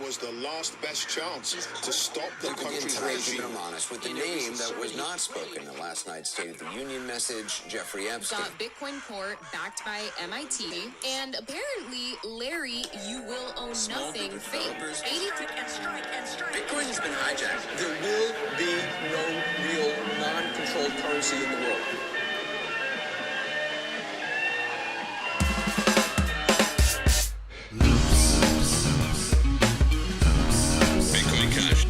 was the last best chance to stop the country's regime. I'm honest with the name that was not spoken in last night's State of the Union message, Jeffrey Epstein. Got Bitcoin Court backed by MIT, and apparently, Larry, you will own nothing fake. Bitcoin has been hijacked. There will be no real non-controlled currency in the world. Bitcoin Cash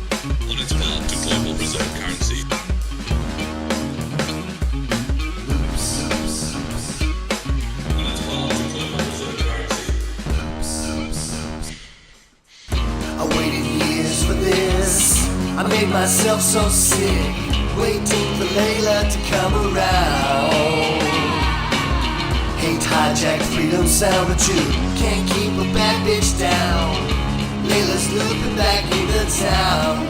on its path to global reserve currency. I waited years for this. I made myself so sick, waiting for Layla to come around. Hate hijacked freedom sound, but you can't keep a bad bitch down. Layla's looping back into town.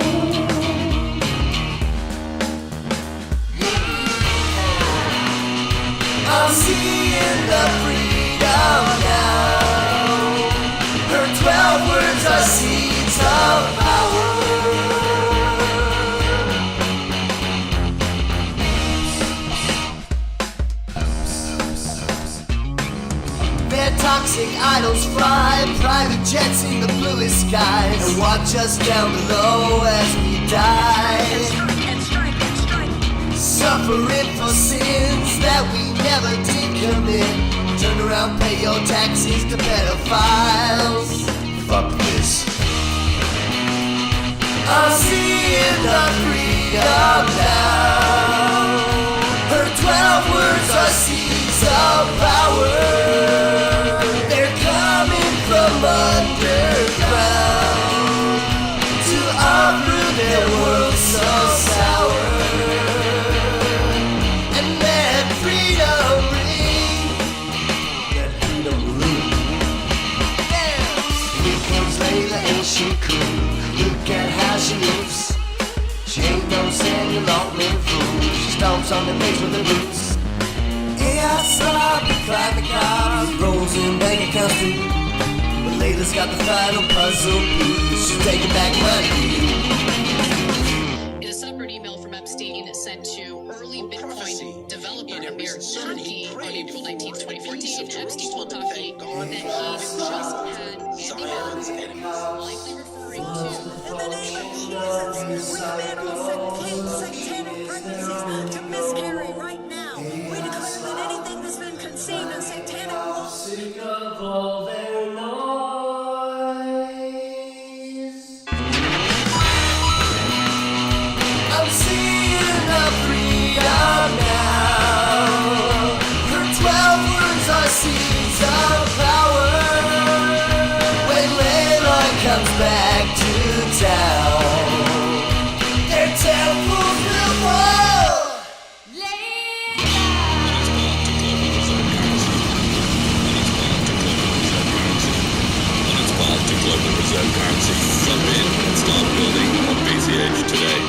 I'm seeing the freedom now. Her 12 words are seeds of power. Their toxic idols fly private jets in the bluest skies and watch us down below as we die. Suffering for sins that we never did commit. Turn around, pay your taxes to pedophiles. Fuck this. I'm seeing the freedom now. Her 12 words are seeds of power. They're coming from underground to uproot their world so sour. And let freedom ring. Let freedom ring. Here comes Layla, ain't she cool? Look at how she moves. She ain't no Samuel Altman fool. She stomps on the face with her boots. Yeah, I saw her climb the cars, rolls in bank accounts too. But Layla's got the final puzzle piece. She's taking back money. In a separate email from Epstein sent to early Bitcoin developer Amir Turkey on April 19, 2014, Epstein told Turkey that he just had likely referring to. In the name of Jesus, we command all satanic pregnancies to miscarry right now. We declare that anything that's been conceived in satanic law. Sick of all their noise. I'm seeing the freedom now. Her 12 words are seeds of power. When Layla comes back to town, their temples will fall. To global reserve currency. Jump in and start building on BCH today.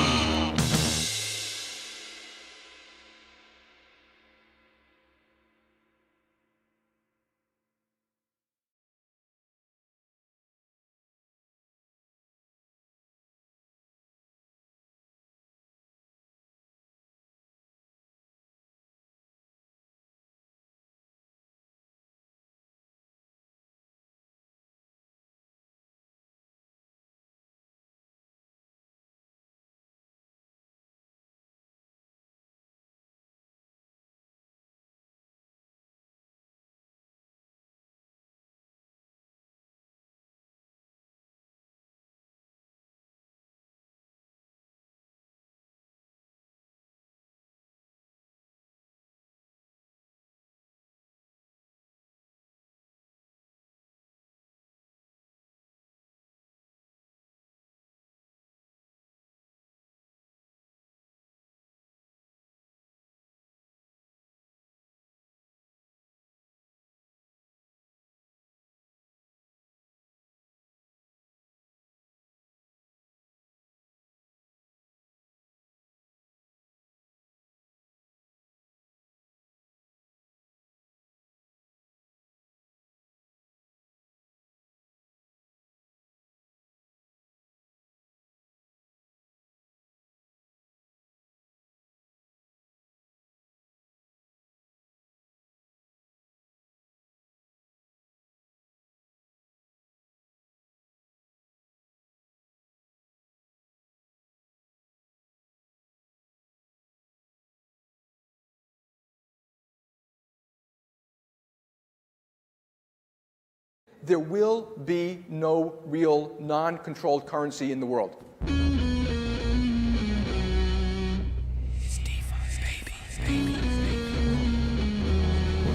There will be no real non-controlled currency in the world. We're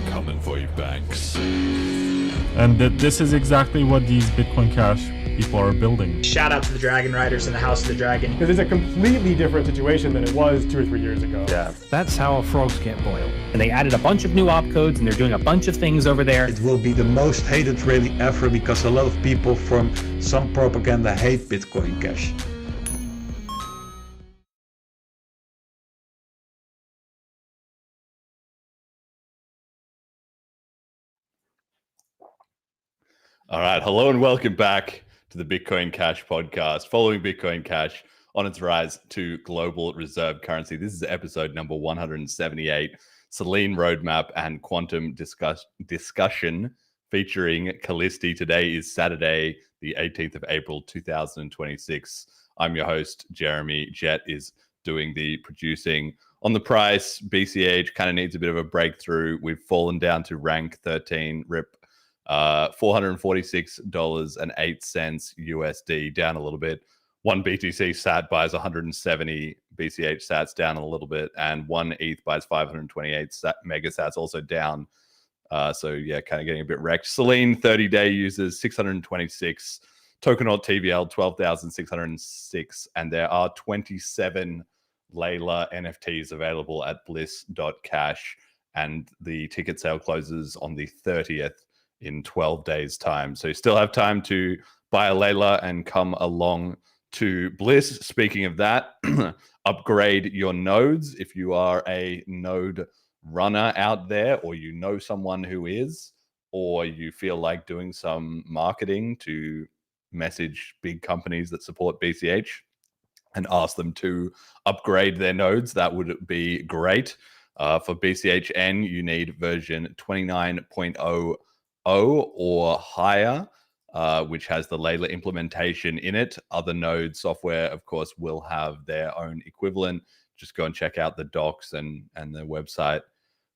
coming for you, banks. And this is exactly what these Bitcoin Cash people are building. Shout out to the Dragon Riders and the House of the Dragon. Because it's a completely different situation than it was 2 or 3 years ago. Yeah, that's how frogs get boiled. And they added a bunch of new opcodes and they're doing a bunch of things over there. It will be the most hated rally ever because a lot of people from some propaganda hate Bitcoin Cash. All right. Hello and welcome back to the Bitcoin Cash podcast, following Bitcoin Cash on its rise to global reserve currency. This is episode number 178, Selene Roadmap and Quantum Discussion featuring Kallisti. Today is Saturday, the 18th of April, 2026. I'm your host, Jeremy. Jet is doing the producing. On the price, BCH kind of needs a bit of a breakthrough. We've fallen down to rank 13, RIP. $446.08 USD, down a little bit. One BTC sat buys 170 BCH sats, down a little bit, and one ETH buys 528 mega sats, also down. So yeah, kind of getting a bit wrecked. Selene 30-day users 626, Tokenaut TVL 12,606, and there are 27 Layla NFTs available at bliss.cash, and the ticket sale closes on the 30th. in 12 days time. So you still have time to buy a Layla and come along to Bliss. Speaking of that, upgrade your nodes. If you are a node runner out there, or you know someone who is, or you feel like doing some marketing to message big companies that support BCH and ask them to upgrade their nodes, that would be great. For BCHN, you need version 29.0 or higher, which has the Layla implementation in it. Other node software, of course, will have their own equivalent. Just go and check out the docs and the website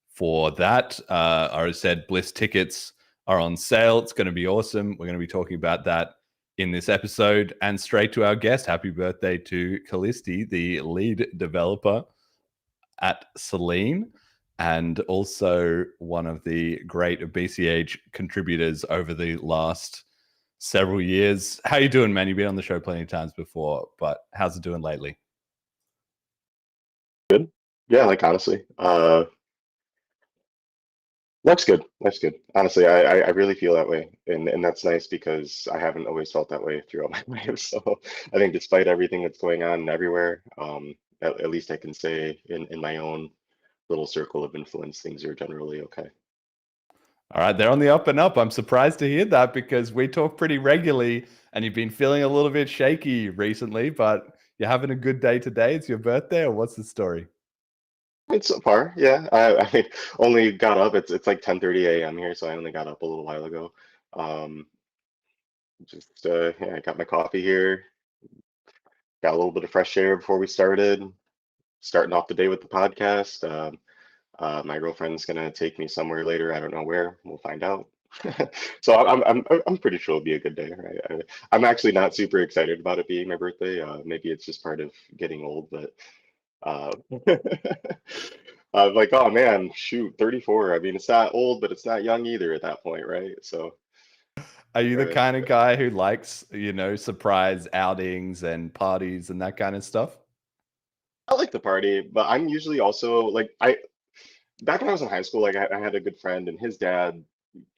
for that. I said Bliss tickets are on sale. It's going to be awesome. We're going to be talking about that in this episode. And straight to our guest. Happy birthday to Kallisti, the lead developer at Selene, and also one of the great BCH contributors over the last several years. How you doing, man? You've been on the show plenty of times before, but how's it doing lately? Good. Yeah, like honestly. Life's good. Life's good. Honestly, I really feel that way. And that's nice because I haven't always felt that way throughout my life. So I think despite everything that's going on everywhere, at least I can say in my own little circle of influence, things are generally okay. All right, they're on the up and up. I'm surprised to hear that because we talk pretty regularly and you've been feeling a little bit shaky recently, but you're having a good day today. It's your birthday, or what's the story? It's so far, yeah. I only got up. It's like 10:30 a.m. here, so I only got up a little while ago. Yeah, I got my coffee here. Got a little bit of fresh air before we started. Starting off the day with the podcast. My girlfriend's gonna take me somewhere later. I don't know where. We'll find out. So I'm pretty sure it'll be a good day, right? I'm actually not super excited about it being my birthday. Maybe it's just part of getting old, but I'm like, oh man, shoot, 34. I mean, it's not old, but it's not young either at that point, right? So are you the kind of guy who likes, surprise outings and parties and that kind of stuff? I like the party, but I'm usually also like, back when I was in high school, like I had a good friend and his dad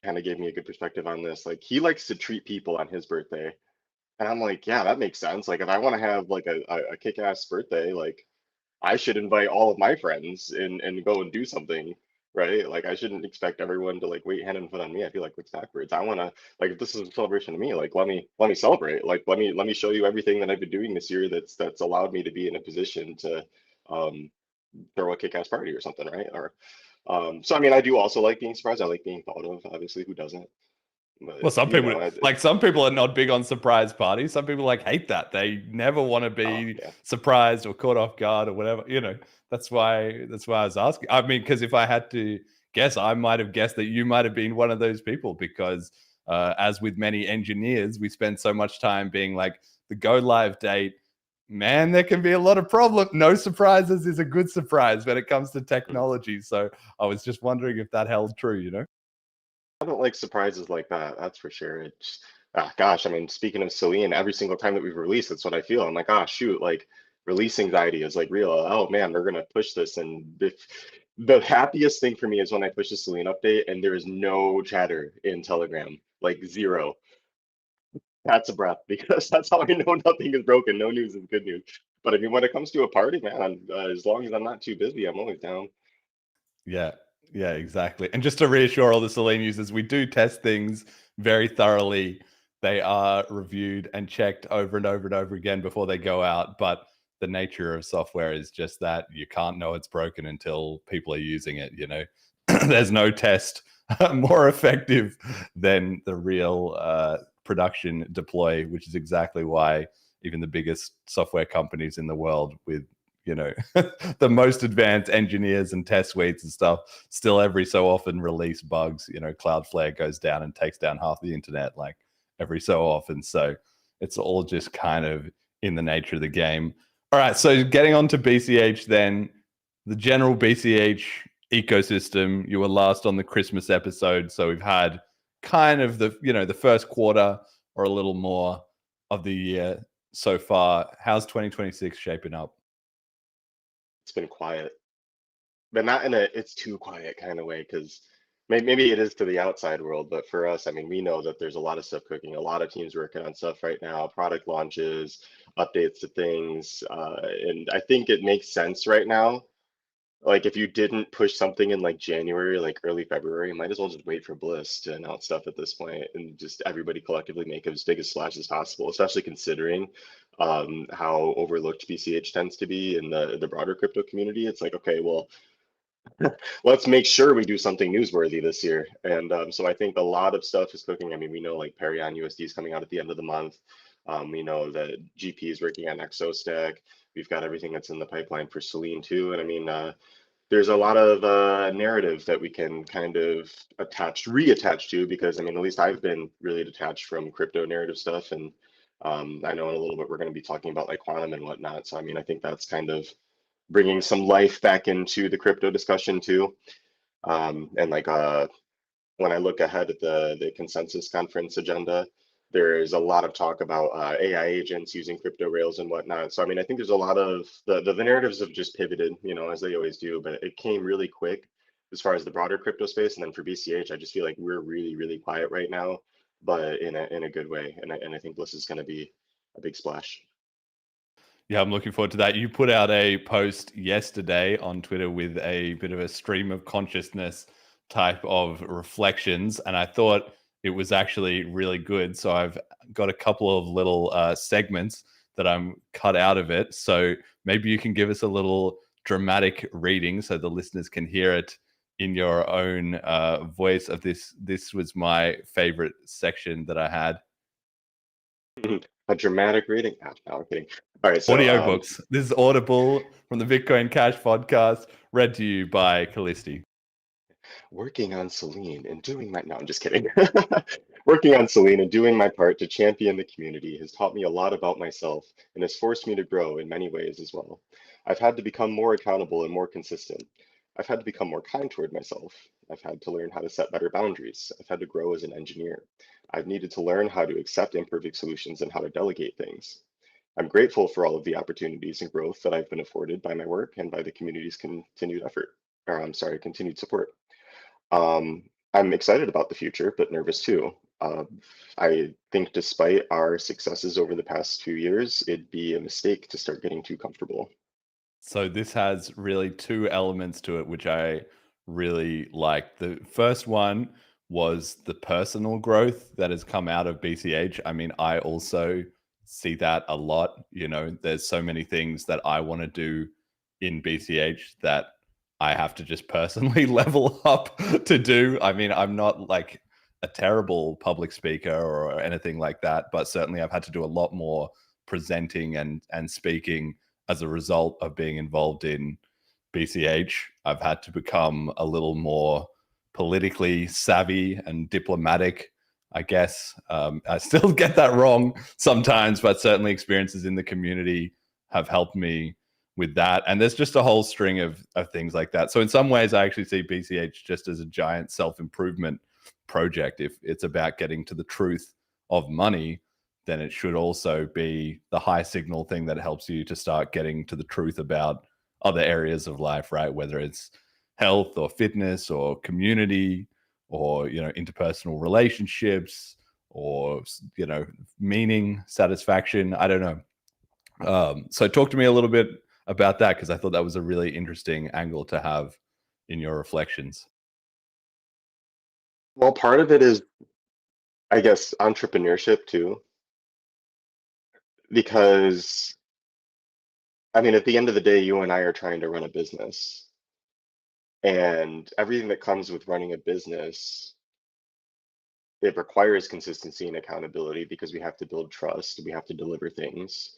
kind of gave me a good perspective on this. Like he likes to treat people on his birthday. And I'm like, yeah, that makes sense. Like if I want to have like a kick-ass birthday, like I should invite all of my friends and go and do something, right? Like I shouldn't expect everyone to like wait hand and foot on me. I feel like it's backwards. I want to, like, if this is a celebration to me, like let me celebrate. Like let me show you everything that I've been doing this year that's allowed me to be in a position to throw a kick-ass party or something, right? Or so I mean, I do also like being surprised. I like being thought of. Obviously, who doesn't? But, well, some people are not big on surprise parties. Some people like hate that. They never want to be surprised or caught off guard or whatever. That's why I was asking. I mean, because if I had to guess, I might have guessed that you might have been one of those people because as with many engineers, we spend so much time being like, the go live date, man, there can be a lot of problems. No surprises is a good surprise when it comes to technology. So I was just wondering if that held true, you know? I don't like surprises like that. That's for sure. It's gosh, I mean, speaking of Selene, every single time that we've released, that's what I feel. I'm like, ah, shoot, like release anxiety is like real. Oh man, they're gonna push this, and the happiest thing for me is when I push the Selene update and there is no chatter in Telegram, like zero. That's a breath because that's how I know nothing is broken. No news is good news. But I mean, when it comes to a party, man, as long as I'm not too busy, I'm always down. Yeah, yeah, exactly. And just to reassure all the Selene users, we do test things very thoroughly. They are reviewed and checked over and over and over again before they go out. But the nature of software is just that you can't know it's broken until people are using it, you know? There's no test more effective than the real production deploy, which is exactly why even the biggest software companies in the world with, you know, the most advanced engineers and test suites and stuff still every so often release bugs. You know, Cloudflare goes down and takes down half the internet like every so often. So it's all just kind of in the nature of the game. All right, so getting on to BCH then, the general BCH ecosystem. You were last on the Christmas episode, so we've had kind of the, you know, the first quarter or a little more of the year so far. How's 2026 shaping up? It's been quiet, but not in a it's too quiet kind of way, because maybe it is to the outside world, but for us, I mean, we know that there's a lot of stuff cooking, a lot of teams working on stuff right now, product launches, updates to things, and I think it makes sense right now. Like if you didn't push something in like January, like early February, you might as well just wait for Bliss to announce stuff at this point and just everybody collectively make as big a splash as possible, especially considering how overlooked BCH tends to be in the broader crypto community. It's like, okay, well, let's make sure we do something newsworthy this year. And so I think a lot of stuff is cooking. I mean, we know like Perion USD is coming out at the end of the month. We know that GP is working on ExoStack. We've got everything that's in the pipeline for Selene too. And I mean, there's a lot of narrative that we can kind of reattach to, because I mean, at least I've been really detached from crypto narrative stuff. And I know in a little bit we're going to be talking about like quantum and whatnot. So I mean, I think that's kind of bringing some life back into the crypto discussion too. And like when I look ahead at the consensus conference agenda, there is a lot of talk about AI agents using crypto rails and whatnot. So I mean, I think there's a lot of the narratives have just pivoted, you know, as they always do, but it came really quick as far as the broader crypto space. And then for BCH, I just feel like we're really, really quiet right now, but in a good way. And I think this is going to be a big splash. Yeah, I'm looking forward to that. You put out a post yesterday on Twitter with a bit of a stream of consciousness type of reflections, and I thought it was actually really good. So I've got a couple of little segments that I'm cut out of it. So maybe you can give us a little dramatic reading so the listeners can hear it in your own voice of this. This was my favorite section that I had. A dramatic reading? No, I'm kidding. All right, so audiobooks. This is Audible from the Bitcoin Cash podcast, read to you by Kallisti. Working on Selene and doing my, no, I'm just kidding. Working on Selene and doing my part to champion the community has taught me a lot about myself and has forced me to grow in many ways as well. I've had to become more accountable and more consistent. I've had to become more kind toward myself. I've had to learn how to set better boundaries. I've had to grow as an engineer. I've needed to learn how to accept imperfect solutions and how to delegate things. I'm grateful for all of the opportunities and growth that I've been afforded by my work and by the community's continued effort, or I'm sorry, continued support. I'm excited about the future, but nervous too. I think despite our successes over the past few years, it'd be a mistake to start getting too comfortable. So this has really two elements to it, which I really like. The first one was the personal growth that has come out of BCH. I mean, I also see that a lot. You know, there's so many things that I want to do in BCH that I have to just personally level up to do. I mean, I'm not like a terrible public speaker or anything like that, but certainly I've had to do a lot more presenting and speaking as a result of being involved in BCH. I've had to become a little more politically savvy and diplomatic I guess. I still get that wrong sometimes, but certainly experiences in the community have helped me with that. And there's just a whole string of things like that. So in some ways, I actually see BCH just as a giant self-improvement project. If it's about getting to the truth of money, then it should also be the high signal thing that helps you to start getting to the truth about other areas of life, right? Whether it's health or fitness or community or, interpersonal relationships or, meaning, satisfaction. I don't know. So talk to me a little bit about that, because I thought that was a really interesting angle to have in your reflections. Well, part of it is, I guess, entrepreneurship too, because I mean, at the end of the day, you and I are trying to run a business, and everything that comes with running a business, it requires consistency and accountability because we have to build trust, we have to deliver things.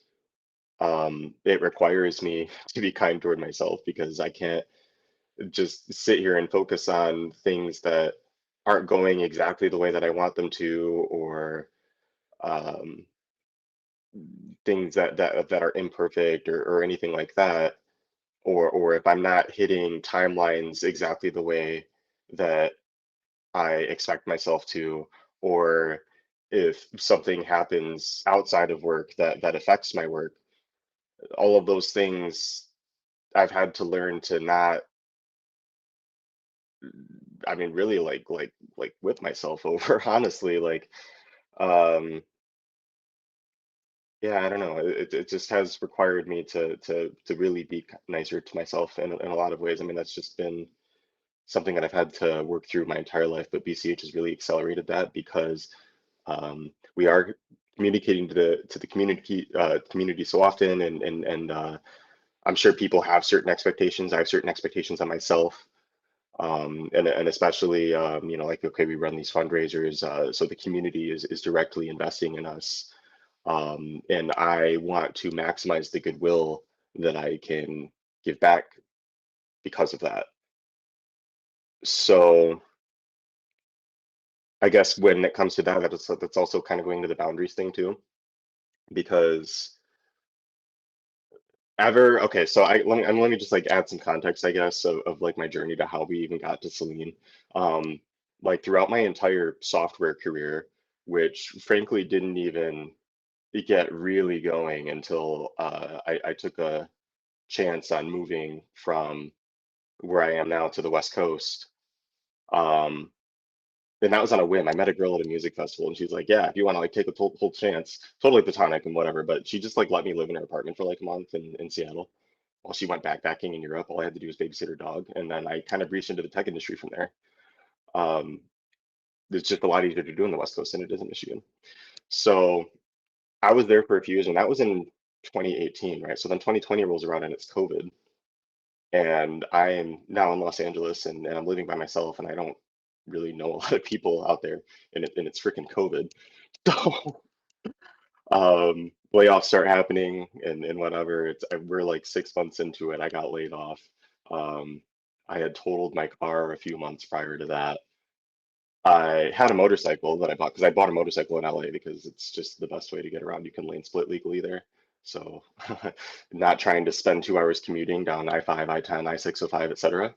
It requires me to be kind toward myself because I can't just sit here and focus on things that aren't going exactly the way that I want them to, or um, things that are imperfect, or anything like that, or if I'm not hitting timelines exactly the way that I expect myself to, or if something happens outside of work that affects my work. All of those things I've had to learn to not, I mean, really like whip myself over, honestly. Like, um, yeah, I don't know. It just has required me to really be nicer to myself in a lot of ways. I mean, that's just been something that I've had to work through my entire life, but BCH has really accelerated that because we are communicating to the community so often, and I'm sure people have certain expectations. I have certain expectations on myself, and especially like, okay, we run these fundraisers, so the community is directly investing in us, and I want to maximize the goodwill that I can give back because of that. So I guess when it comes to that, that's also kind of going to the boundaries thing too, because okay, so let me just like add some context, I guess, of like my journey to how we even got to Selene. Um, like throughout my entire software career, which frankly didn't even get really going until I took a chance on moving from where I am now to the West Coast. Um, and that was on a whim. I met a girl at a music festival, and she's like, "Yeah, if you want to like take a whole chance, totally platonic and whatever." But she just like let me live in her apartment for like a month in Seattle while she went backpacking in Europe. All I had to do was babysit her dog, and then I kind of reached into the tech industry from there. Um, it's just a lot easier to do in the West Coast than it is in Michigan. So I was there for a few years, and that was in 2018, right? So then 2020 rolls around, and it's COVID, and I am now in Los Angeles, and I'm living by myself, and I don't really know a lot of people out there, and it's freaking COVID. So layoffs start happening and whatever. We're like 6 months into it. I got laid off. Um, I had totaled my car a few months prior to that. I had a motorcycle that I bought because I bought a motorcycle in LA because it's just the best way to get around. You can lane split legally there. So not trying to spend 2 hours commuting down I-5, I-10, I-605, etc.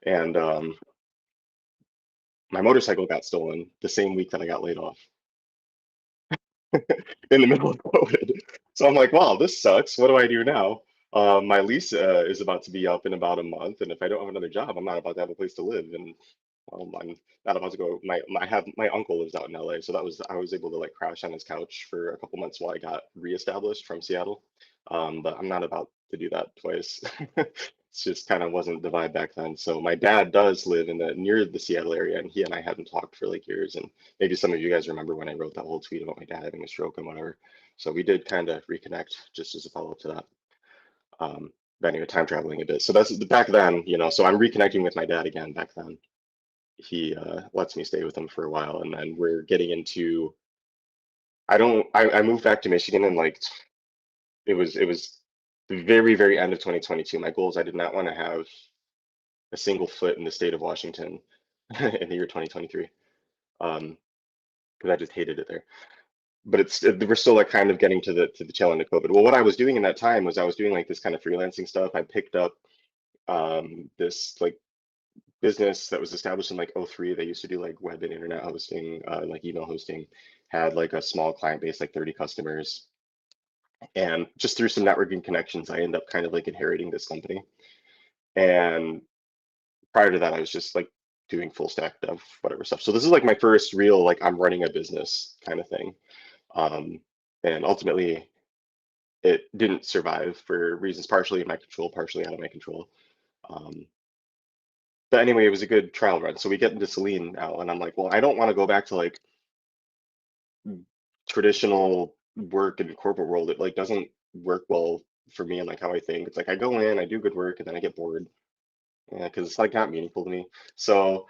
And my motorcycle got stolen the same week that I got laid off in the middle of COVID. So I'm like, wow, this sucks. What do I do now? My lease is about to be up in about a month, and if I don't have another job, I'm not about to have a place to live. And I'm not about to go. My uncle lives out in LA, so I was able to like crash on his couch for a couple months while I got reestablished from Seattle. But I'm not about to do that twice. It's just kind of wasn't the vibe back then. So my dad does live in the near the Seattle area, and he and I hadn't talked for like years. And maybe some of you guys remember when I wrote that whole tweet about my dad having a stroke and whatever. So we did kind of reconnect just as a follow up to that. But anyway, time traveling a bit. So that's back then, so I'm reconnecting with my dad again back then. He lets me stay with him for a while, and then we're getting into, I moved back to Michigan, and like it was the very, very end of 2022. My goals, I did not want to have a single foot in the state of Washington in the year 2023. Um, because I just hated it there. But we're still like kind of getting to the tail end of COVID. Well, what I was doing in that time was I was doing like this kind of freelancing stuff. I picked up this like business that was established in like '03. They used to do like web and internet hosting, like email hosting, had like a small client base, like 30 customers. And just through some networking connections, I ended up kind of like inheriting this company. And prior to that, I was just like doing full stack dev, whatever stuff. So this is like my first real, like I'm running a business kind of thing. And ultimately, it didn't survive for reasons partially in my control, partially out of my control. But anyway, it was a good trial run. So we get into Selene now, and I'm like, well, I don't want to go back to like traditional work in the corporate world. It like doesn't work well for me and like how I think. It's like I go in, I do good work, and then I get bored because it's like not meaningful to me. So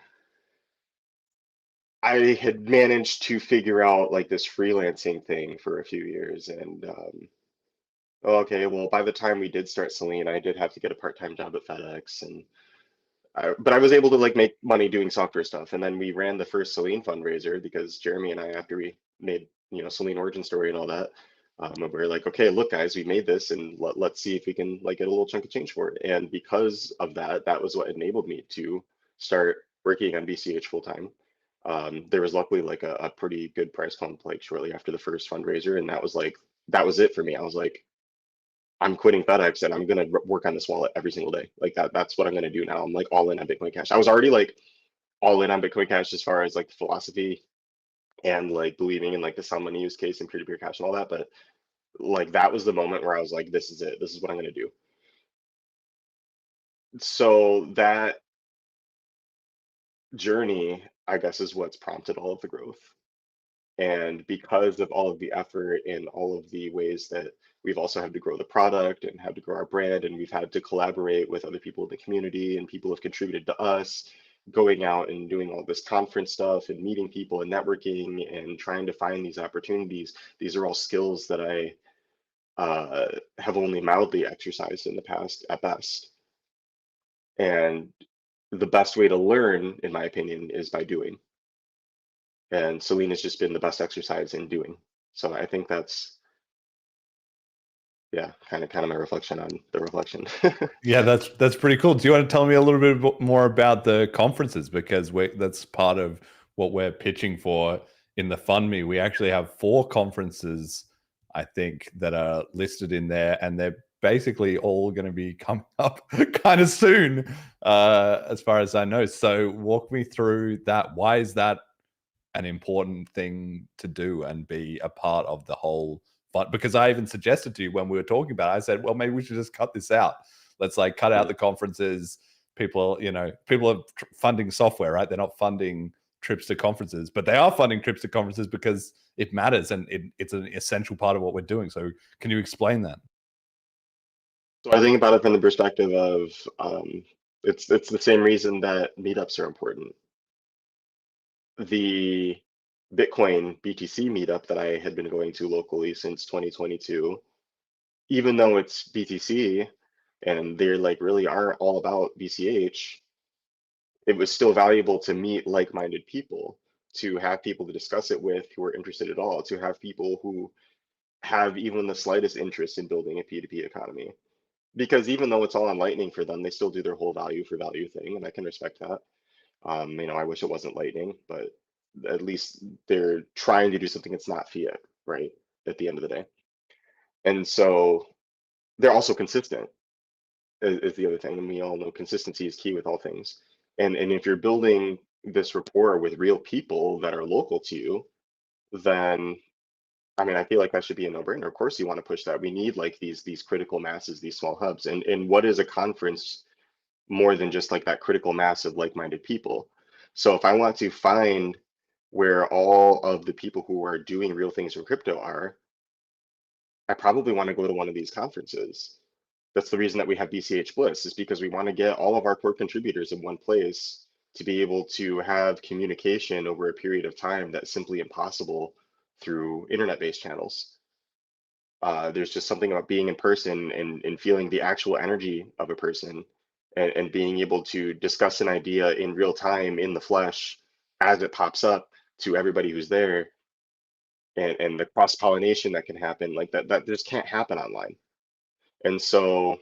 I had managed to figure out like this freelancing thing for a few years, and okay, well, by the time we did start Selene, I did have to get a part-time job at FedEx, and but I was able to like make money doing software stuff. And then we ran the first Selene fundraiser because Jeremy and I, after we made, Selene origin story and all that, we were like, okay, look, guys, we made this, and let's see if we can like get a little chunk of change for it. And because of that, that was what enabled me to start working on BCH full time. There was luckily like a pretty good price bump like shortly after the first fundraiser, and that was it for me. I was like, I'm quitting FedEx and I'm gonna work on this wallet every single day. Like that's what I'm gonna do now. I'm like all in on Bitcoin Cash. I was already like all in on Bitcoin Cash as far as like the philosophy and like believing in like the sound money use case and peer-to-peer cash and all that. But like that was the moment where I was like, this is it. This is what I'm gonna do. So that journey, I guess, is what's prompted all of the growth. And because of all of the effort and all of the ways that we've also had to grow the product and had to grow our brand, and we've had to collaborate with other people in the community, and people have contributed to us going out and doing all this conference stuff and meeting people and networking and trying to find these opportunities. These are all skills that I have only mildly exercised in the past at best. And the best way to learn, in my opinion, is by doing. And Selene has just been the best exercise in doing. So I think that's, yeah, kind of my reflection on the reflection. Yeah, that's pretty cool. Do you want to tell me a little bit more about the conferences? Because that's part of what we're pitching for in the FundMe. We actually have 4 conferences, I think, that are listed in there, and they're basically all going to be coming up kind of soon, as far as I know. So walk me through that. Why is that an important thing to do and be a part of the whole fund? Because I even suggested to you when we were talking about it, I said, well, maybe we should just cut this out. Let's like cut out the conferences. People are funding software, right? They're not funding trips to conferences, but they are funding trips to conferences because it matters and it's an essential part of what we're doing. So can you explain that? So I think about it from the perspective of it's the same reason that meetups are important. The Bitcoin BTC meetup that I had been going to locally since 2022, even though it's BTC and they're like really are all about BCH, it was still valuable to meet like-minded people, to have people to discuss it with who are interested at all, to have people who have even the slightest interest in building a P2P economy. Because even though it's all on Lightning for them, they still do their whole value for value thing, and I can respect that. I wish it wasn't Lightning, but at least they're trying to do something that's not fiat, right? At the end of the day. And so they're also consistent is the other thing. And we all know consistency is key with all things. And if you're building this rapport with real people that are local to you, then I feel like that should be a no-brainer. Of course you want to push that. We need like these critical masses, these small hubs. And what is a conference more than just like that critical mass of like-minded people? So if I want to find where all of the people who are doing real things in crypto are, I probably want to go to one of these conferences. That's the reason that we have BCH Bliss, is because we want to get all of our core contributors in one place to be able to have communication over a period of time that's simply impossible through internet-based channels. There's just something about being in person and feeling the actual energy of a person and being able to discuss an idea in real time in the flesh as it pops up to everybody who's there and the cross pollination that can happen, like that just can't happen online. And so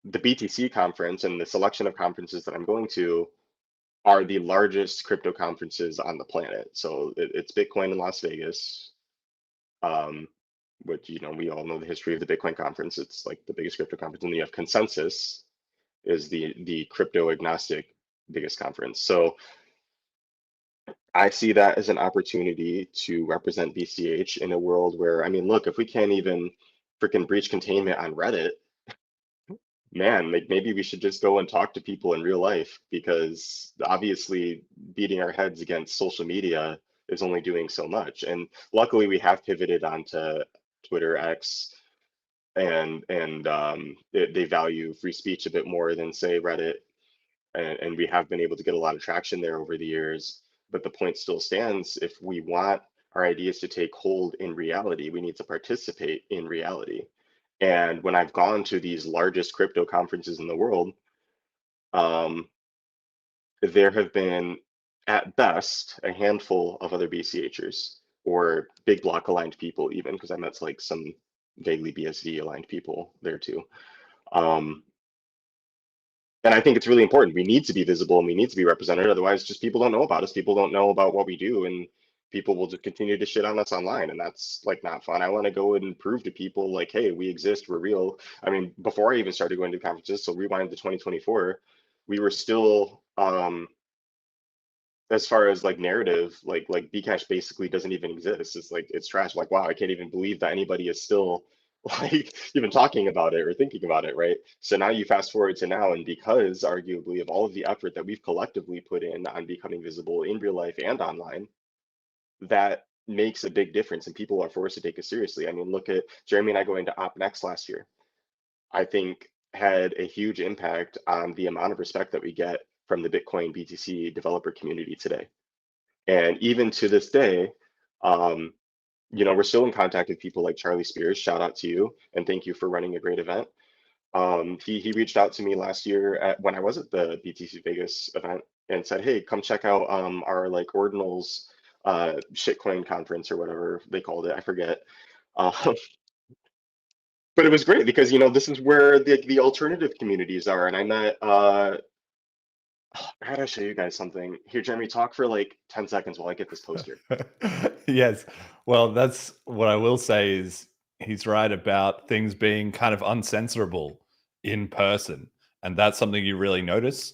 the BTC conference and the selection of conferences that I'm going to are the largest crypto conferences on the planet. So it's Bitcoin in Las Vegas, which, you know, we all know the history of the Bitcoin conference. It's like the biggest crypto conference. And then you have Consensus is the crypto agnostic biggest conference. So I see that as an opportunity to represent BCH in a world where, I mean, look, if we can't even freaking breach containment on Reddit, man, like maybe we should just go and talk to people in real life, because obviously beating our heads against social media is only doing so much. And luckily we have pivoted onto Twitter X, and they value free speech a bit more than, say, Reddit. And we have been able to get a lot of traction there over the years. But the point still stands: if we want our ideas to take hold in reality, we need to participate in reality. And when I've gone to these largest crypto conferences in the world, there have been, at best, a handful of other BCHers or big block aligned people, even, because I met like some vaguely BSV aligned people there too. And I think it's really important. We need to be visible and we need to be represented. Otherwise, just people don't know about us. People don't know about what we do, and people will just continue to shit on us online. And that's like not fun. I want to go and prove to people like, hey, we exist, we're real. I mean, before I even started going to conferences, so rewind to 2024, we were still, as far as like narrative, like Bcash basically doesn't even exist. It's like, it's trash. Like, wow, I can't even believe that anybody is still like even talking about it or thinking about it, right? So now you fast forward to now, and because arguably of all of the effort that we've collectively put in on becoming visible in real life and online, that makes a big difference, and people are forced to take it seriously. I mean, look at Jeremy and I going to Op Next last year. I think had a huge impact on the amount of respect that we get from the Bitcoin BTC developer community today. And even to this day, you know, we're still in contact with people like Charlie Spears. Shout out to you, and thank you for running a great event. He reached out to me last year when I was at the BTC Vegas event and said, hey, come check out our like Ordinals shitcoin conference or whatever they called it. I forget. But it was great because, you know, this is where the alternative communities are. And I met, I gotta show you guys something. Here, Jeremy, talk for like 10 seconds while I get this poster. Yes. Well, that's what I will say is he's right about things being kind of uncensorable in person. And that's something you really notice.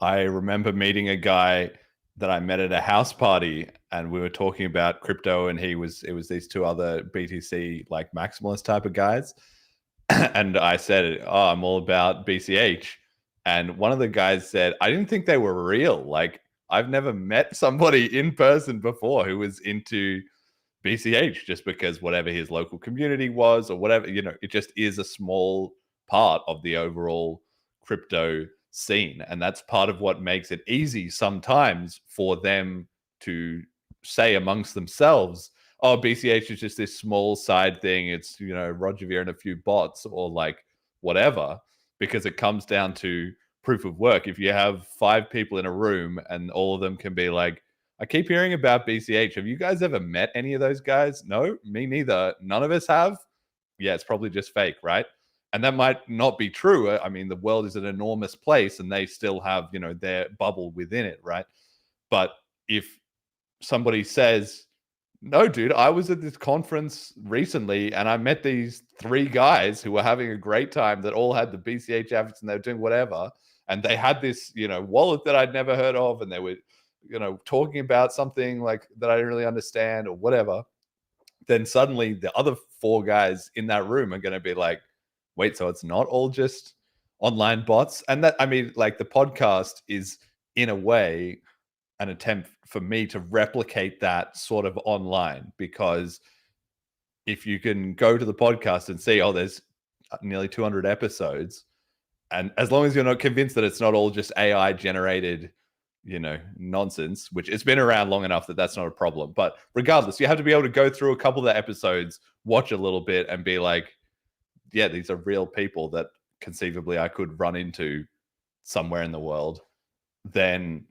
I remember meeting a guy that I met at a house party, and we were talking about crypto, and it was these two other BTC like maximalist type of guys. And I said, oh, I'm all about BCH. And one of the guys said, I didn't think they were real. Like, I've never met somebody in person before who was into BCH, just because whatever his local community was or whatever, you know, it just is a small part of the overall crypto scene. And that's part of what makes it easy sometimes for them to say amongst themselves, oh, BCH is just this small side thing. It's, you know, Roger Ver and a few bots or like whatever, because it comes down to proof of work. If you have 5 people in a room and all of them can be like, I keep hearing about BCH. Have you guys ever met any of those guys? No, me neither. None of us have. Yeah, it's probably just fake, right? And that might not be true. I mean, the world is an enormous place and they still have, you know, their bubble within it, right? But if somebody says, no, dude, I was at this conference recently and I met these 3 guys who were having a great time that all had the BCH outfits and they were doing whatever. And they had this, you know, wallet that I'd never heard of, and they were, you know, talking about something like that I didn't really understand or whatever. Then suddenly the other 4 guys in that room are going to be like, wait, so it's not all just online bots? And that, I mean, like the podcast is in a way an attempt for me to replicate that sort of online, because if you can go to the podcast and see, oh, there's nearly 200 episodes, and as long as you're not convinced that it's not all just AI generated, you know, nonsense, which it's been around long enough that that's not a problem. But regardless, you have to be able to go through a couple of the episodes, watch a little bit and be like, yeah, these are real people that conceivably I could run into somewhere in the world. Then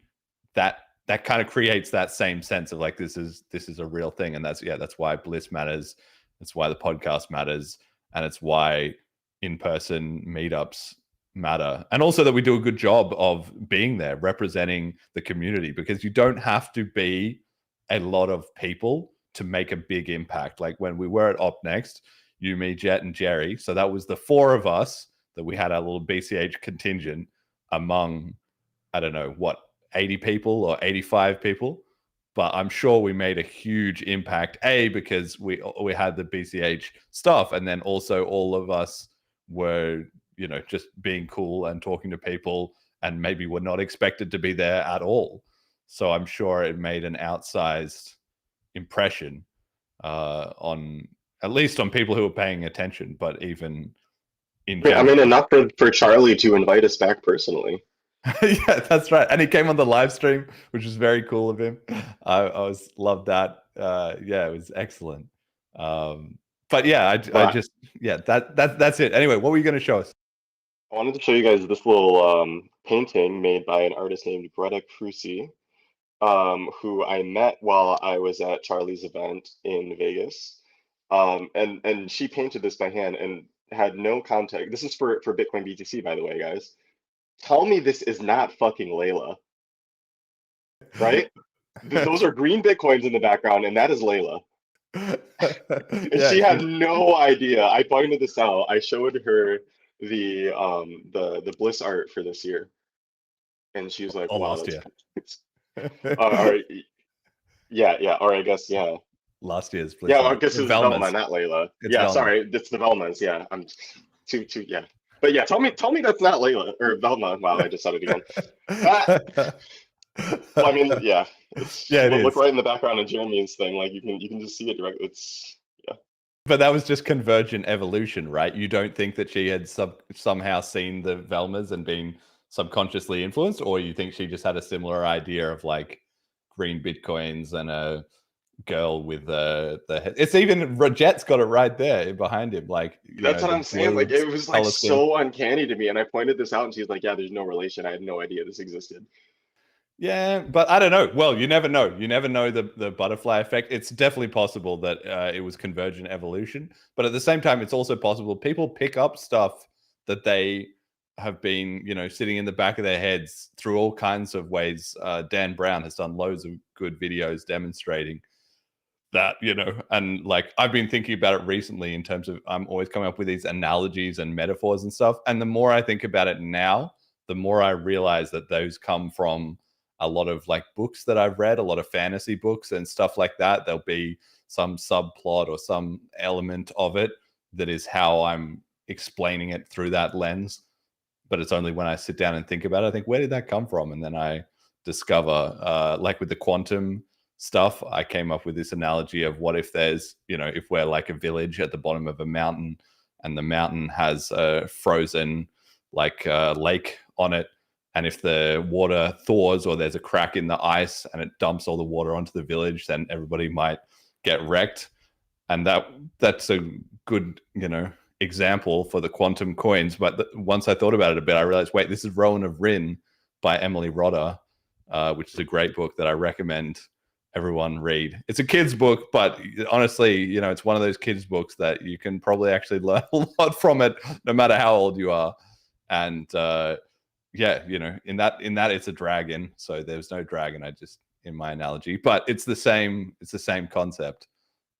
that that kind of creates that same sense of like this is a real thing. And that's why Bliss matters. That's why the podcast matters, and it's why in-person meetups matter, and also that we do a good job of being there representing the community, because you don't have to be a lot of people to make a big impact. Like when we were at Op Next, you, me, Jet, and Jerry, so that was the four of us that we had our little BCH contingent among, I don't know what, 80 people or 85 people, but I'm sure we made a huge impact, because we had the BCH stuff, and then also all of us were, you know, just being cool and talking to people, and maybe were not expected to be there at all. So I'm sure it made an outsized impression on, at least on people who were paying attention, but even in general. I mean, enough for Charlie to invite us back personally. Yeah, that's right. And he came on the live stream, which was very cool of him. I loved that. Yeah, it was excellent. But yeah, I just, yeah, that's it. Anyway, what were you going to show us? I wanted to show you guys this little painting made by an artist named Greta Cruci, who I met while I was at Charlie's event in Vegas. And she painted this by hand and had no context. This is for Bitcoin BTC, by the way, guys. Tell me this is not fucking Layla, right? Those are green Bitcoins in the background, and that is Layla. And Yeah, she had no idea. I pointed this out. I showed her the Bliss art for this year, and she was like, or "Wow, last that's year." all right." Yeah, or I guess last year's Bliss yeah. art. I guess it's Velma, not Layla. Yeah, sorry, it's the Velmas. Yeah, I'm too yeah. But yeah, tell me that's not Layla or Velma. Wow, I just said it again. Well, I mean, yeah, look right in the background of Jeremy's thing. Like you can just see it directly. It's But that was just convergent evolution, right? You don't think that she had somehow seen the Velmas and been subconsciously influenced, or you think she just had a similar idea of like green Bitcoins and a girl with the it's even Jet's got it right there behind him, like that's what I'm saying. Like it was like so uncanny to me, and I pointed this out, and she's like, "Yeah, there's no relation. I had no idea this existed." Yeah, but I don't know. Well, you never know. You never know the butterfly effect. It's definitely possible that it was convergent evolution, but at the same time, it's also possible people pick up stuff that they have been, you know, sitting in the back of their heads through all kinds of ways. Dan Brown has done loads of good videos demonstrating that, you know, and like I've been thinking about it recently in terms of I'm always coming up with these analogies and metaphors and stuff. And the more I think about it now, the more I realize that those come from a lot of like books that I've read, a lot of fantasy books and stuff like that. There'll be some subplot or some element of it that is how I'm explaining it through that lens. But it's only when I sit down and think about it, I think, where did that come from? And then I discover, like with the quantum stuff, I came up with this analogy of what if there's, you know, if we're like a village at the bottom of a mountain and the mountain has a frozen like lake on it. And if the water thaws or there's a crack in the ice and it dumps all the water onto the village, then everybody might get wrecked. And that's a good, you know, example for the quantum coins. But once I thought about it a bit, I realized, wait, this is Rowan of Rin by Emily Rodda, which is a great book that I recommend everyone read. It's a kid's book, but honestly, you know, it's one of those kids' books that you can probably actually learn a lot from it, no matter how old you are. And yeah, you know, in that it's a dragon, so there's no dragon. I just in my analogy, but it's the same concept.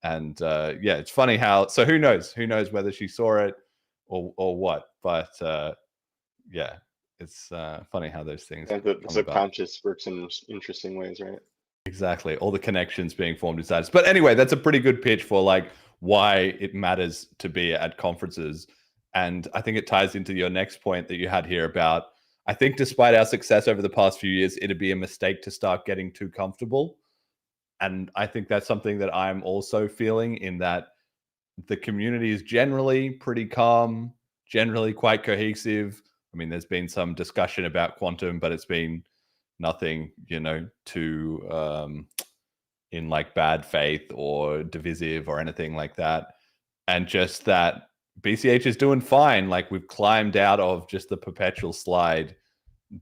And yeah, it's funny how. So who knows whether she saw it or what? But yeah, it's funny how those things. And the subconscious works in interesting ways, right? Exactly, all the connections being formed inside us. But anyway, that's a pretty good pitch for like why it matters to be at conferences. And I think it ties into your next point that you had here about, I think despite our success over the past few years, it'd be a mistake to start getting too comfortable. And I think that's something that I'm also feeling, in that the community is generally pretty calm, generally quite cohesive. I mean, there's been some discussion about quantum, but it's been nothing, you know, too in like bad faith or divisive or anything like that. And just that BCH is doing fine. Like we've climbed out of just the perpetual slide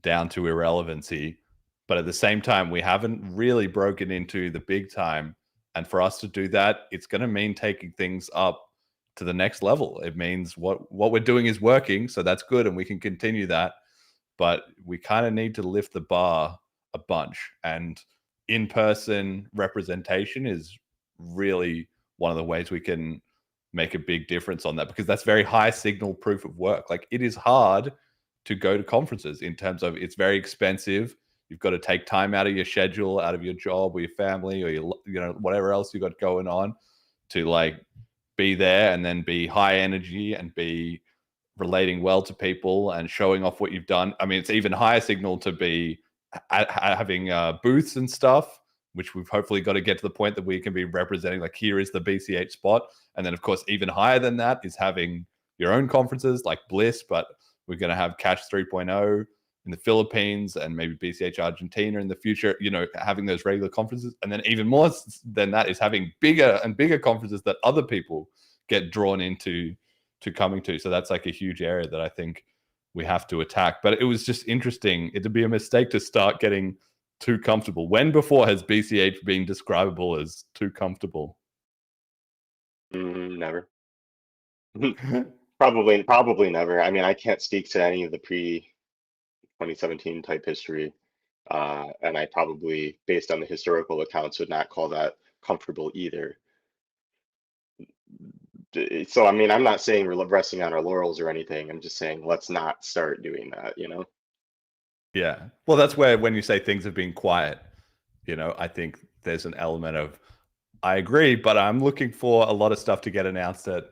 down to irrelevancy. But at the same time, we haven't really broken into the big time. And for us to do that, it's going to mean taking things up to the next level. It means what we're doing is working, so that's good, and we can continue that. But we kind of need to lift the bar a bunch, and in-person representation is really one of the ways we can make a big difference on that, because that's very high signal proof of work. Like, it is hard to go to conferences in terms of it's very expensive. You've got to take time out of your schedule, out of your job or your family or your whatever else you got going on to like be there and then be high energy and be relating well to people and showing off what you've done. I mean, it's even higher signal to be having booths and stuff, which we've hopefully got to get to the point that we can be representing, like, here is the BCH spot. And then, of course, even higher than that is having your own conferences like Bliss, but we're going to have Cash 3.0 in the Philippines and maybe BCH Argentina in the future, having those regular conferences. And then even more than that is having bigger and bigger conferences that other people get drawn into coming to. So that's like a huge area that I think we have to attack. But it was just interesting. It'd be a mistake to start getting too comfortable. When before has BCH been describable as too comfortable? Never. Probably never. I mean, I can't speak to any of the pre-2017 type history. And I probably, based on the historical accounts, would not call that comfortable either. So, I mean, I'm not saying we're resting on our laurels or anything. I'm just saying let's not start doing that, Yeah. Well, that's where when you say things have been quiet, I think there's an element of, I agree, but I'm looking for a lot of stuff to get announced at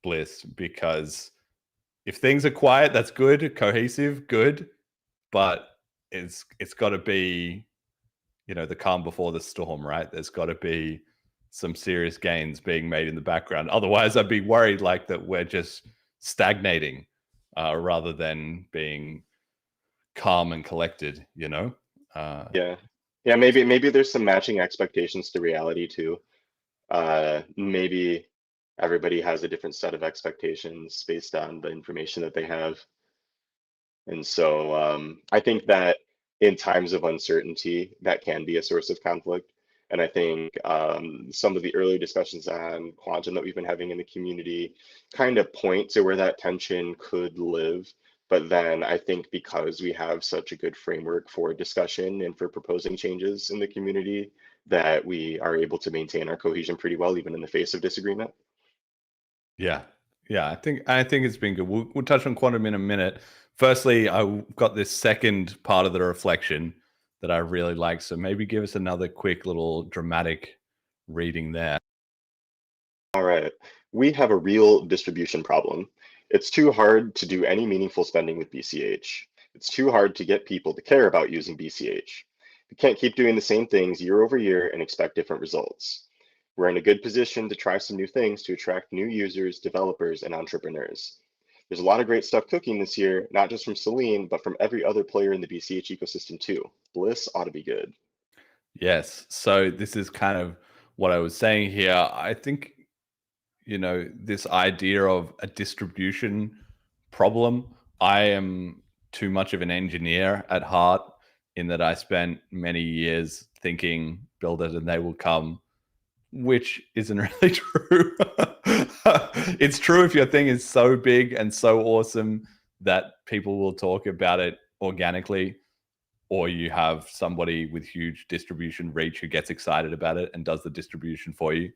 Bliss, because if things are quiet, that's good, cohesive, good, but it's got to be, the calm before the storm, right? There's got to be some serious gains being made in the background. Otherwise, I'd be worried like that we're just stagnating rather than being calm and collected, Yeah. Maybe there's some matching expectations to reality too. Maybe everybody has a different set of expectations based on the information that they have. And so I think that in times of uncertainty, that can be a source of conflict. And I think some of the earlier discussions on quantum that we've been having in the community kind of point to where that tension could live. But then I think because we have such a good framework for discussion and for proposing changes in the community, that we are able to maintain our cohesion pretty well, even in the face of disagreement. Yeah. I think it's been good. We'll touch on quantum in a minute. Firstly, I got this second part of the reflection that I really like. So maybe give us another quick little dramatic reading there. All right. We have a real distribution problem. It's too hard to do any meaningful spending with BCH. It's too hard to get people to care about using BCH. We can't keep doing the same things year over year and expect different results. We're in a good position to try some new things to attract new users, developers, and entrepreneurs. There's a lot of great stuff cooking this year, not just from Selene, but from every other player in the BCH ecosystem too. Bliss ought to be good. Yes. So this is kind of what I was saying here. I think, this idea of a distribution problem, I am too much of an engineer at heart, in that I spent many years thinking build it and they will come, which isn't really true. It's true if your thing is so big and so awesome that people will talk about it organically, or you have somebody with huge distribution reach who gets excited about it and does the distribution for you.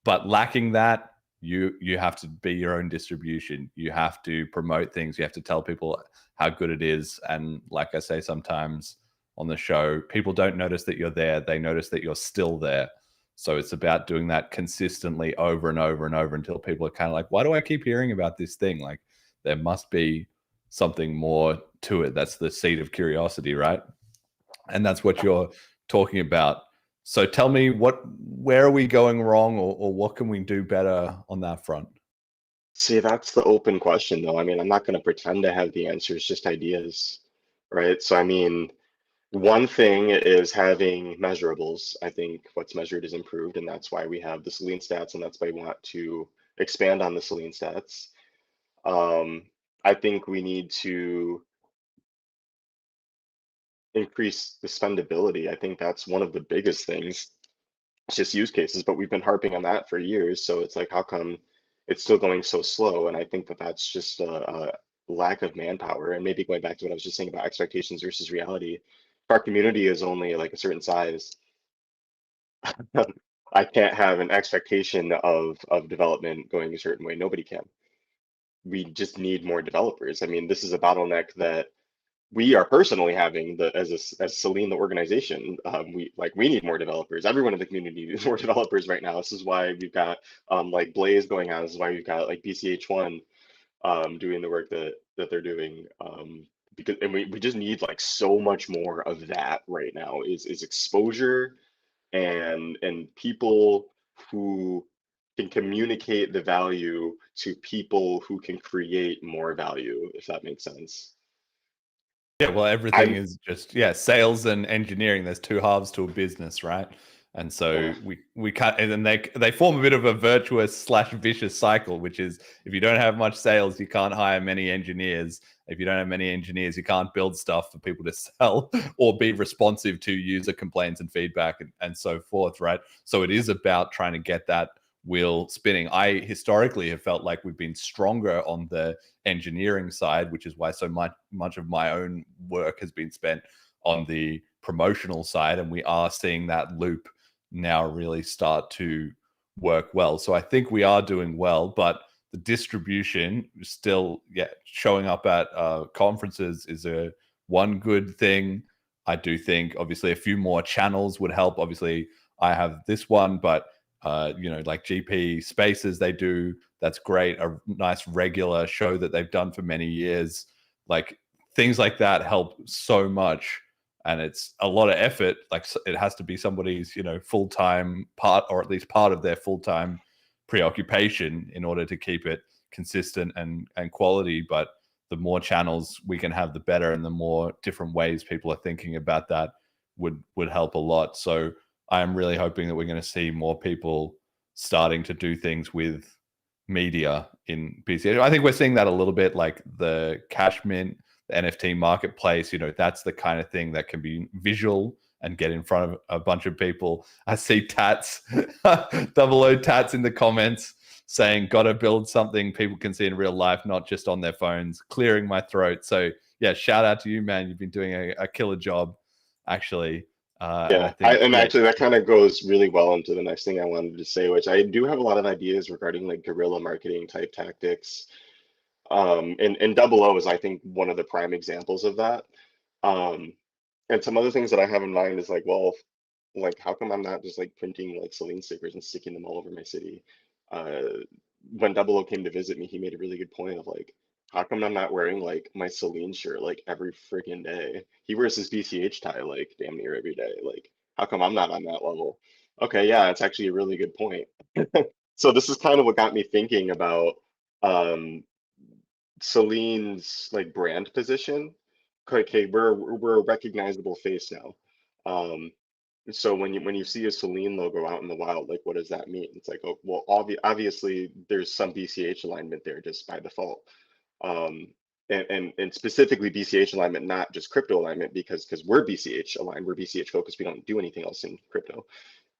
But lacking that, you have to be your own distribution. You have to promote things. You have to tell people how good it is. And like I say sometimes on the show, people don't notice that you're there. They notice that you're still there. So it's about doing that consistently over and over and over until people are kind of like, why do I keep hearing about this thing? Like, there must be something more to it. That's the seed of curiosity, right? And that's what you're talking about. So tell me, where are we going wrong, or what can we do better on that front? See, that's the open question, though. I mean, I'm not going to pretend to have the answers, just ideas, right? So, I mean, one thing is having measurables. I think what's measured is improved, and that's why we have the Selene stats, and that's why we want to expand on the Selene stats. I think we need to increase the spendability. I think that's one of the biggest things. It's just use cases, but we've been harping on that for years. So it's like, how come it's still going so slow? And I think that that's just a lack of manpower. And maybe going back to what I was just saying about expectations versus reality, if our community is only like a certain size, I can't have an expectation of development going a certain way. Nobody can. We just need more developers. I mean, this is a bottleneck that we are personally having as Selene, the organization. We need more developers. Everyone in the community needs more developers right now. This is why we've got like Blaze going on. This is why we've got like BCH1 doing the work that they're doing. Because we just need like so much more of that right now is exposure and people who can communicate the value to people who can create more value, if that makes sense. Yeah, well, everything is just sales and engineering. There's two halves to a business, right? And so we can't, and then they form a bit of a virtuous / vicious cycle, which is if you don't have much sales, you can't hire many engineers. If you don't have many engineers, you can't build stuff for people to sell or be responsive to user complaints and feedback and so forth, right? So it is about trying to get that wheel spinning. I historically have felt like we've been stronger on the engineering side, which is why so much of my own work has been spent on the promotional side, and we are seeing that loop now really start to work well. So I think we are doing well, but the distribution is still showing up at conferences is a one good thing. I do think obviously a few more channels would help. Obviously I have this one, but like GP Spaces they do, that's great. A nice regular show that they've done for many years. Like things like that help so much. And it's a lot of effort. Like it has to be somebody's, full-time part, or at least part of their full-time preoccupation in order to keep it consistent and quality. But the more channels we can have, the better. And the more different ways people are thinking about that would help a lot. So I'm really hoping that we're going to see more people starting to do things with media in BCH. I think we're seeing that a little bit, like the Cash Mint, the NFT marketplace. That's the kind of thing that can be visual and get in front of a bunch of people. I see Tats, double O Tats in the comments saying, gotta build something people can see in real life, not just on their phones, clearing my throat. So yeah, shout out to you, man. You've been doing a killer job, actually. Actually that kind of goes really well into the next thing I wanted to say, which I do have a lot of ideas regarding like guerrilla marketing type tactics. And Double O is, I think, one of the prime examples of that. And some other things that I have in mind is like, well, like how come I'm not just like printing like Selene stickers and sticking them all over my city? When Double O came to visit me, he made a really good point of like, how come I'm not wearing like my Selene shirt like every freaking day? He wears his BCH tie like damn near every day. Like, how come I'm not on that level? Okay, yeah, it's actually a really good point. So this is kind of what got me thinking about Selene's like brand position. Okay, we're a recognizable face now. So when you see a Selene logo out in the wild, like what does that mean? It's like, oh, well, obviously there's some BCH alignment there just by default. And specifically BCH alignment, not just crypto alignment, because we're BCH aligned, we're BCH focused, we don't do anything else in crypto.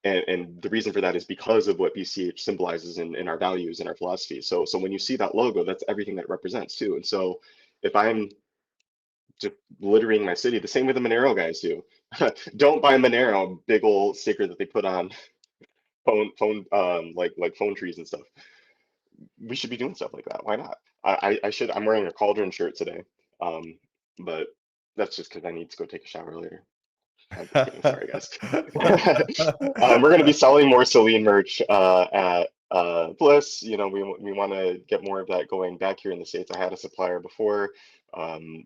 And the reason for that is because of what BCH symbolizes in our values and our philosophy. So when you see that logo, that's everything that it represents too. And so if I'm just littering my city, the same way the Monero guys do. Don't buy Monero, big old sticker that they put on phone like phone trees and stuff. We should be doing stuff like that. Why not? I should. I'm wearing a Cauldron shirt today, but that's just because I need to go take a shower later. I'm just kidding. Sorry, guys. We're going to be selling more Selene merch at Bliss. We want to get more of that going back here in the States. I had a supplier before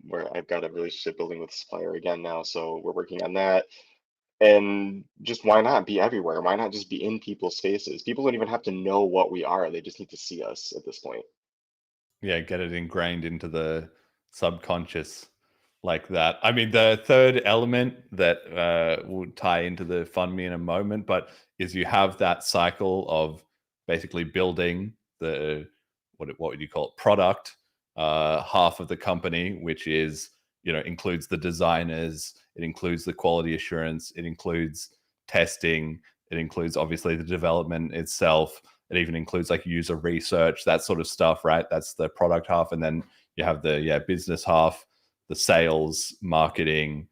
where I've got a relationship building with a supplier again now. So we're working on that. And just why not be everywhere? Why not just be in people's faces? People don't even have to know what we are. They just need to see us at this point. Yeah, get it ingrained into the subconscious like that. I mean, the third element that will tie into the fund me in a moment, but is you have that cycle of basically building the what would you call it, product, half of the company, which is includes the designers, it includes the quality assurance, it includes testing, it includes obviously the development itself, it even includes like user research, that sort of stuff, right? That's the product half. And then you have the business half, the sales, marketing,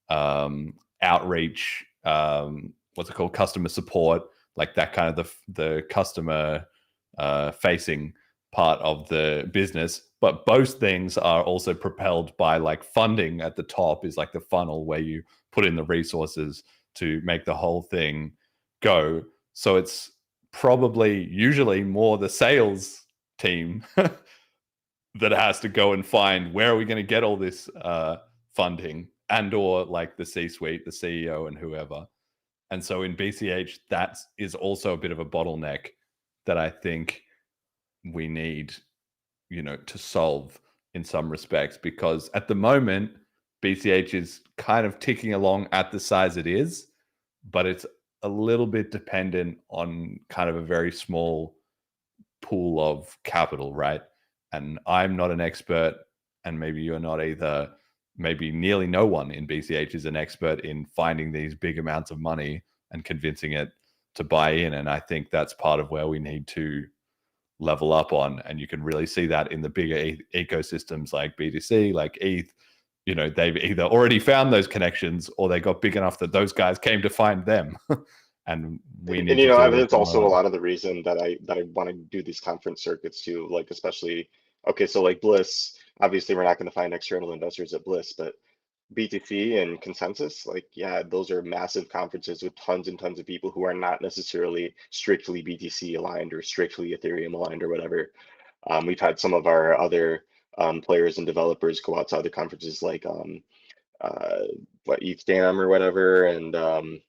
outreach, what's it called, customer support, like that kind of the customer facing part of the business. But both things are also propelled by like funding at the top, is like the funnel where you put in the resources to make the whole thing go. So it's probably usually more the sales team that has to go and find, where are we going to get all this funding, and or like the C-suite, the CEO and whoever. And so in BCH, that is also a bit of a bottleneck that I think we need, to solve in some respects, because at the moment, BCH is kind of ticking along at the size it is, but it's a little bit dependent on kind of a very small pool of capital, right? And I'm not an expert, and maybe you're not either. Maybe nearly no one in BCH is an expert in finding these big amounts of money and convincing it to buy in. And I think that's part of where we need to level up on. And you can really see that in the bigger ecosystems like BTC, like ETH. They've either already found those connections, or they got big enough that those guys came to find them. And we need it's also a lot of the reason that I want to do these conference circuits too, like especially, okay, so like Bliss, obviously we're not going to find external investors at Bliss, but BTC and Consensus, like, yeah, those are massive conferences with tons and tons of people who are not necessarily strictly BTC aligned or strictly Ethereum aligned or whatever. We've had some of our other players and developers go out to other conferences like ETHDAM or whatever, and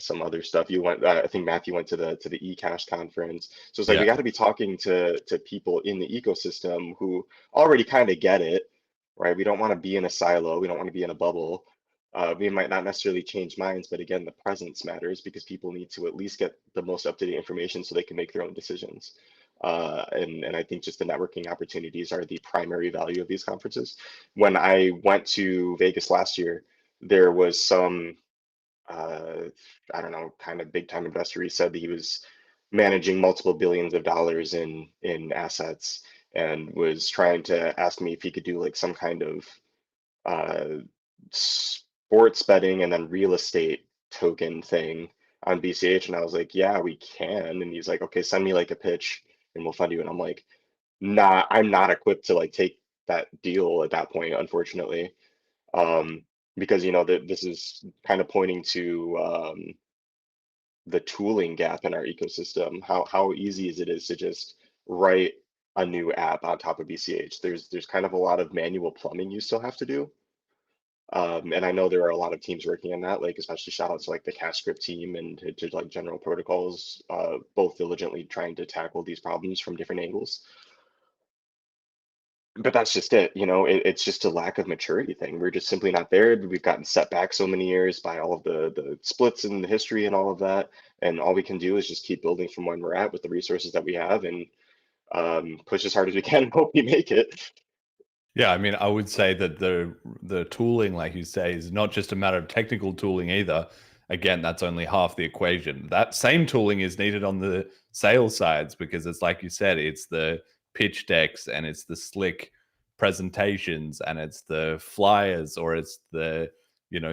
some other stuff. I think Matthew went to the eCash conference. So it's like, we got to be talking to people in the ecosystem who already kind of get it, right? We don't want to be in a silo. We don't want to be in a bubble. We might not necessarily change minds, but again, the presence matters, because people need to at least get the most up-to-date information so they can make their own decisions. And I think just the networking opportunities are the primary value of these conferences. When I went to Vegas last year, there was some I don't know, kind of big time investor. He said that he was managing multiple billions of dollars in assets, and was trying to ask me if he could do like some kind of sports betting and then real estate token thing on BCH. And I was like, yeah, we can. And he's like, okay, send me like a pitch and we'll fund you. And I'm like, nah, I'm not equipped to like take that deal at that point, unfortunately. Because this is kind of pointing to the tooling gap in our ecosystem. How easy is it to just write a new app on top of BCH? There's kind of a lot of manual plumbing you still have to do. And I know there are a lot of teams working on that, like especially shout out to like the CashScript team and to like General Protocols, both diligently trying to tackle these problems from different angles. But that's just it, it's just a lack of maturity thing. We're just simply not there. We've gotten set back so many years by all of the splits in the history and all of that. And all we can do is just keep building from where we're at with the resources that we have, and push as hard as we can and hope we make it. Yeah, I mean, I would say that the tooling, like you say, is not just a matter of technical tooling either. Again, that's only half the equation. That same tooling is needed on the sales sides, because it's like you said, it's the pitch decks, and it's the slick presentations, and it's the flyers, or it's the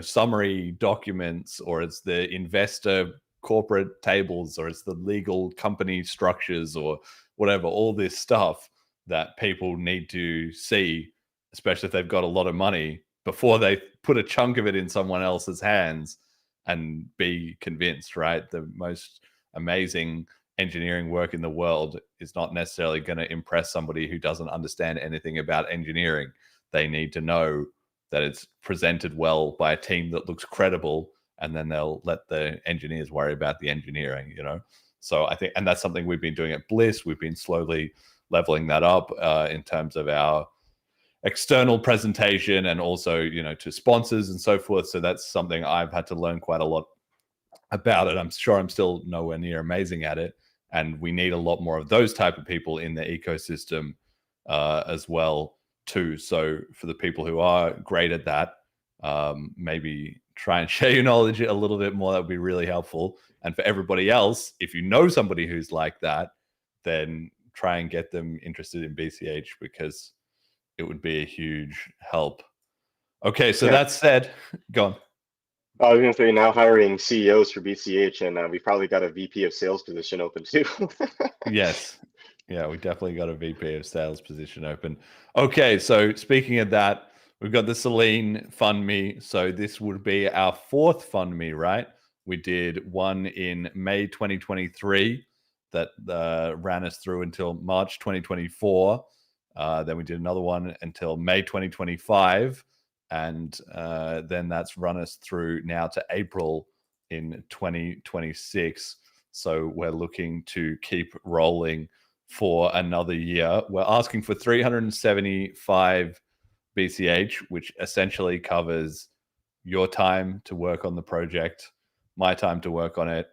summary documents, or it's the investor corporate tables, or it's the legal company structures, or whatever, all this stuff that people need to see, especially if they've got a lot of money, before they put a chunk of it in someone else's hands and be convinced, right? The most amazing engineering work in the world is not necessarily going to impress somebody who doesn't understand anything about engineering. They need to know that it's presented well by a team that looks credible, and then they'll let the engineers worry about the engineering, So I think, and that's something we've been doing at Bliss. We've been slowly leveling that up in terms of our external presentation, and also, to sponsors and so forth. So that's something I've had to learn quite a lot about it. I'm sure I'm still nowhere near amazing at it. And we need a lot more of those type of people in the ecosystem as well, too. So for the people who are great at that, maybe try and share your knowledge a little bit more. That would be really helpful. And for everybody else, if you know somebody who's like that, then try and get them interested in BCH, because it would be a huge help. Okay, so that said, go on. I was going to say, now hiring CEOs for BCH, and we've probably got a VP of sales position open too. Yes. Yeah, we definitely got a VP of sales position open. Okay, so speaking of that, we've got the Selene Fund Me. So this would be our fourth Fund Me, right? We did one in May 2023 that ran us through until March 2024. Then we did another one until May 2025. And then that's run us through now to April in 2026. So we're looking to keep rolling for another year. We're asking for 375 BCH, which essentially covers your time to work on the project, my time to work on it,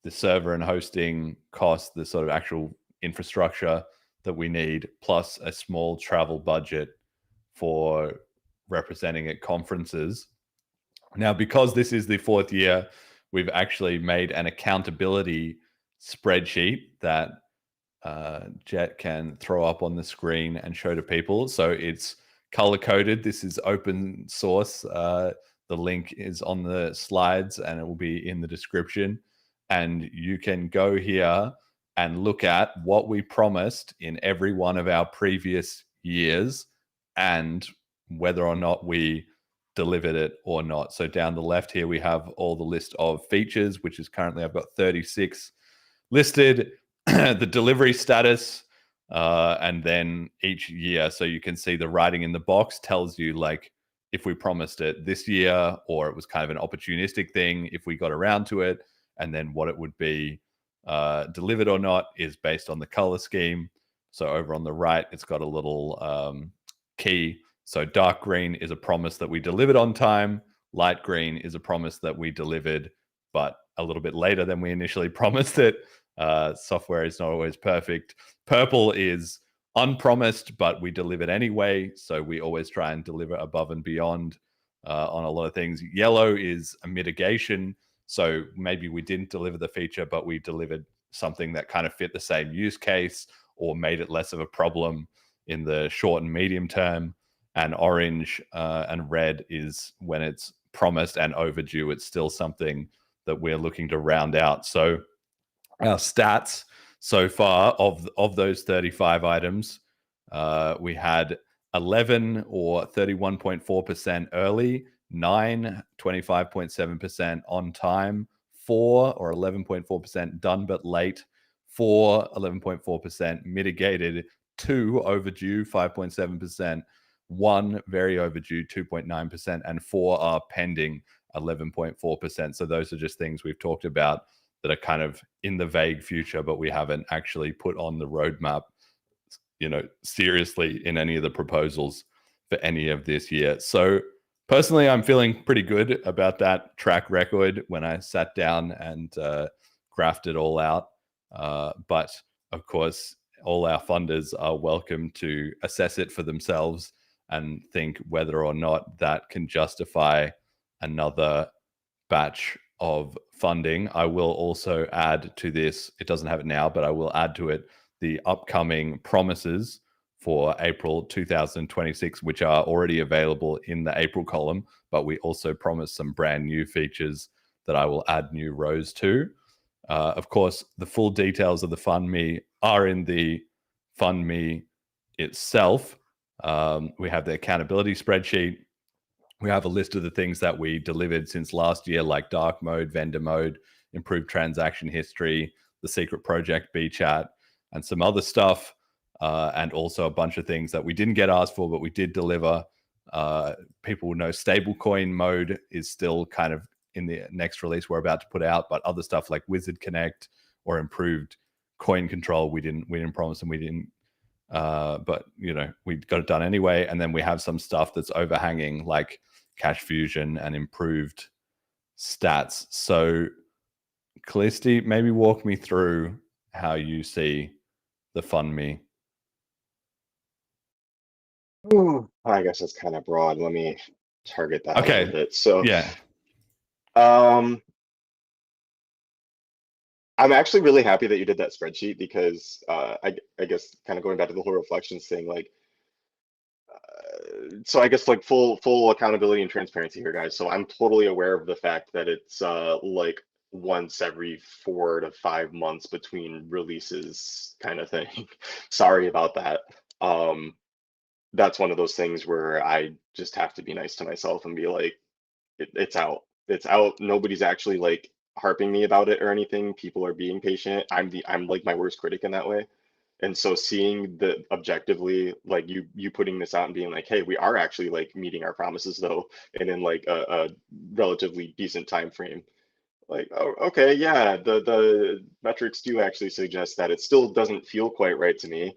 the server and hosting cost, the sort of actual infrastructure that we need, plus a small travel budget for representing at conferences. Now, because this is the fourth year, we've actually made an accountability spreadsheet that Jet can throw up on the screen and show to people. So it's color coded. This is open source. The link is on the slides and it will be in the description. And you can go here and look at what we promised in every one of our previous years and whether or not we delivered it or not. So down the left here, we have all the list of features, which is currently, I've got 36 listed, the delivery status, and then each year. So you can see the writing in the box tells you like if we promised it this year or it was kind of an opportunistic thing, if we got around to it, and then what it would be delivered or not is based on the color scheme. So over on the right, it's got a little key. So dark green is a promise that we delivered on time. Light green is a promise that we delivered, but a little bit later than we initially promised it. Software is not always perfect. Purple is unpromised, but we delivered anyway. So we always try and deliver above and beyond on a lot of things. Yellow is a mitigation. So maybe we didn't deliver the feature, but we delivered something that kind of fit the same use case or made it less of a problem in the short and medium term. And orange and red is when it's promised and overdue. It's still something that we're looking to round out. So our stats so far of those 35 items, we had 11 or 31.4% early, 9, 25.7% on time, 4 or 11.4% done but late, 4, 11.4% mitigated, 2 overdue, 5.7%, 1 very overdue, 2.9%, and 4 are pending, 11.4%. So those are just things we've talked about that are kind of in the vague future, but we haven't actually put on the roadmap, seriously in any of the proposals for any of this year. So personally, I'm feeling pretty good about that track record when I sat down and graphed it all out. But of course, all our funders are welcome to assess it for themselves and think whether or not that can justify another batch of funding. I will also add to this, it doesn't have it now, but I will add to it the upcoming promises for April 2026, which are already available in the April column, but we also promise some brand new features that I will add new rows to. Of course, the full details of the Fund Me are in the Fund Me itself. We have the accountability spreadsheet. We have a list of the things that we delivered since last year, like dark mode, vendor mode, improved transaction history, the secret project BChat, and some other stuff. And also a bunch of things that we didn't get asked for, but we did deliver. People will know stablecoin mode is still kind of in the next release we're about to put out, but other stuff like Wizard Connect or improved coin control, we didn't promise, and we didn't. But we got it done anyway. And then we have some stuff that's overhanging, like Cash Fusion and improved stats. So Kallisti, maybe walk me through how you see the Fund Me. Ooh, I guess that's kind of broad. Let me target that a little Okay. bit. So, Yeah. um, I'm actually really happy that you did that spreadsheet because I guess kind of going back to the whole reflections thing, like so I guess like full accountability and transparency here, guys. So I'm totally aware of the fact that it's like once every 4 to 5 months between releases kind of thing. Sorry about that. Um, that's one of those things where I just have to be nice to myself and be like, it's out. It's out. Nobody's actually like harping me about it or anything. People are being patient. I'm like my worst critic in that way. And so seeing the objectively, like you putting this out and being like, hey, we are actually like meeting our promises though, and in like a relatively decent time frame. Like, oh, okay, yeah, the metrics do actually suggest that. It still doesn't feel quite right to me.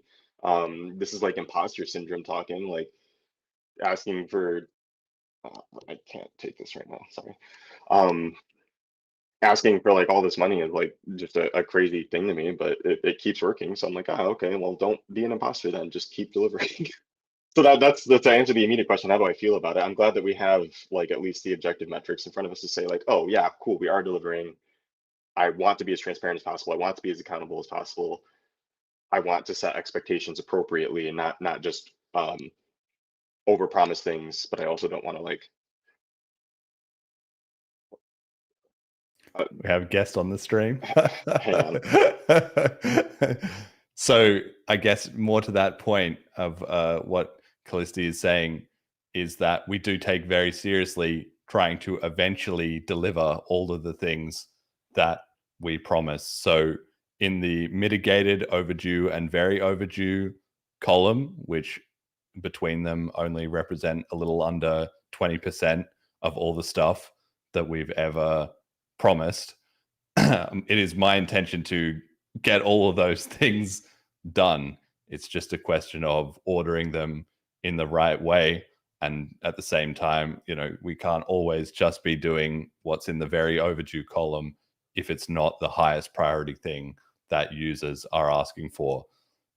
This is like imposter syndrome talking, like asking for I can't take this right now, sorry. Um, asking for like all this money is like just a crazy thing to me, but it keeps working. So I'm like, oh, okay, well, don't be an imposter then. Just keep delivering. So that's to answer the immediate question. How do I feel about it? I'm glad that we have like at least the objective metrics in front of us to say like, oh yeah, cool, we are delivering. I want to be as transparent as possible. I want to be as accountable as possible. I want to set expectations appropriately and not just overpromise things, but I also don't want to like We have a guest on the stream. hang on. So I guess more to that point of what Kallisti is saying is that we do take very seriously trying to eventually deliver all of the things that we promise. So in the mitigated, overdue, and very overdue column, which between them only represent a little under 20% of all the stuff that we've ever promised, it is my intention to get all of those things done. It's just a question of ordering them in the right way. And at the same time, we can't always just be doing what's in the very overdue column if it's not the highest priority thing that users are asking for.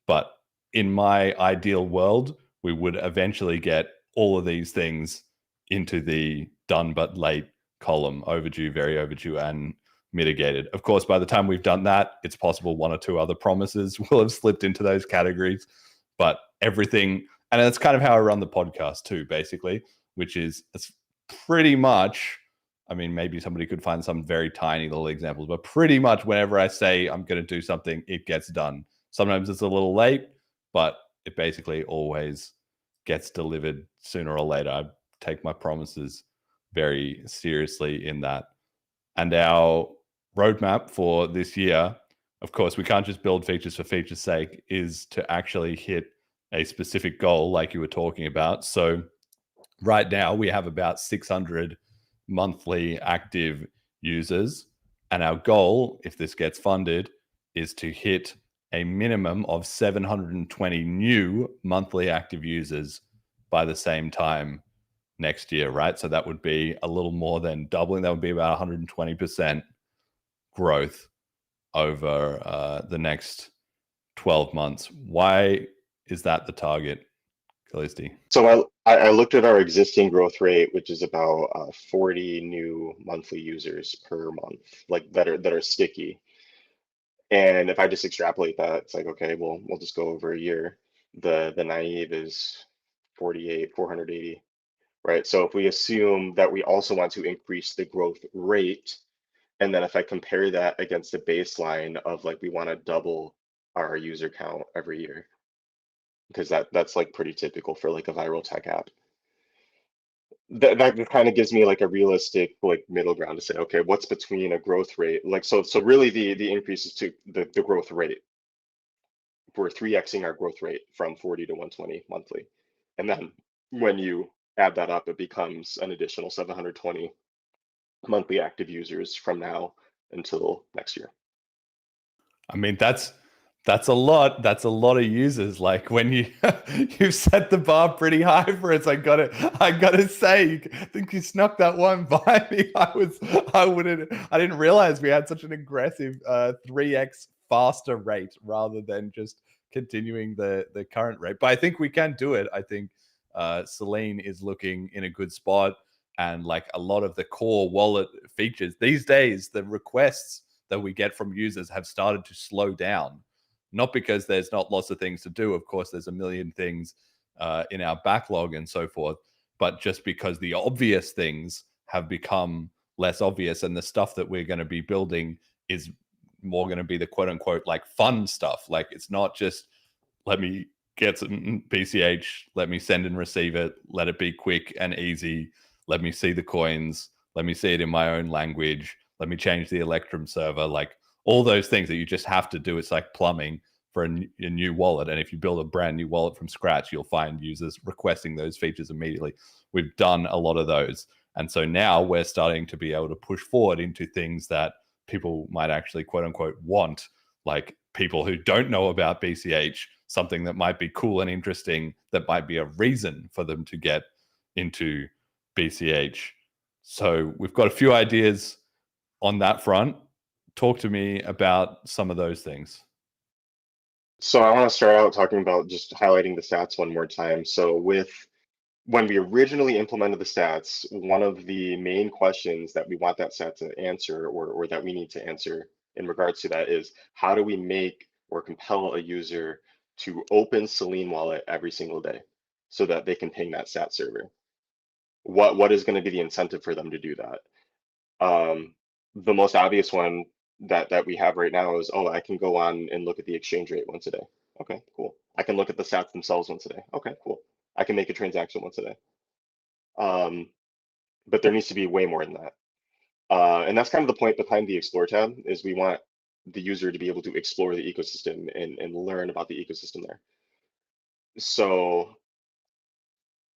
But in my ideal world, we would eventually get all of these things into the done but late column: overdue, very overdue, and mitigated. Of course, by the time we've done that, it's possible one or two other promises will have slipped into those categories. But everything, and that's kind of how I run the podcast too, basically, which is it's pretty much, I mean, maybe somebody could find some very tiny little examples, but pretty much whenever I say I'm going to do something, it gets done. Sometimes it's a little late, but it basically always gets delivered sooner or later. I take my promises very seriously in that. And our roadmap for this year, of course, we can't just build features for feature's sake, is to actually hit a specific goal like you were talking about. So right now we have about 600 monthly active users. And our goal, if this gets funded, is to hit a minimum of 720 new monthly active users by the same time next year, right? So that would be a little more than doubling. That would be about 120% growth over the next 12 months. Why is that the target, Kallisti? So I looked at our existing growth rate, which is about 40 new monthly users per month, like that are sticky. And if I just extrapolate that, it's like, okay, well, we'll just go over a year. The naive is 48, 480, right? So if we assume that we also want to increase the growth rate, and then if I compare that against the baseline of like we want to double our user count every year, because that's like pretty typical for like a viral tech app. That kind of gives me like a realistic like middle ground to say, okay, what's between a growth rate like so really the increase is to the growth rate. We're 3xing our growth rate from 40 to 120 monthly, and then when you add that up, it becomes an additional 720 monthly active users from now until next year. I mean, that's a lot. That's a lot of users. Like when you you set the bar pretty high for us. I gotta say, I think you snuck that one by me. I didn't realize we had such an aggressive 3x faster rate rather than just continuing the current rate. But I think we can do it. I think Selene is looking in a good spot, and like a lot of the core wallet features these days, the requests that we get from users have started to slow down. Not because there's not lots of things to do. Of course, there's a million things in our backlog and so forth, but just because the obvious things have become less obvious, and the stuff that we're going to be building is more going to be the quote unquote like fun stuff. Like it's not just let me get some BCH, let me send and receive it, let it be quick and easy, let me see the coins, let me see it in my own language, let me change the Electrum server, like all those things that you just have to do. It's like plumbing for a new wallet. And if you build a brand new wallet from scratch, you'll find users requesting those features immediately. We've done a lot of those. And so now we're starting to be able to push forward into things that people might actually quote unquote want, like people who don't know about BCH, something that might be cool and interesting, that might be a reason for them to get into BCH. So we've got a few ideas on that front. Talk to me about some of those things. So I want to start out talking about just highlighting the stats one more time. So when we originally implemented the stats, one of the main questions that we want that stat to answer, or that we need to answer in regards to that, is how do we make or compel a user to open Selene wallet every single day so that they can ping that stat server? What is going to be the incentive for them to do that? The most obvious one that we have right now is, oh, I can go on and look at the exchange rate once a day. Okay, cool. I can look at the stats themselves once a day. Okay, cool. I can make a transaction once a day. But there needs to be way more than that. And that's kind of the point behind the Explore tab, is we want the user to be able to explore the ecosystem and learn about the ecosystem there. So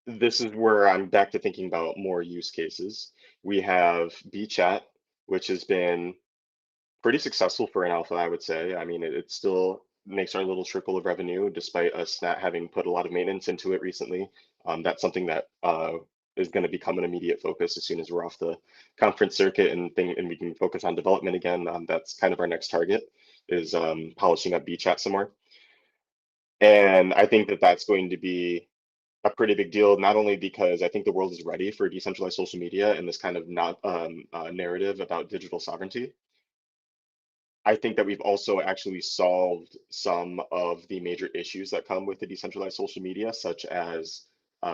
this is where I'm back to thinking about more use cases. We have BChat, which has been pretty successful for an alpha, I would say. I mean, it still makes our little trickle of revenue, despite us not having put a lot of maintenance into it recently. That's something that is going to become an immediate focus as soon as we're off the conference circuit and we can focus on development again. That's kind of our next target, is polishing up BChat some more. And I think that that's going to be a pretty big deal, not only because I think the world is ready for decentralized social media and this kind of narrative about digital sovereignty. I think that we've also actually solved some of the major issues that come with the decentralized social media, such as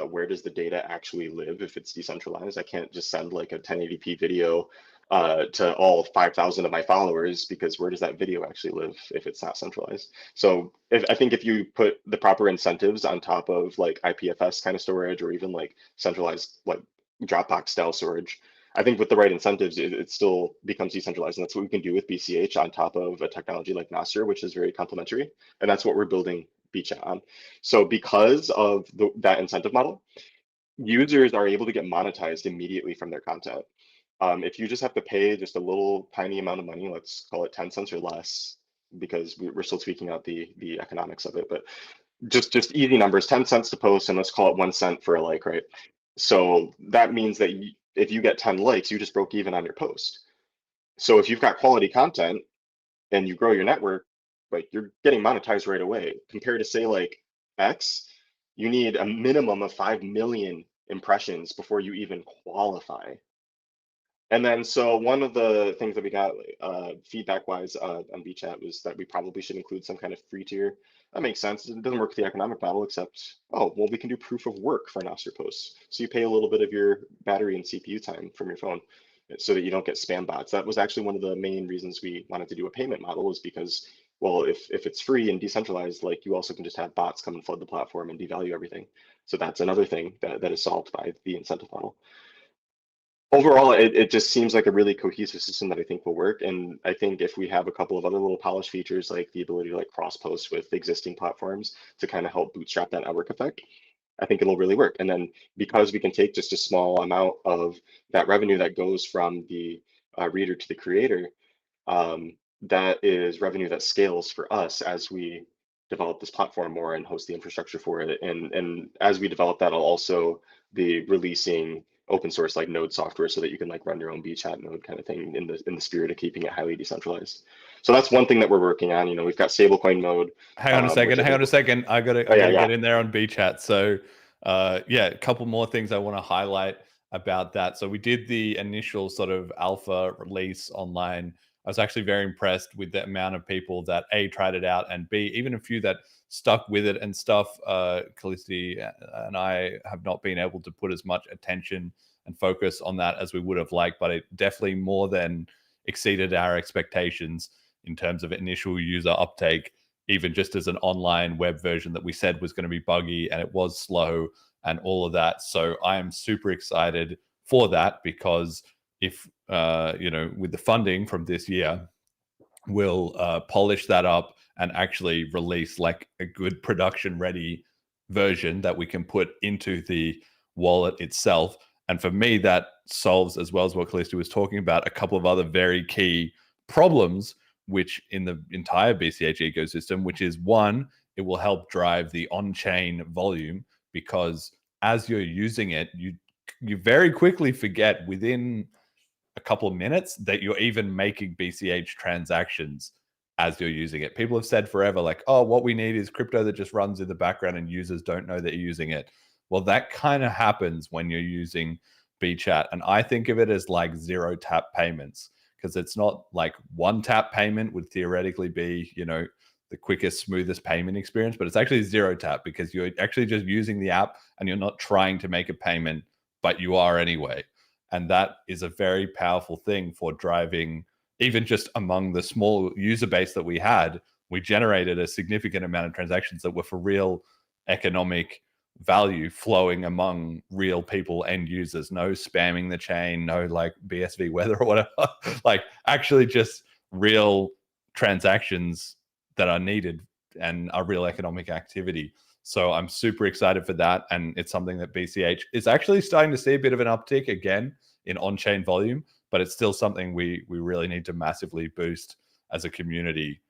where does the data actually live if it's decentralized? I can't just send like a 1080p video to all 5,000 of my followers, because where does that video actually live if it's not centralized? So I think if you put the proper incentives on top of like IPFS kind of storage, or even like centralized like Dropbox style storage, I think with the right incentives, it still becomes decentralized. And that's what we can do with BCH on top of a technology like Nostr, which is very complementary. And that's what we're building BChat on. So because of that incentive model, users are able to get monetized immediately from their content. If you just have to pay just a little tiny amount of money, let's call it 10 cents or less, because we're still tweaking out the economics of it, but just easy numbers, 10 cents to post, and let's call it 1 cent for a like, right? So that means that if you get 10 likes, you just broke even on your post. So if you've got quality content and you grow your network, like you're getting monetized right away. Compared to say like X, you need a minimum of 5 million impressions before you even qualify. And then, so one of the things that we got feedback-wise on BChat was that we probably should include some kind of free tier. That makes sense. It doesn't work with the economic model, except, oh, well, we can do proof of work for Nostr posts. So you pay a little bit of your battery and CPU time from your phone so that you don't get spam bots. That was actually one of the main reasons we wanted to do a payment model, is because, well, if it's free and decentralized, like you also can just have bots come and flood the platform and devalue everything. So that's another thing that is solved by the incentive model. Overall, it just seems like a really cohesive system that I think will work. And I think if we have a couple of other little polished features, like the ability to like cross post with existing platforms to kind of help bootstrap that network effect, I think it'll really work. And then because we can take just a small amount of that revenue that goes from the reader to the creator, that is revenue that scales for us as we develop this platform more and host the infrastructure for it. And as we develop that, I'll also be releasing open source like node software so that you can like run your own BChat node kind of thing in the spirit of keeping it highly decentralized. So that's one thing that we're working on. You know, we've got stablecoin mode. Hang on a second. I gotta get in there on BChat. So Yeah, a couple more things I want to highlight about that. So we did the initial sort of alpha release online. I was actually very impressed with the amount of people that A, tried it out, and B, even a few that stuck with it and stuff. Kallisti and I have not been able to put as much attention and focus on that as we would have liked, but it definitely more than exceeded our expectations in terms of initial user uptake, even just as an online web version that we said was going to be buggy, and it was slow and all of that. So I am super excited for that, because if with the funding from this year, we'll polish that up and actually release like a good production ready version that we can put into the wallet itself. And for me, that solves, as well as what Kallisti was talking about, a couple of other very key problems which in the entire BCH ecosystem, which is one, it will help drive the on-chain volume, because as you're using it, you very quickly forget within a couple of minutes that you're even making BCH transactions as you're using it. People have said forever, like, oh, what we need is crypto that just runs in the background and users don't know that you're using it. Well, that kind of happens when you're using BChat. And I think of it as like zero tap payments, because it's not like one tap payment would theoretically be, the quickest, smoothest payment experience, but it's actually zero tap, because you're actually just using the app and you're not trying to make a payment, but you are anyway. And that is a very powerful thing for driving, even just among the small user base that we had, we generated a significant amount of transactions that were for real economic value flowing among real people and users. No spamming the chain, no like BSV weather or whatever, like actually just real transactions that are needed and are real economic activity. So I'm super excited for that. And it's something that BCH is actually starting to see a bit of an uptick again in on-chain volume, but it's still something we really need to massively boost as a community.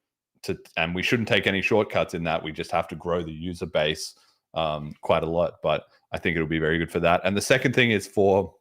And we shouldn't take any shortcuts in that. We just have to grow the user base quite a lot. But I think it'll be very good for that. And the second thing is for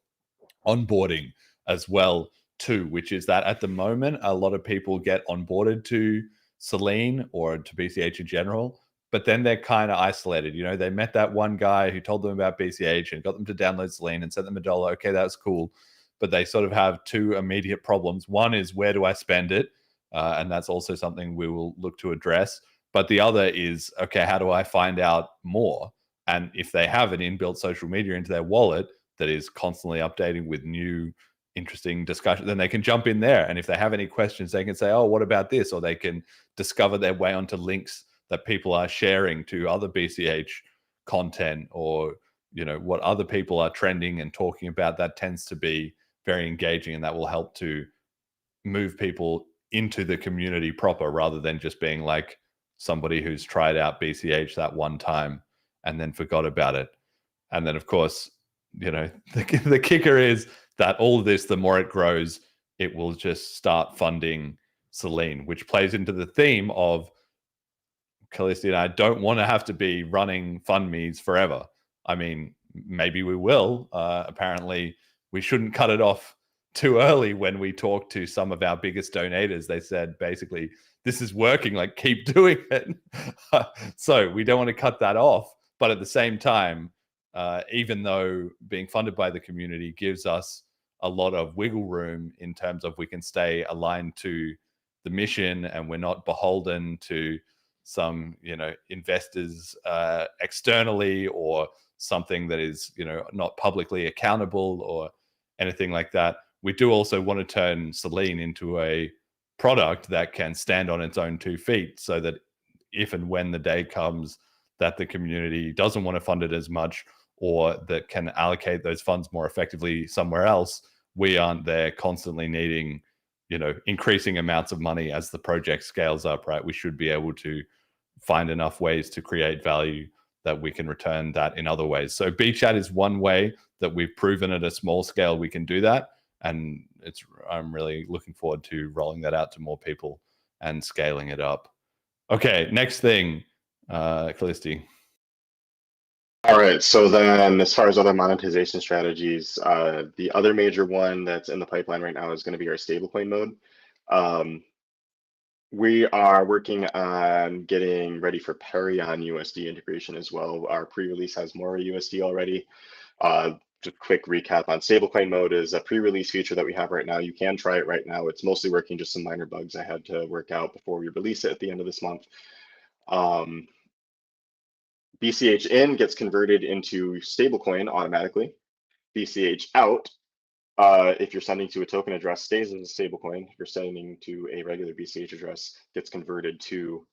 onboarding as well too, which is that at the moment, a lot of people get onboarded to Selene or to BCH in general, but then they're kind of isolated. They met that one guy who told them about BCH and got them to download Selene and sent them $1. Okay, that's cool. But they sort of have two immediate problems. One is, where do I spend it? And that's also something we will look to address. But the other is, okay, how do I find out more? And if they have an inbuilt social media into their wallet that is constantly updating with new interesting discussion, then they can jump in there. And if they have any questions, they can say, oh, what about this? Or they can discover their way onto links that people are sharing to other BCH content, or what other people are trending and talking about. That tends to be very engaging, and that will help to move people into the community proper, rather than just being like somebody who's tried out BCH that one time and then forgot about it. And then of course, the kicker is that all of this, the more it grows, it will just start funding Selene, which plays into the theme of Kallisti and I don't want to have to be running FundMes forever. I mean, maybe we will. Apparently, we shouldn't cut it off too early. When we talked to some of our biggest donators, they said, basically, this is working, like, keep doing it. So we don't want to cut that off. But at the same time, even though being funded by the community gives us a lot of wiggle room in terms of we can stay aligned to the mission, and we're not beholden to some investors externally, or something that is not publicly accountable or anything like that. We do also want to turn Selene into a product that can stand on its own 2 feet, so that if and when the day comes that the community doesn't want to fund it as much, or that can allocate those funds more effectively somewhere else, we aren't there constantly needing increasing amounts of money as the project scales up, right? We should be able to find enough ways to create value that we can return that in other ways. So BChat is one way that we've proven at a small scale we can do that. And I'm really looking forward to rolling that out to more people and scaling it up. Okay, next thing, Kallisti. All right, so then as far as other monetization strategies, the other major one that's in the pipeline right now is going to be our stablecoin node. We are working on getting ready for Perion USD integration as well. Our pre-release has more USD already. Just quick recap on stablecoin mode is a pre-release feature that we have right now. You can try it right now. It's mostly working, just some minor bugs I had to work out before we release it at the end of this month. BCH in gets converted into stablecoin automatically. BCH out, if you're sending to a token address, stays as a stablecoin. If you're sending to a regular BCH address, gets converted to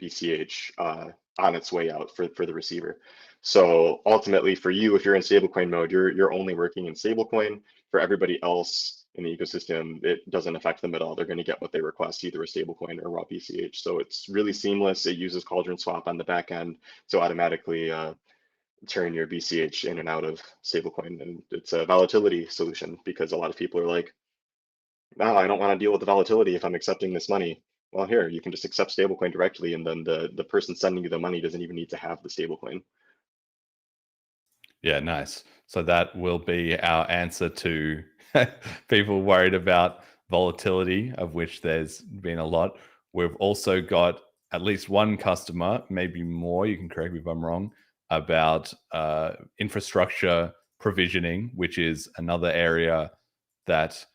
BCH on its way out for the receiver. So ultimately, for you, if you're in stablecoin mode, you're only working in stablecoin. For everybody else in the ecosystem, it doesn't affect them at all. They're going to get what they request, either a stablecoin or raw BCH. So it's really seamless. It uses Cauldron Swap on the back end, so automatically turn your BCH in and out of stablecoin. And it's a volatility solution because a lot of people are like, no, I don't want to deal with the volatility if I'm accepting this money. Well, here, you can just accept stablecoin directly, and then the person sending you the money doesn't even need to have the stablecoin. Yeah, nice. So that will be our answer to people worried about volatility, of which there's been a lot. We've also got at least one customer, maybe more, you can correct me if I'm wrong, about infrastructure provisioning, which is another area that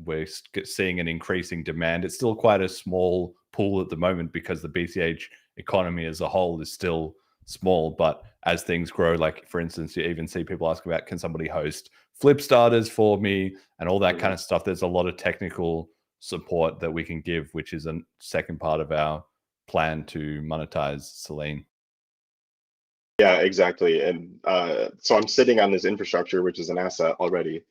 we're seeing an increasing demand. It's still quite a small pool at the moment because the BCH economy as a whole is still small. But as things grow, like for instance, you even see people ask about, can somebody host flip starters for me and all that kind of stuff. There's a lot of technical support that we can give, which is a second part of our plan to monetize Selene. Yeah, exactly. And so I'm sitting on this infrastructure, which is an asset already.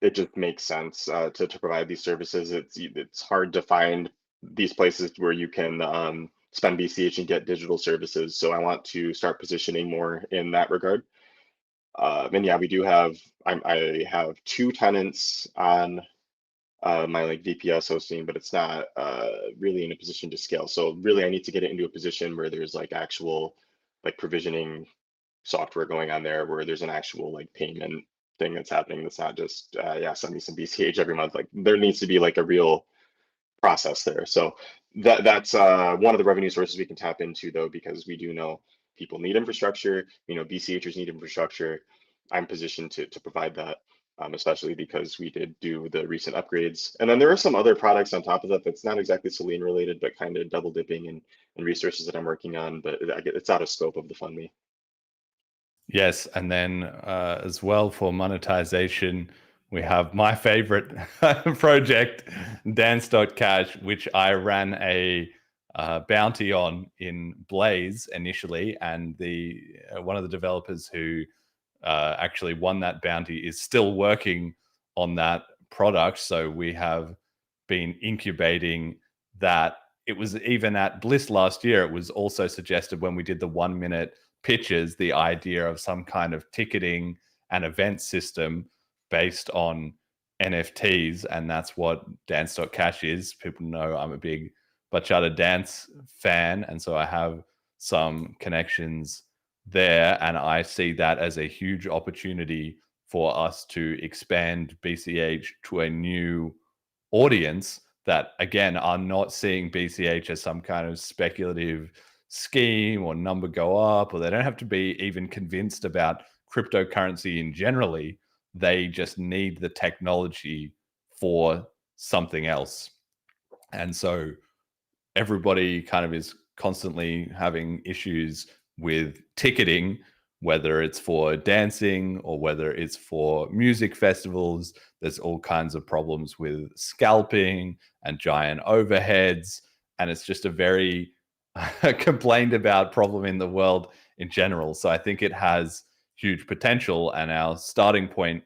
It just makes sense to provide these services. It's hard to find these places where you can spend BCH and get digital services. So I want to start positioning more in that regard. And yeah, we do have, I have 2 tenants on my like VPS hosting, but it's not really in a position to scale. So really I need to get it into a position where there's like actual like provisioning software going on there, where there's an actual like payment thing that's happening. That's not just yeah, send me some BCH every month. Like there needs to be like a real process there. So that's one of the revenue sources we can tap into, though, because we do know people need infrastructure. BCHers need infrastructure. I'm positioned to provide that, especially because we did do the recent upgrades. And then there are some other products on top of that that's not exactly Selene related, but kind of double dipping in resources that I'm working on. But it's out of scope of the fund me. Yes, and then as well for monetization, we have my favorite project, Dance.cash, which I ran a bounty on in Blaze initially, and the one of the developers who actually won that bounty is still working on that product. So we have been incubating that. It was even at Bliss last year, it was also suggested when we did the 1 minute pitches, the idea of some kind of ticketing and event system based on NFTs. And that's what Dance.cash is. People know I'm a big bachata dance fan. And so I have some connections there. And I see that as a huge opportunity for us to expand BCH to a new audience that, again, are not seeing BCH as some kind of speculative scheme or number go up, or they don't have to be even convinced about cryptocurrency in generally. They just need the technology for something else. And so everybody kind of is constantly having issues with ticketing, whether it's for dancing or whether it's for music festivals. There's all kinds of problems with scalping and giant overheads. And it's just a very complained about problem in the world in general. So I think it has huge potential. And our starting point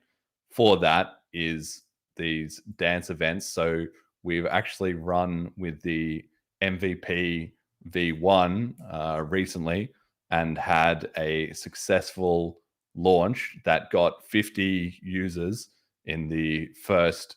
for that is these dance events. So we've actually run with the MVP V1 recently and had a successful launch that got 50 users in the first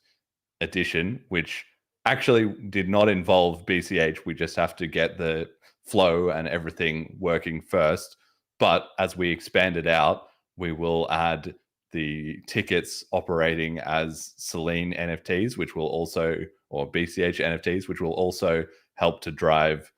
edition, which actually did not involve BCH. We just have to get the flow and everything working first. But as we expand it out, we will add the tickets operating as Selene NFTs, which will also, or BCH NFTs, which will also help to drive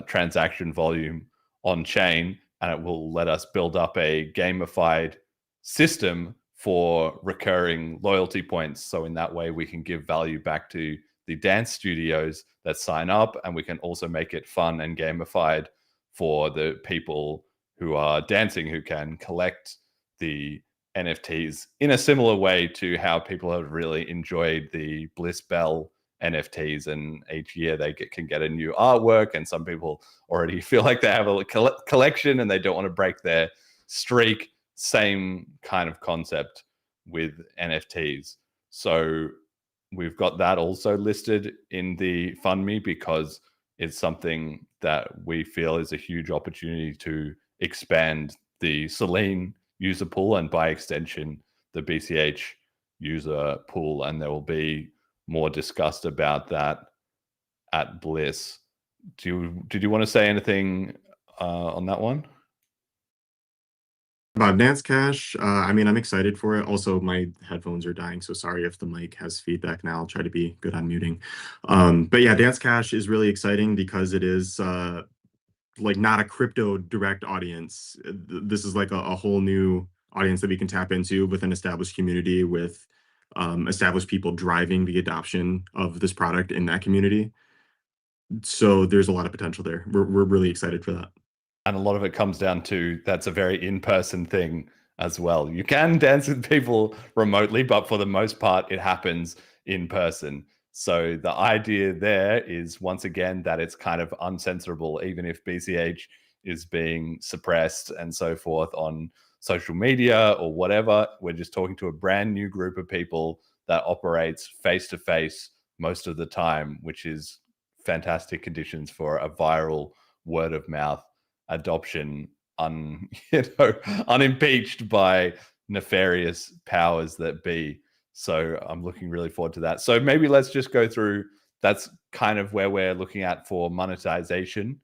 transaction volume on chain, and it will let us build up a gamified system for recurring loyalty points. So in that way, we can give value back to the dance studios that sign up, and we can also make it fun and gamified for the people who are dancing, who can collect the NFTs in a similar way to how people have really enjoyed the Bliss Bell NFTs, and each year they can get a new artwork, and some people already feel like they have a collection and they don't want to break their streak. Same kind of concept with NFTs. So we've got that also listed in the FundMe because it's something that we feel is a huge opportunity to expand the Selene user pool and by extension the BCH user pool, and there will be more discussed about that at Bliss. Did you want to say anything on that one? About Dance Cash, I mean, I'm excited for it. Also, my headphones are dying, so sorry if the mic has feedback now. I'll try to be good on muting. But yeah, Dance Cash is really exciting because it is like not a crypto direct audience. This is like a whole new audience that we can tap into with an established community, with established people driving the adoption of this product in that community. So there's a lot of potential there. We're really excited for that. And a lot of it comes down to that's a very in-person thing as well. You can dance with people remotely, but for the most part, it happens in person. So the idea there is, once again, that it's kind of uncensorable, even if BCH is being suppressed and so forth on social media or whatever. We're just talking to a brand new group of people that operates face-to-face most of the time, which is fantastic conditions for a viral word of mouth adoption, unimpeached by nefarious powers that be. So I'm looking really forward to that. So maybe let's just go through. That's kind of where we're looking at for monetization,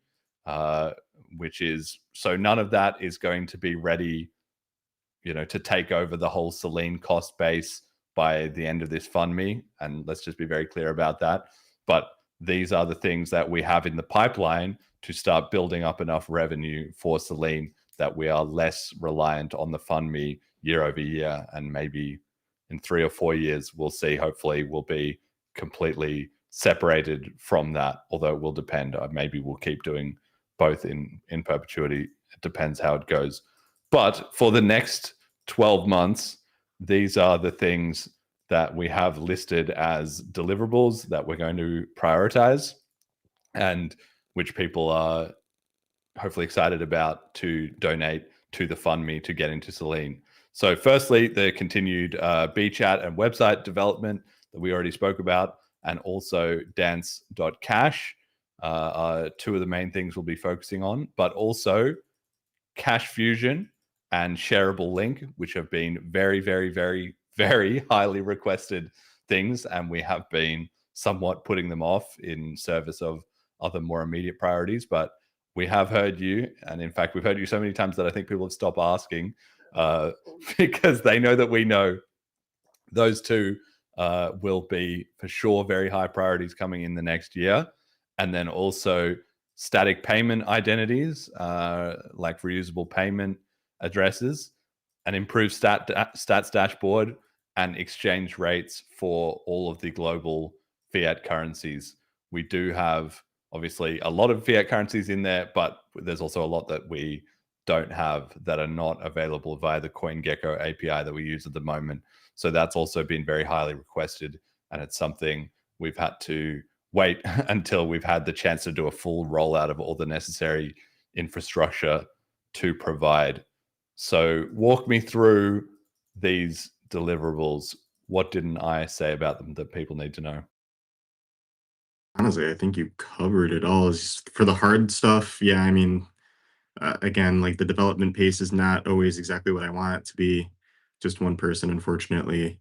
which is, so none of that is going to be ready, to take over the whole Selene cost base by the end of this FundMe. And let's just be very clear about that. But these are the things that we have in the pipeline to start building up enough revenue for Selene that we are less reliant on the FundMe year over year. And maybe in 3 or 4 years, we'll see, hopefully we'll be completely separated from that, although it will depend. Maybe we'll keep doing both in perpetuity. It depends how it goes. But for the next 12 months, these are the things that we have listed as deliverables that we're going to prioritize, and which people are hopefully excited about to donate to the FundMe to get into Selene. So firstly, the continued BChat and website development that we already spoke about, and also dance.cash are two of the main things we'll be focusing on, but also Cash Fusion and Shareable Link, which have been very, very, very, very highly requested things, and we have been somewhat putting them off in service of other more immediate priorities. But we have heard you, and in fact, we've heard you so many times that I think people have stopped asking because they know that we know those two will be for sure very high priorities coming in the next year. And then also static payment identities, like reusable payment addresses, an improved stats dashboard, and exchange rates for all of the global fiat currencies. We do have obviously a lot of fiat currencies in there, but there's also a lot that we don't have that are not available via the CoinGecko API that we use at the moment. So that's also been very highly requested, and it's something we've had to wait until we've had the chance to do a full rollout of all the necessary infrastructure to provide. So walk me through these deliverables. What didn't I say about them that people need to know? Honestly, I think you covered it all. For the hard stuff, yeah, I mean, again, like the development pace is not always exactly what I want it to be. Just one person, unfortunately.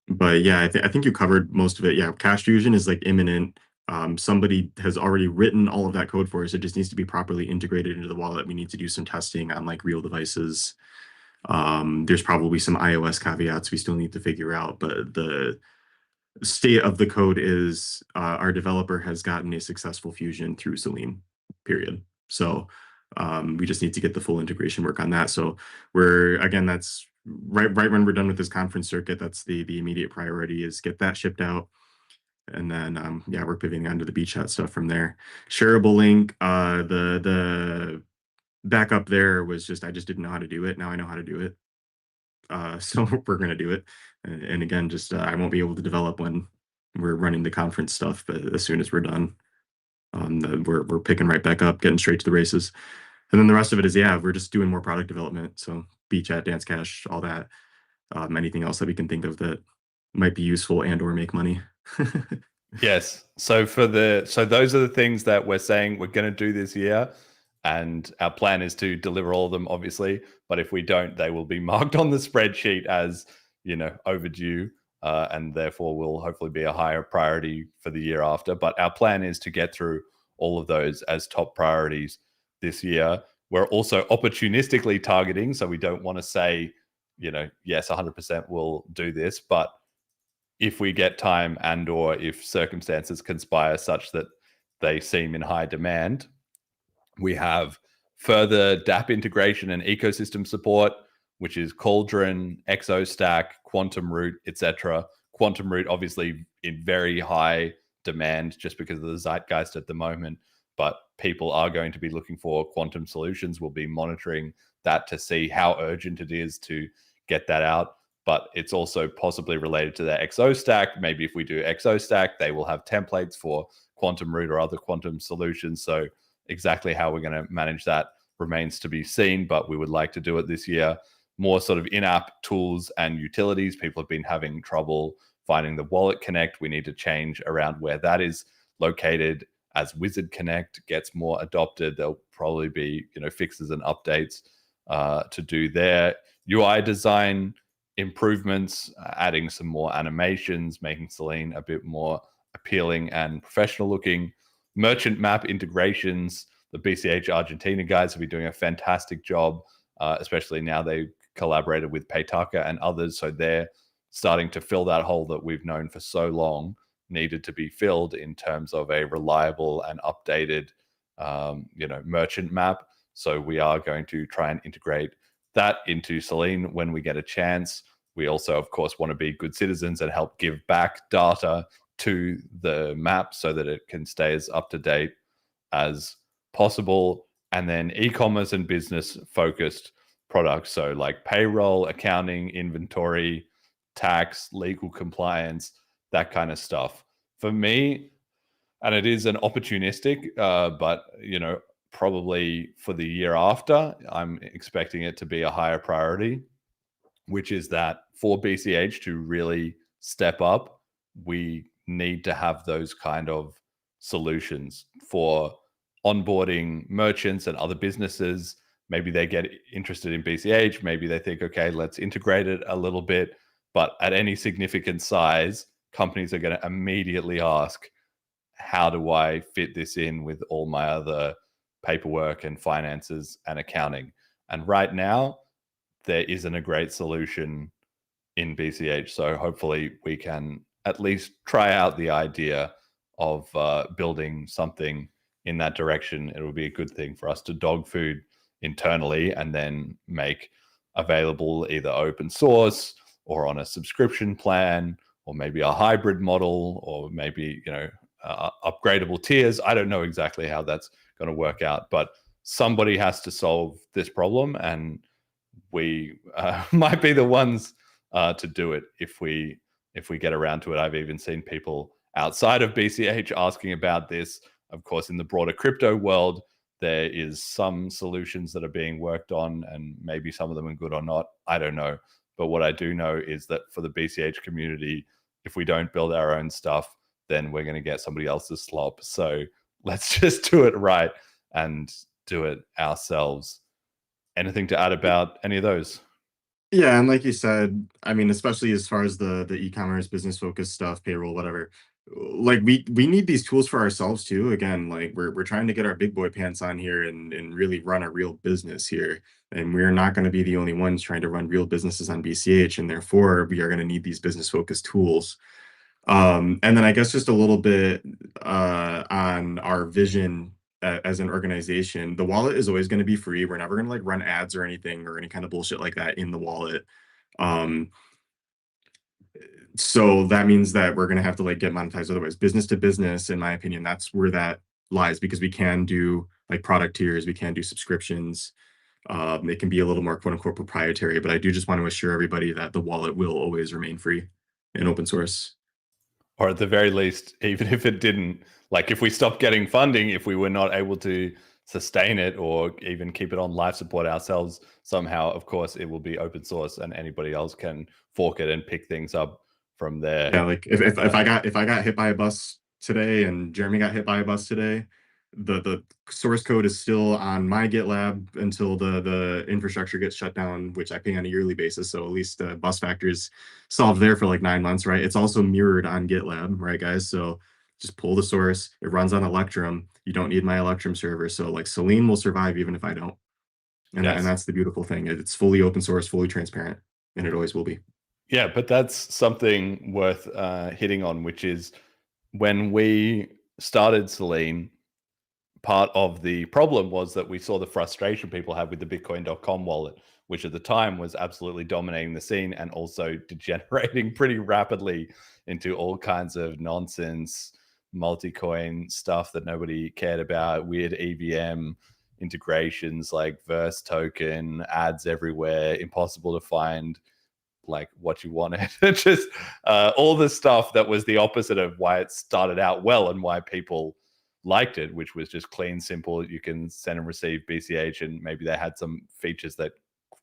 But yeah, I think you covered most of it. Yeah, Cash Fusion is like imminent. Somebody has already written all of that code for us. It just needs to be properly integrated into the wallet. We need to do some testing on like real devices. There's probably some iOS caveats we still need to figure out, but the state of the code is our developer has gotten a successful fusion through Selene, period. So we just need to get the full integration work on that. So that's right when we're done with this conference circuit, that's the immediate priority is get that shipped out. And then we're pivoting onto the beachhead stuff from there. Shareable link, the backup there was just I just didn't know how to do it. Now I know how to do it. So we're gonna do it. And again, just I won't be able to develop when we're running the conference stuff, but as soon as we're done, we're picking right back up, getting straight to the races. And then the rest of it is we're just doing more product development. So Beachhead, Dance Cash, all that. Anything else that we can think of that might be useful and or make money. Yes. So those are the things that we're saying we're going to do this year, and our plan is to deliver all of them, obviously. But if we don't, they will be marked on the spreadsheet as overdue, and therefore will hopefully be a higher priority for the year after. But our plan is to get through all of those as top priorities this year. We're also opportunistically targeting, so we don't want to say, yes, 100% we'll do this, but if we get time and or if circumstances conspire such that they seem in high demand, we have further dApp integration and ecosystem support, which is Cauldron, ExoStack, Quantum Root, etc. Quantum Root obviously in very high demand just because of the zeitgeist at the moment, but people are going to be looking for quantum solutions. We'll be monitoring that to see how urgent it is to get that out. But it's also possibly related to the ExoStack. Maybe if we do ExoStack, they will have templates for Quantum Root or other quantum solutions. So exactly how we're going to manage that remains to be seen, but we would like to do it this year. More sort of in-app tools and utilities. People have been having trouble finding the Wallet Connect. We need to change around where that is located. As Wizard Connect gets more adopted, there'll probably be fixes and updates to do there. UI design improvements, adding some more animations, making Selene a bit more appealing and professional looking. Merchant map integrations. The BCH Argentina guys have been doing a fantastic job, especially now they collaborated with Paytaka and others. So they're starting to fill that hole that we've known for so long needed to be filled in terms of a reliable and updated, merchant map. So we are going to try and integrate that into Selene when we get a chance. We also, of course, want to be good citizens and help give back data to the map so that it can stay as up to date as possible. And then e-commerce and business focused products. So like payroll, accounting, inventory, tax, legal compliance, that kind of stuff. For me, and it is an opportunistic, but probably for the year after, I'm expecting it to be a higher priority, which is that for BCH to really step up, we need to have those kind of solutions for onboarding merchants and other businesses. Maybe they get interested in BCH. Maybe they think, okay, let's integrate it a little bit. But at any significant size, companies are going to immediately ask, how do I fit this in with all my other paperwork and finances and accounting? And right now, there isn't a great solution in BCH. So hopefully we can at least try out the idea of building something in that direction. It would be a good thing for us to dog food internally and then make available either open source or on a subscription plan, or maybe a hybrid model, or maybe, upgradable tiers. I don't know exactly how that's going to work out, but somebody has to solve this problem, and we might be the ones to do it if we get around to it. I've even seen people outside of BCH asking about this. Of course, in the broader crypto world, there is some solutions that are being worked on, and maybe some of them are good or not. I don't know. But what I do know is that for the BCH community, if we don't build our own stuff, then we're going to get somebody else's slop. So let's just do it right and do it ourselves. Anything to add about any of those? Yeah, and like you said, I mean, especially as far as the e-commerce business focused stuff, payroll, whatever, like we need these tools for ourselves too. Again, like we're trying to get our big boy pants on here and really run a real business here. And we're not going to be the only ones trying to run real businesses on BCH, and therefore we are going to need these business focused tools. And then I guess just a little bit on our vision as an organization. The wallet is always going to be free. We're never going to like run ads or anything or any kind of bullshit like that in the wallet. So that means that we're going to have to like get monetized otherwise. Business to business, in my opinion, that's where that lies, because we can do like product tiers, we can do subscriptions. It can be a little more quote unquote proprietary, but I do just want to assure everybody that the wallet will always remain free and open source. Or at the very least, even if it didn't, like if we stopped getting funding, if we were not able to sustain it or even keep it on life support ourselves somehow, of course it will be open source and anybody else can fork it and pick things up from there. Yeah, like if I got hit by a bus today and Jeremy got hit by a bus today, the source code is still on my GitLab until the infrastructure gets shut down, which I pay on a yearly basis. So at least the bus factor is solved there for like 9 months, right? It's also mirrored on GitLab, right, guys? So just pull the source. It runs on Electrum. You don't need my Electrum server. So like Selene will survive even if I don't. And, and that's the beautiful thing. It's fully open source, fully transparent, and it always will be. Yeah, but that's something worth hitting on, which is when we started Selene, part of the problem was that we saw the frustration people have with the Bitcoin.com wallet, which at the time was absolutely dominating the scene and also degenerating pretty rapidly into all kinds of nonsense, multi-coin stuff that nobody cared about, weird EVM integrations like Verse token, ads everywhere, impossible to find like what you wanted. Just all the stuff that was the opposite of why it started out well and why people liked it, which was just clean, simple. You can send and receive BCH, and maybe they had some features that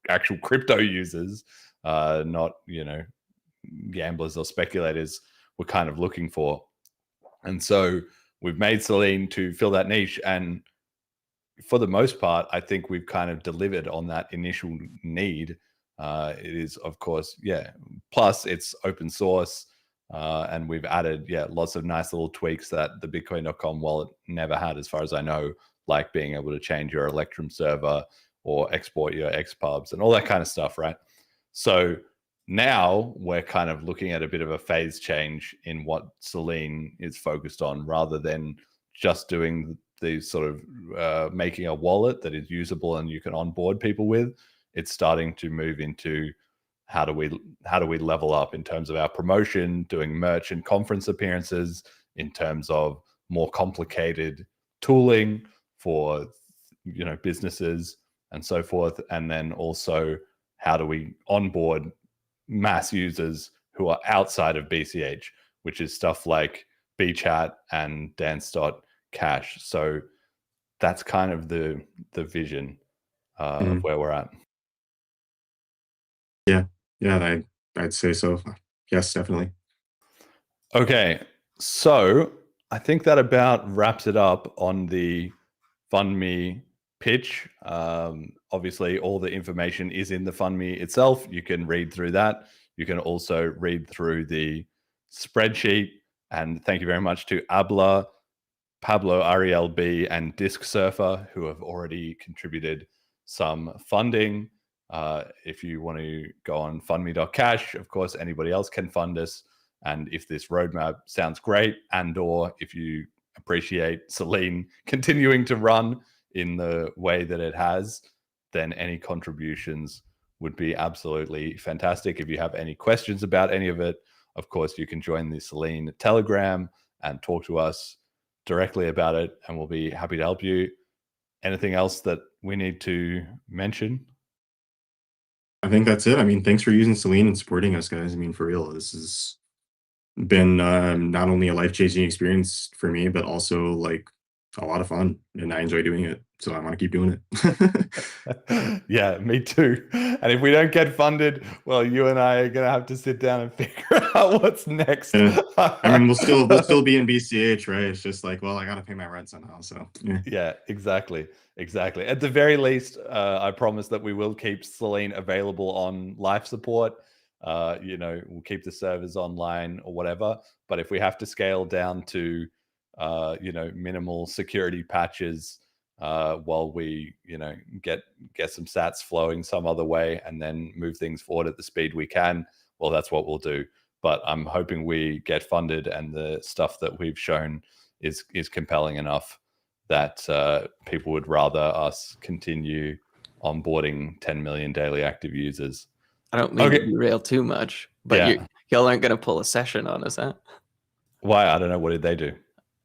actual crypto users, not gamblers or speculators, were kind of looking for. And so we've made Selene to fill that niche, and for the most part, I think we've kind of delivered on that initial need. It is, of course, plus it's open source. And we've added, lots of nice little tweaks that the Bitcoin.com wallet never had, as far as I know, like being able to change your Electrum server or export your XPubs and all that kind of stuff, right? So now we're kind of looking at a bit of a phase change in what Selene is focused on, rather than just doing the sort of making a wallet that is usable and you can onboard people with. It's starting to move into how do we level up in terms of our promotion, doing merch and conference appearances, in terms of more complicated tooling for businesses and so forth, and then also how do we onboard mass users who are outside of BCH, which is stuff like BChat and Dance.Cash. So that's kind of the vision of where we're at. Yeah, I'd say so. Yes, definitely. Okay, so I think that about wraps it up on the FundMe pitch. Obviously, all the information is in the FundMe itself. You can read through that. You can also read through the spreadsheet. And thank you very much to Abla, Pablo, Ariel B, and Disc Surfer, who have already contributed some funding. If you want to go on fundme.cash, of course, anybody else can fund us. And if this roadmap sounds great, and or if you appreciate Selene continuing to run in the way that it has, then any contributions would be absolutely fantastic. If you have any questions about any of it, of course, you can join the Selene Telegram and talk to us directly about it, and we'll be happy to help you. Anything else that we need to mention? I think that's it. I mean, thanks for using Selene and supporting us, guys. I mean, for real, this has been not only a life-changing experience for me, but also like a lot of fun, and I enjoy doing it. So I want to keep doing it. Yeah, me too. And if we don't get funded, well, you and I are going to have to sit down and figure out what's next. Yeah. I mean, we'll still be in BCH, right? It's just like, well, I got to pay my rent somehow. So yeah, exactly. At the very least, I promise that we will keep Selene available on life support. we'll keep the servers online or whatever. But if we have to scale down to, minimal security patches while we, get some sats flowing some other way and then move things forward at the speed we can, well, that's what we'll do. But I'm hoping we get funded and the stuff that we've shown is compelling enough that people would rather us continue onboarding 10 million daily active users. I don't mean to derail too much, but y'all aren't going to pull a session on us, huh? Why? I don't know. What did they do?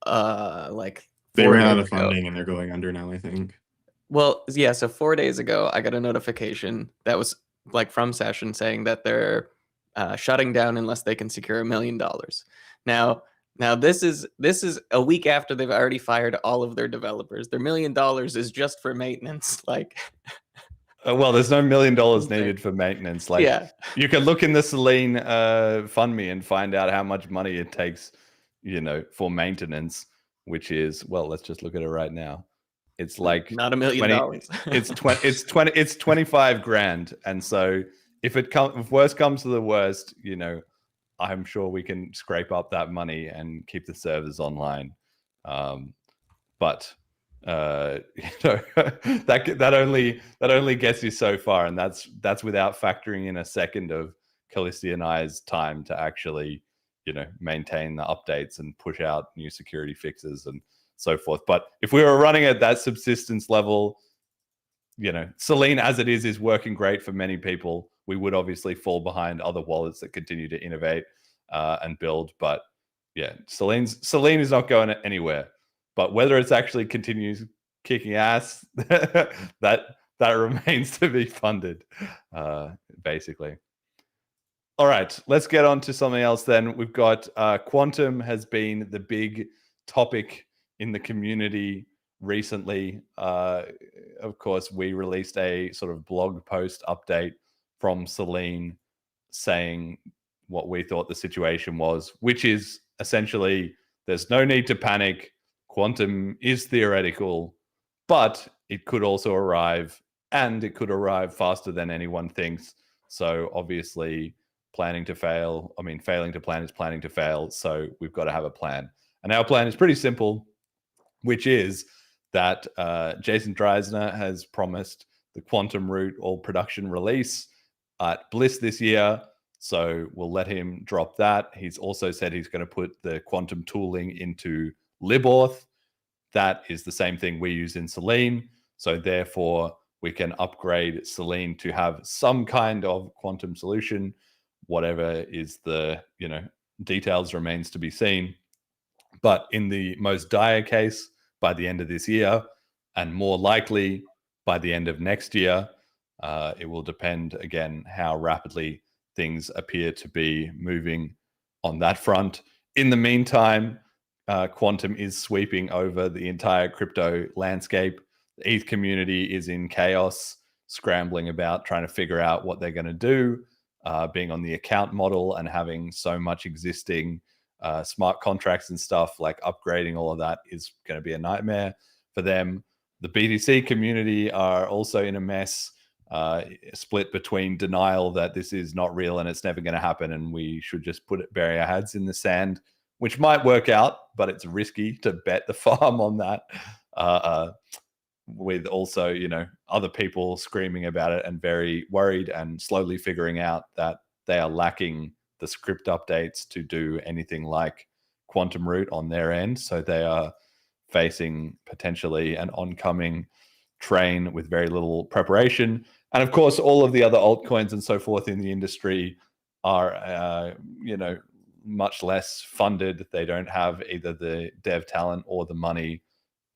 Like they ran out of funding and they're going under now, I think. Well, yeah. So 4 days ago, I got a notification that was like from Session saying that they're shutting down unless they can secure $1 million. Now this is a week after they've already fired all of their developers. Their $1 million is just for maintenance, like. Well, there's no $1 million needed for maintenance. Like, you can look in the Selene FundMe and find out how much money it takes, for maintenance, which is, well, let's just look at it right now. It's like not $1 million. It's 25 grand. And so if worst comes to the worst, I'm sure we can scrape up that money and keep the servers online. But that only gets you so far, and that's without factoring in a second of Kallisti and I's time to actually maintain the updates and push out new security fixes and so forth. But if we were running at that subsistence level, Selene as it is working great for many people. We would obviously fall behind other wallets that continue to innovate and build, but Selene is not going anywhere. But whether it's actually continues kicking ass, that remains to be funded, basically. All right, let's get on to something else then. We've got Quantum has been the big topic in the community recently. Of course, we released a sort of blog post update from Selene saying what we thought the situation was, which is essentially there's no need to panic. Quantum is theoretical, but it could also arrive, and it could arrive faster than anyone thinks. So obviously, failing to plan is planning to fail. So we've got to have a plan. And our plan is pretty simple, which is that Jason Dreisner has promised the Quantum root all production release at Bliss this year. So we'll let him drop that. He's also said he's going to put the Quantum tooling into Libauth. That is the same thing we use in Selene. So therefore, we can upgrade Selene to have some kind of Quantum solution. Whatever is the, details remains to be seen. But in the most dire case, by the end of this year, and more likely by the end of next year, it will depend, again, how rapidly things appear to be moving on that front. In the meantime, Quantum is sweeping over the entire crypto landscape. The ETH community is in chaos, scrambling about trying to figure out what they're going to do, being on the account model and having so much existing smart contracts and stuff, like upgrading all of that is going to be a nightmare for them. The BTC community are also in a mess, split between denial that this is not real and it's never going to happen and we should just bury our heads in the sand, which might work out, but it's risky to bet the farm on that. With also, other people screaming about it and very worried and slowly figuring out that they are lacking the script updates to do anything like Quantum root on their end. So they are facing potentially an oncoming train with very little preparation. And of course, all of the other altcoins and so forth in the industry are, much less funded. They don't have either the dev talent or the money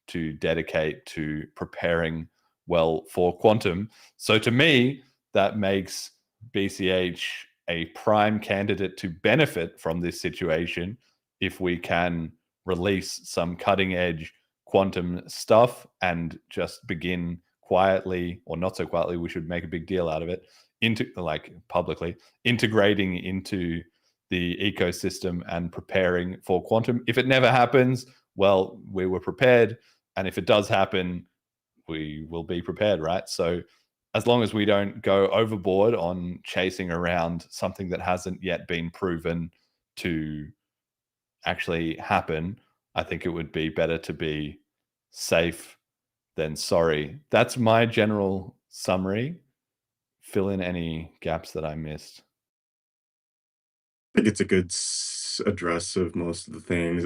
to dedicate to preparing well for Quantum. So to me, that makes BCH a prime candidate to benefit from this situation if we can release some cutting edge Quantum stuff and just begin quietly, or not so quietly, we should make a big deal out of it, publicly integrating into the ecosystem and preparing for Quantum. If it never happens, well, we were prepared. And if it does happen, we will be prepared, right? So as long as we don't go overboard on chasing around something that hasn't yet been proven to actually happen, I think it would be better to be safe than sorry. That's my general summary. Fill in any gaps that I missed. I think it's a good address of most of the things.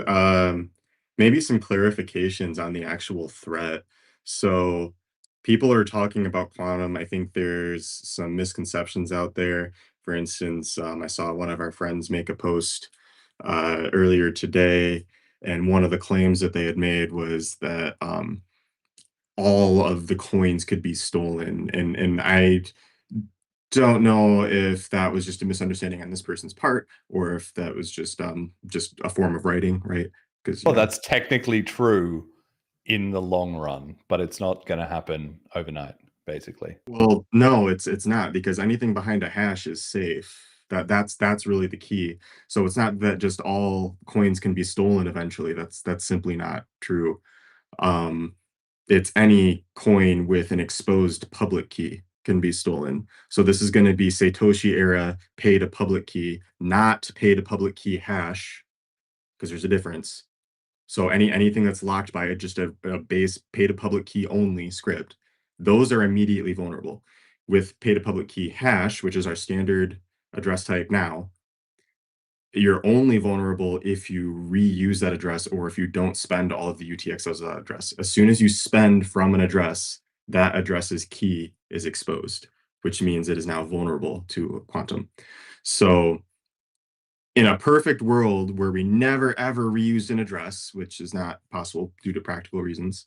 Maybe some clarifications on the actual threat. So people are talking about quantum. I think there's some misconceptions out there. For instance, I saw one of our friends make a post earlier today, and one of the claims that they had made was that all of the coins could be stolen, and I don't know if that was just a misunderstanding on this person's part or if that was just a form of writing, right? Because Well, that's technically true in the long run, but it's not going to happen overnight, basically. well, no, it's not, because anything behind a hash is safe. That's really the key. So it's not that just all coins can be stolen eventually. That's simply not true. Um, it's any coin with an exposed public key can be stolen. So this is going to be Satoshi era pay to public key, not pay to public key hash, because there's a difference. So anything that's locked by just a base pay to public key only script, those are immediately vulnerable. With pay to public key hash, which is our standard address type now, you're only vulnerable if you reuse that address or if you don't spend all of the UTXOs of that address. As soon as you spend from an address, that address's key is exposed, which means it is now vulnerable to quantum. So in a perfect world where we never ever reused an address, which is not possible due to practical reasons,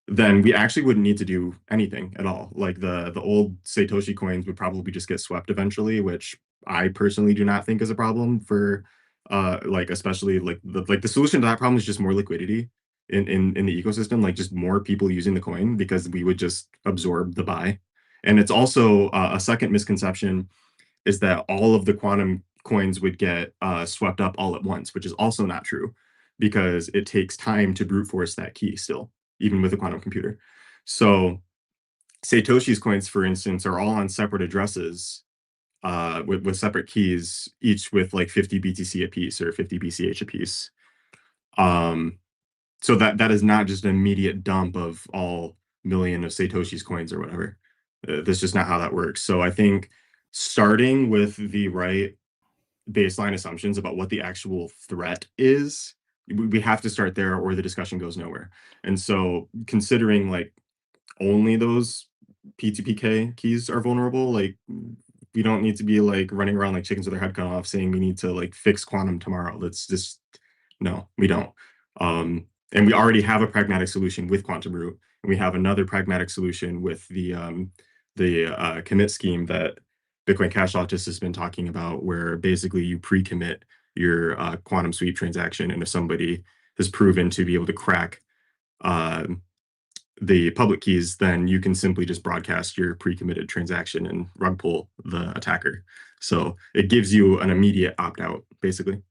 then we actually wouldn't need to do anything at all. Like the old Satoshi coins would probably just get swept eventually, which I personally do not think is a problem for like, especially like the solution to that problem is just more liquidity in the ecosystem, like just more people using the coin, because we would just absorb the buy. And it's also a second misconception is that all of the quantum coins would get swept up all at once, which is also not true, because it takes time to brute force that key still, even with a quantum computer. So Satoshi's coins, for instance, are all on separate addresses with separate keys, each with like 50 BTC a piece or 50 BCH a piece. So that is not just an immediate dump of all million of Satoshi's coins or whatever. That's just not how that works. So I think starting with the right baseline assumptions about what the actual threat is, we have to start there or the discussion goes nowhere. And so considering like only those P2PK keys are vulnerable, like we don't need to be like running around like chickens with their head cut off saying we need to like fix quantum tomorrow. Let's just, no, we don't. And we already have a pragmatic solution with quantum root, and we have another pragmatic solution with the commit scheme that Bitcoin Cash Logic has been talking about, where basically you pre-commit your quantum sweep transaction, and if somebody has proven to be able to crack the public keys, then you can simply just broadcast your pre-committed transaction and rug pull the attacker. So it gives you an immediate opt-out, basically.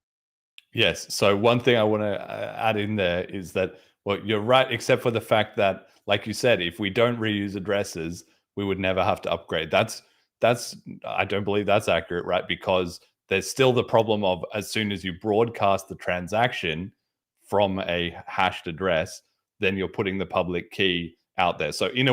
Yes. So one thing I want to add in there is that, well, you're right, except for the fact that, like you said, if we don't reuse addresses, we would never have to upgrade. That's I don't believe that's accurate, right? Because there's still the problem of as soon as you broadcast the transaction from a hashed address, then you're putting the public key out there. So in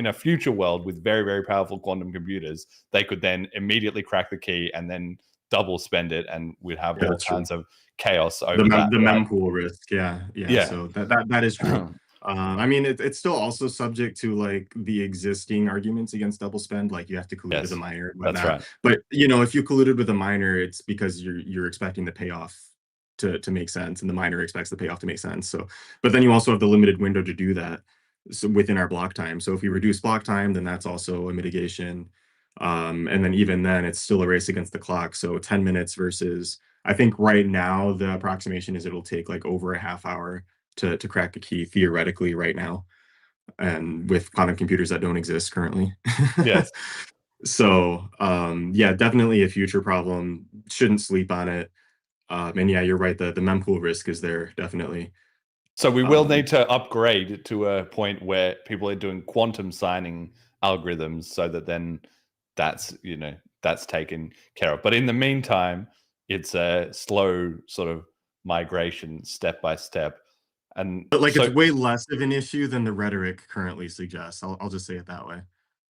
a future world with very, very powerful quantum computers, they could then immediately crack the key and then double spend it, and we'd have all kinds of chaos over the that. The right? mempool risk, yeah. So that is true. I mean, it's still also subject to like the existing arguments against double spend, like you have to collude with a miner and whatnot. That's right. But you know, if you colluded with a miner, it's because you're expecting the payoff to make sense, and the miner expects the payoff to make sense. So, but then you also have the limited window to do that, so within our block time. So if we reduce block time, then that's also a mitigation. And then even then, it's still a race against the clock. So 10 minutes versus, I think right now the approximation is it'll take like over a half hour to crack a key theoretically right now, and with quantum computers that don't exist currently. Yes. So yeah, definitely a future problem. Shouldn't sleep on it. And yeah, you're right. The mempool risk is there definitely. So we will need to upgrade to a point where people are doing quantum signing algorithms so that then that's, you know, that's taken care of. But in the meantime, it's a slow sort of migration, step by step. And But like so, it's way less of an issue than the rhetoric currently suggests. I'll just say it that way.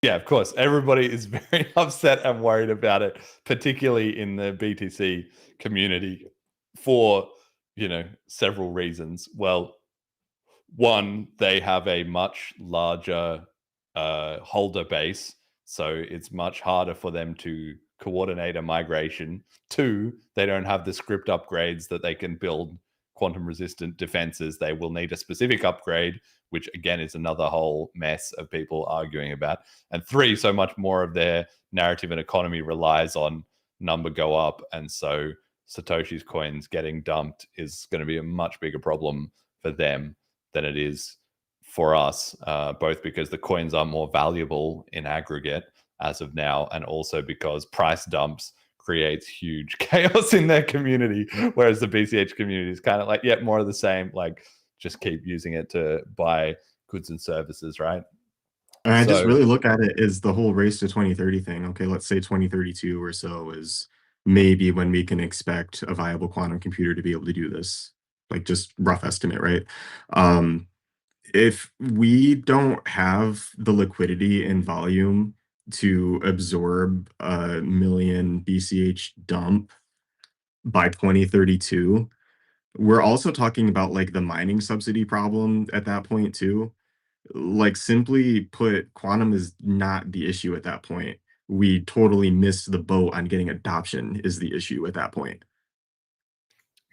yeah, of course, everybody is very upset and worried about it, particularly in the BTC community for, you know, several reasons. Well, one, they have a much larger holder base, so it's much harder for them to coordinate a migration. Two, they don't have the script upgrades that they can build quantum resistant defenses. They will need a specific upgrade, which again is another whole mess of people arguing about. And three, so much more of their narrative and economy relies on number go up, and so Satoshi's coins getting dumped is going to be a much bigger problem for them than it is for us, both because the coins are more valuable in aggregate as of now, and also because price dumps creates huge chaos in their community, whereas the BCH community is kind of like, yeah, more of the same, like just keep using it to buy goods and services, right? And I just So really look at it as the whole race to 2030 thing. Okay, let's say 2032 or so is maybe when we can expect a viable quantum computer to be able to do this. Like just rough estimate, right? If we don't have the liquidity and volume to absorb a million BCH dump by 2032, we're also talking about like the mining subsidy problem at that point too. Like simply put, quantum is not the issue at that point. We totally missed the boat on getting adoption is the issue at that point.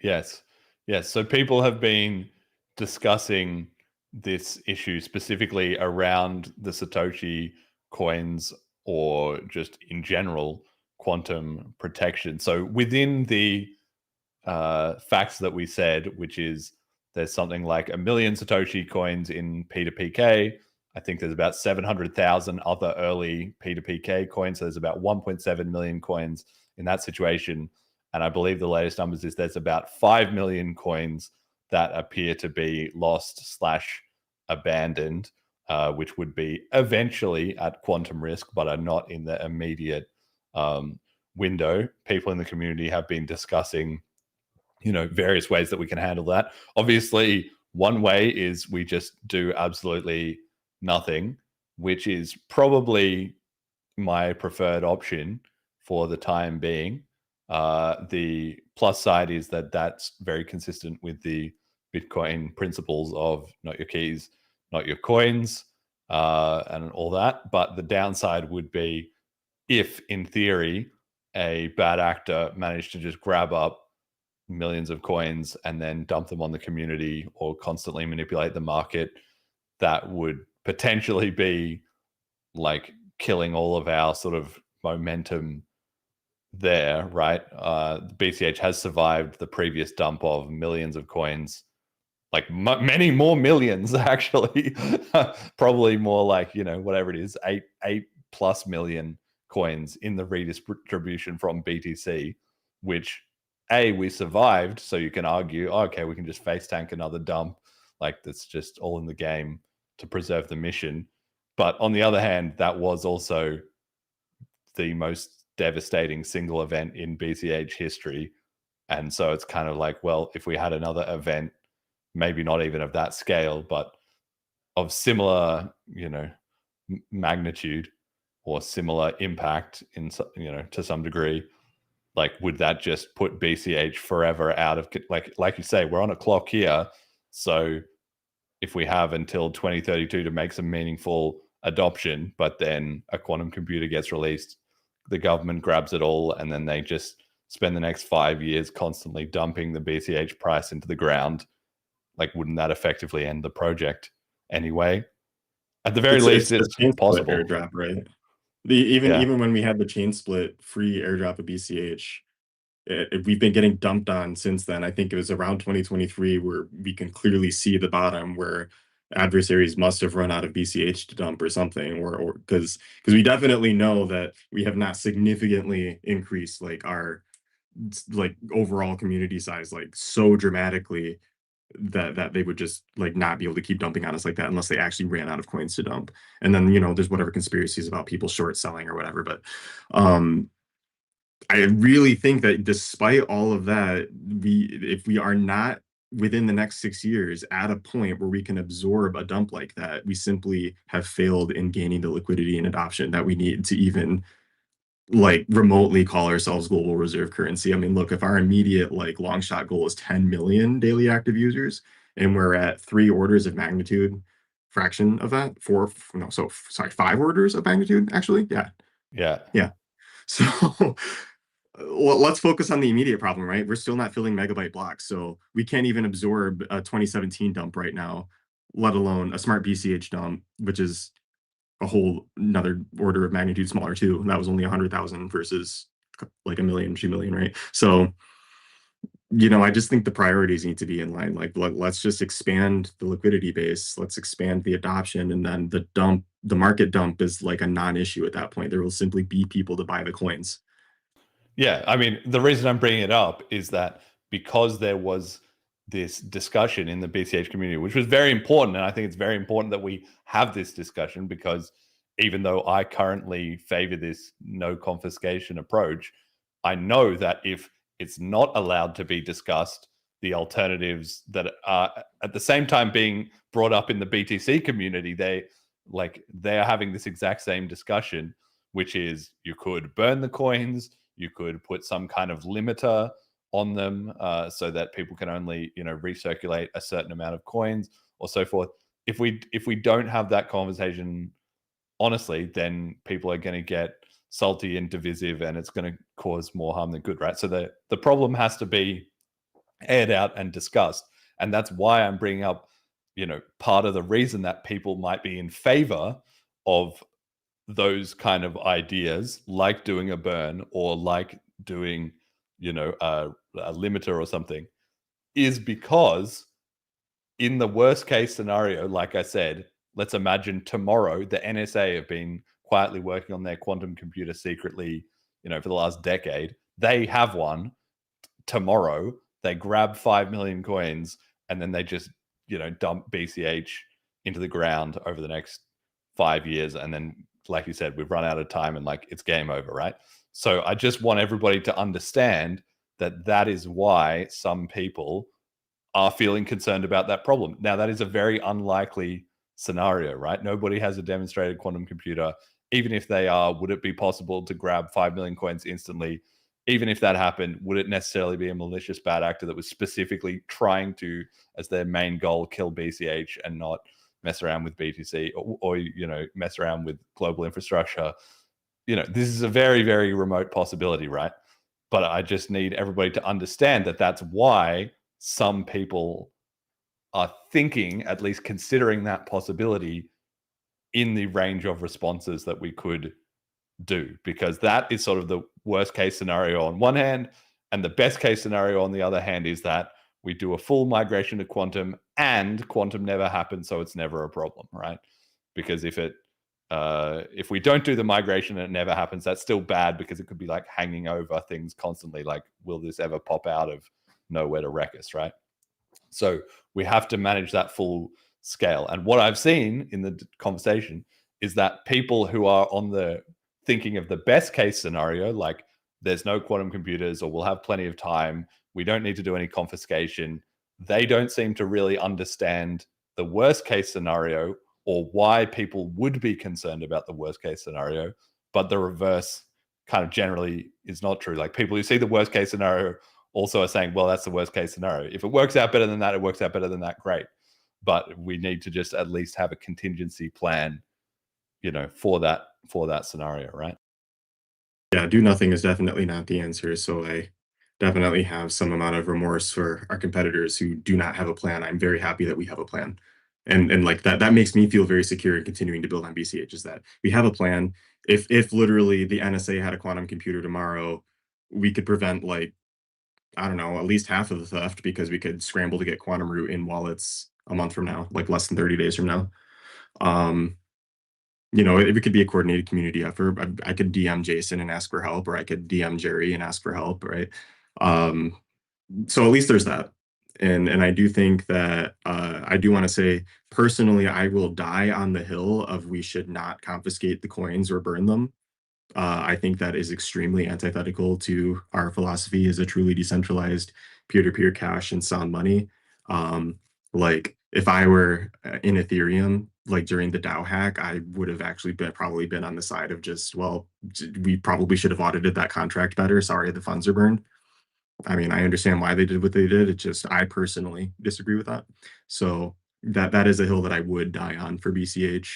yes, yes. So people have been discussing this issue specifically around the Satoshi coins or just in general quantum protection. So within the facts that we said, which is there's something like 1 million Satoshi coins in P2PK. I think there's about 700,000 other early P2PK coins. So there's about 1.7 million coins in that situation. And I believe the latest numbers is there's about 5 million coins that appear to be lost / abandoned, which would be eventually at quantum risk, but are not in the immediate window. People in the community have been discussing, you know, various ways that we can handle that. Obviously, one way is we just do absolutely nothing, which is probably my preferred option for the time being. The plus side is that that's very consistent with the Bitcoin principles of not your keys, not your coins, and all that. But the downside would be if, in theory, a bad actor managed to just grab up millions of coins and then dump them on the community or constantly manipulate the market, that would potentially be like killing all of our sort of momentum there, right? BCH has survived the previous dump of millions of coins, like many more millions actually. Probably more like, you know, whatever it is, 8+ million coins in the redistribution from BTC, which we survived. So you can argue, okay, we can just face tank another dump, like that's just all in the game to preserve the mission. But on the other hand, that was also the most devastating single event in BCH history. And so it's kind of like, well, if we had another event, maybe not even of that scale, but of similar, you know, magnitude or similar impact in, you know, to some degree, like would that just put BCH forever out of, like you say, we're on a clock here. So if we have until 2032 to make some meaningful adoption, but then a quantum computer gets released, the government grabs it all, and then they just spend the next 5 years constantly dumping the BCH price into the ground, like wouldn't that effectively end the project anyway? At the very least, it's it's chain split possible. airdrop, right? Even when we had the chain split free airdrop of BCH, we've been getting dumped on since then. I think it was around 2023 where we can clearly see the bottom where adversaries must have run out of BCH to dump or something, or because we definitely know that we have not significantly increased like our like overall community size like so dramatically that they would just like not be able to keep dumping on us like that unless they actually ran out of coins to dump. And then, you know, there's whatever conspiracies about people short selling or whatever. But I really think that despite all of that, if we are not within the next 6 years at a point where we can absorb a dump like that, we simply have failed in gaining the liquidity and adoption that we need to even like remotely call ourselves global reserve currency. I mean, look, if our immediate like long shot goal is 10 million daily active users and we're at 3 orders of magnitude fraction of that, 5 orders of magnitude actually. Yeah. So well, let's focus on the immediate problem, right? We're still not filling megabyte blocks, so we can't even absorb a 2017 dump right now, let alone a smart BCH dump, which is a whole another order of magnitude smaller too. That was only 100,000 versus like 1 million, 2 million, right? So, you know, I just think the priorities need to be in line. Like, let's just expand the liquidity base, let's expand the adoption, and then the market dump is like a non-issue at that point. There will simply be people to buy the coins. Yeah, I mean, the reason I'm bringing it up is that because there was this discussion in the BCH community, which was very important, and I think it's very important that we have this discussion because even though I currently favor this no confiscation approach, I know that if it's not allowed to be discussed, the alternatives that are at the same time being brought up in the BTC community, they're having this exact same discussion, which is you could burn the coins, you could put some kind of limiter on them so that people can only, you know, recirculate a certain amount of coins or so forth. If we don't have that conversation, honestly, then people are going to get salty and divisive, and it's going to cause more harm than good, right? So the problem has to be aired out and discussed, and that's why I'm bringing up, you know, part of the reason that people might be in favor of those kind of ideas, like doing a burn or like doing, you know, a limiter or something, is because in the worst case scenario, like I said, let's imagine tomorrow the NSA have been quietly working on their quantum computer secretly, you know, for the last decade. They have one tomorrow. They grab 5 million coins and then they just, you know, dump BCH into the ground over the next 5 years. And then, like you said, we've run out of time and like it's game over, right? So I just want everybody to understand that that is why some people are feeling concerned about that problem. Now, that is a very unlikely scenario, right? Nobody has a demonstrated quantum computer. Even if they are, would it be possible to grab 5 million coins instantly? Even if that happened, would it necessarily be a malicious bad actor that was specifically trying to, as their main goal, kill BCH and not mess around with BTC or you know, mess around with global infrastructure? You know, this is a very, very remote possibility, right? But I just need everybody to understand that that's why some people are thinking, at least considering that possibility in the range of responses that we could do, because that is sort of the worst case scenario on one hand, and the best case scenario on the other hand is that we do a full migration to quantum and quantum never happens, so it's never a problem, right? Because if we don't do the migration and it never happens, that's still bad because it could be like hanging over things constantly, like will this ever pop out of nowhere to wreck us, right? So we have to manage that full scale. And what I've seen in the conversation is that people who are on the thinking of the best case scenario, like there's no quantum computers or we'll have plenty of time, we don't need to do any confiscation, they don't seem to really understand the worst case scenario or why people would be concerned about the worst case scenario. But the reverse kind of generally is not true. Like people who see the worst case scenario also are saying, well, that's the worst case scenario. If it works out better than that, it works out better than that, great. But we need to just at least have a contingency plan, you know, for that scenario, right? Yeah, do nothing is definitely not the answer. So I definitely have some amount of remorse for our competitors who do not have a plan. I'm very happy that we have a plan. And like that makes me feel very secure in continuing to build on BCH, is that we have a plan. If literally the NSA had a quantum computer tomorrow, we could prevent, like, I don't know, at least half of the theft because we could scramble to get quantum root in wallets a month from now, like less than 30 days from now. You know, it could be a coordinated community effort. I could DM Jason and ask for help, or I could DM Jerry and ask for help, right? So at least there's that. And I do think that I do want to say personally, I will die on the hill of we should not confiscate the coins or burn them. I think that is extremely antithetical to our philosophy as a truly decentralized peer-to-peer cash and sound money. Like if I were in Ethereum, like during the DAO hack, I would have actually probably been on the side of just, well, we probably should have audited that contract better. Sorry, the funds are burned. I mean, I understand why they did what they did. It's just I personally disagree with that. So that is a hill that I would die on for BCH.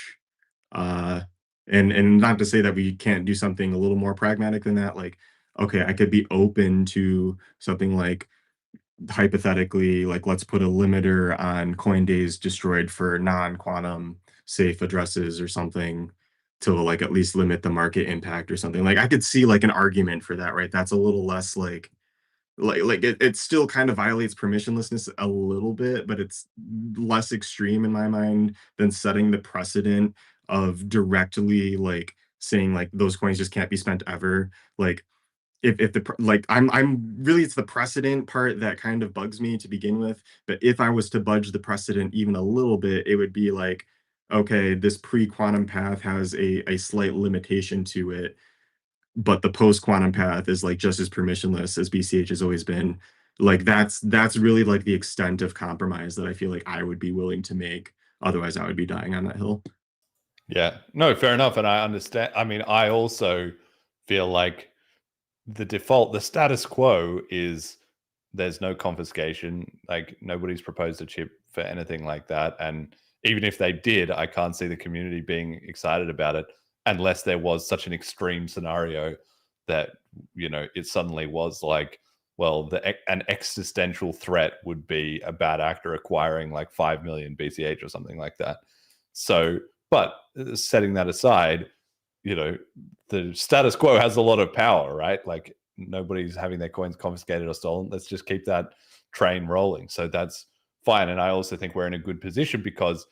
Uh, and not to say that we can't do something a little more pragmatic than that. Like, okay, I could be open to something like hypothetically, like let's put a limiter on coin days destroyed for non-quantum safe addresses or something to like at least limit the market impact or something. Like I could see like an argument for that, right? That's a little less like it still kind of violates permissionlessness a little bit, but it's less extreme in my mind than setting the precedent of directly like saying like those coins just can't be spent ever. Like if the like I'm really, it's the precedent part that kind of bugs me to begin with. But if I was to budge the precedent even a little bit, it would be like, okay, this pre-quantum path has a slight limitation to it, but the post-quantum path is like just as permissionless as BCH has always been. Like that's really like the extent of compromise that I feel like I would be willing to make. Otherwise, I would be dying on that hill. Yeah, no, fair enough. And I understand. I mean, I also feel like the default, the status quo is there's no confiscation. Like nobody's proposed a chip for anything like that. And even if they did, I can't see the community being excited about it unless there was such an extreme scenario that, you know, it suddenly was like, well, an existential threat would be a bad actor acquiring like 5 million BCH or something like that. So, but setting that aside, you know, the status quo has a lot of power, right? Like nobody's having their coins confiscated or stolen. Let's just keep that train rolling. So that's fine. And I also think we're in a good position because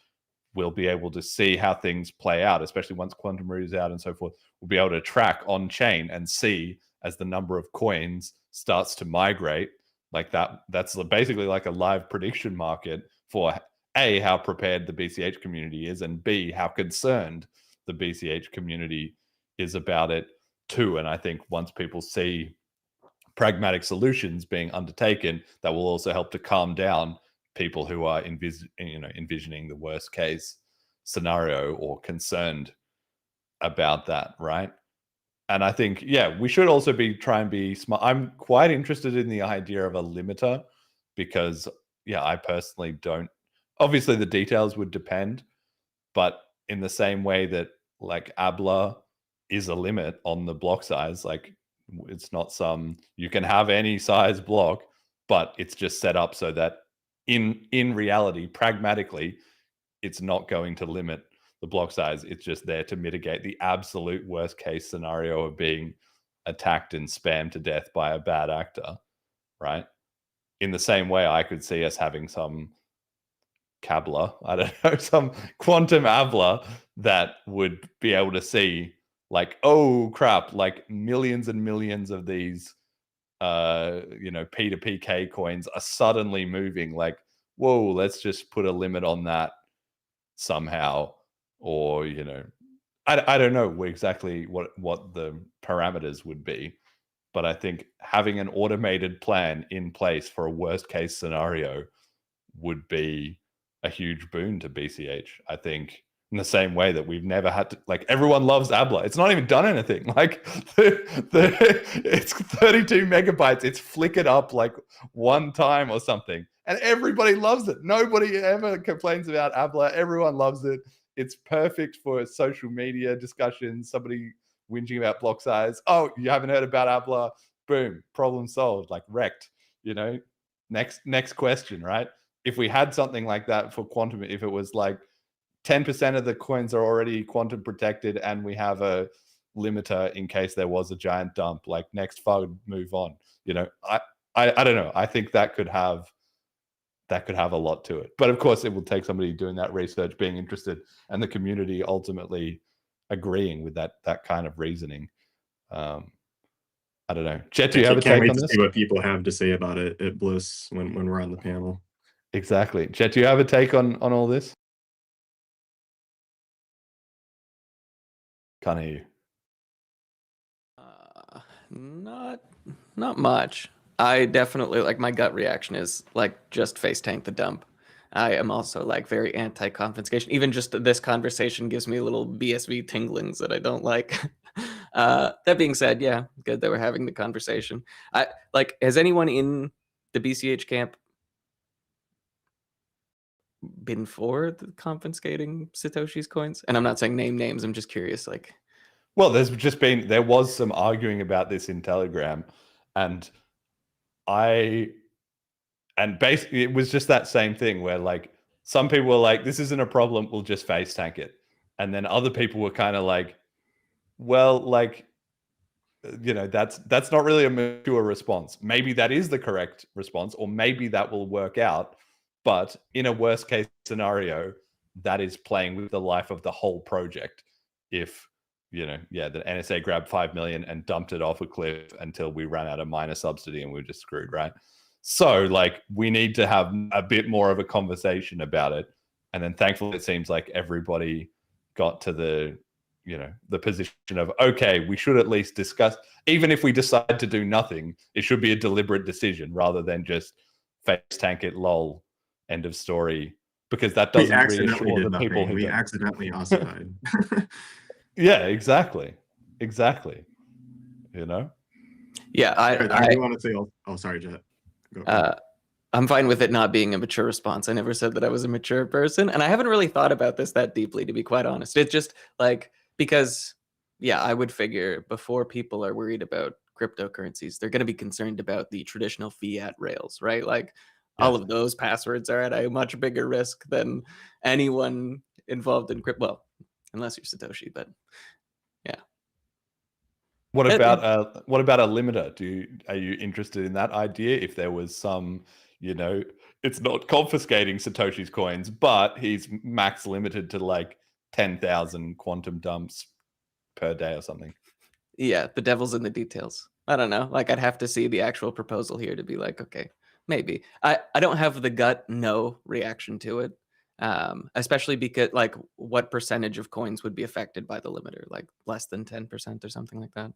we'll be able to see how things play out, especially once quantum root is out and so forth. We'll be able to track on chain and see as the number of coins starts to migrate like that. That's basically like a live prediction market for A, how prepared the BCH community is, and B, how concerned the BCH community is about it too. And I think once people see pragmatic solutions being undertaken, that will also help to calm down people who are envisioning the worst case scenario or concerned about that, right? And I think, yeah, we should also try and be smart. I'm quite interested in the idea of a limiter because, yeah, I personally don't. Obviously, the details would depend, but in the same way that like ABLA is a limit on the block size, like it's not you can have any size block, but it's just set up so that in reality, pragmatically, it's not going to limit the block size. It's just there to mitigate the absolute worst case scenario of being attacked and spammed to death by a bad actor, right? In the same way, I could see us having some Cabla, I don't know, some quantum Abla that would be able to see like, oh crap, like millions and millions of these P2PK coins are suddenly moving. Like, whoa, let's just put a limit on that somehow. Or, I don't know exactly what the parameters would be, but I think having an automated plan in place for a worst case scenario would be a huge boon to BCH. I think in the same way that we've never had to, like, everyone loves Abla. It's not even done anything. Like it's 32 megabytes. It's flickered up like one time or something, and everybody loves it. Nobody ever complains about Abla. Everyone loves it. It's perfect for social media discussions. Somebody whinging about block size. Oh, you haven't heard about Abla? Boom, problem solved. Like wrecked. Next question, right? If we had something like that for quantum, if it was like 10% of the coins are already quantum protected and we have a limiter in case there was a giant dump, like next FUD, move on. I don't know. I think that could have a lot to it. But of course, it will take somebody doing that research, being interested, and the community ultimately agreeing with that kind of reasoning. I don't know. Jet, do you have a Can't take wait on to this? see what people have to say about it at Bliss when we're on the panel. Exactly. Jet, do you have a take on all this? Can't hear you. Not much. I definitely like my gut reaction is like just face tank the dump. I am also like very anti-confiscation. Even just this conversation gives me little BSV tinglings that I don't like. That being said, yeah, good that we're having the conversation. I like, has anyone in the BCH camp been for the confiscating Satoshi's coins? And I'm not saying name names. I'm just curious. Like, well, there was some arguing about this in Telegram, and basically it was just that same thing where like some people were like, this isn't a problem, we'll just face tank it. And then other people were kind of like, well, like, that's not really a mature response. Maybe that is the correct response, or maybe that will work out. But in a worst case scenario, that is playing with the life of the whole project. If, the NSA grabbed 5 million and dumped it off a cliff until we ran out of miner subsidy and we were just screwed, right? So like we need to have a bit more of a conversation about it. And then thankfully it seems like everybody got to the position of, okay, we should at least discuss, even if we decide to do nothing, it should be a deliberate decision rather than just face tank it, lol, end of story, because that doesn't reassure the people who we accidentally ossified. Yeah, exactly. Yeah, I do want to say, oh, sorry, Jet. I'm fine with it not being a mature response. I never said that I was a mature person, and I haven't really thought about this that deeply, to be quite honest. It's just like, because, yeah, I would figure before people are worried about cryptocurrencies, they're going to be concerned about the traditional fiat rails, right? Like all of those passwords are at a much bigger risk than anyone involved in crypto. Well, unless you're Satoshi, but yeah. What about a limiter? Are you interested in that idea? If there was some, it's not confiscating Satoshi's coins, but he's max limited to like 10,000 quantum dumps per day or something. Yeah, the devil's in the details. I don't know. Like, I'd have to see the actual proposal here to be like, okay, maybe. I don't have the gut no reaction to it, especially because like what percentage of coins would be affected by the limiter? Like less than 10% or something like that?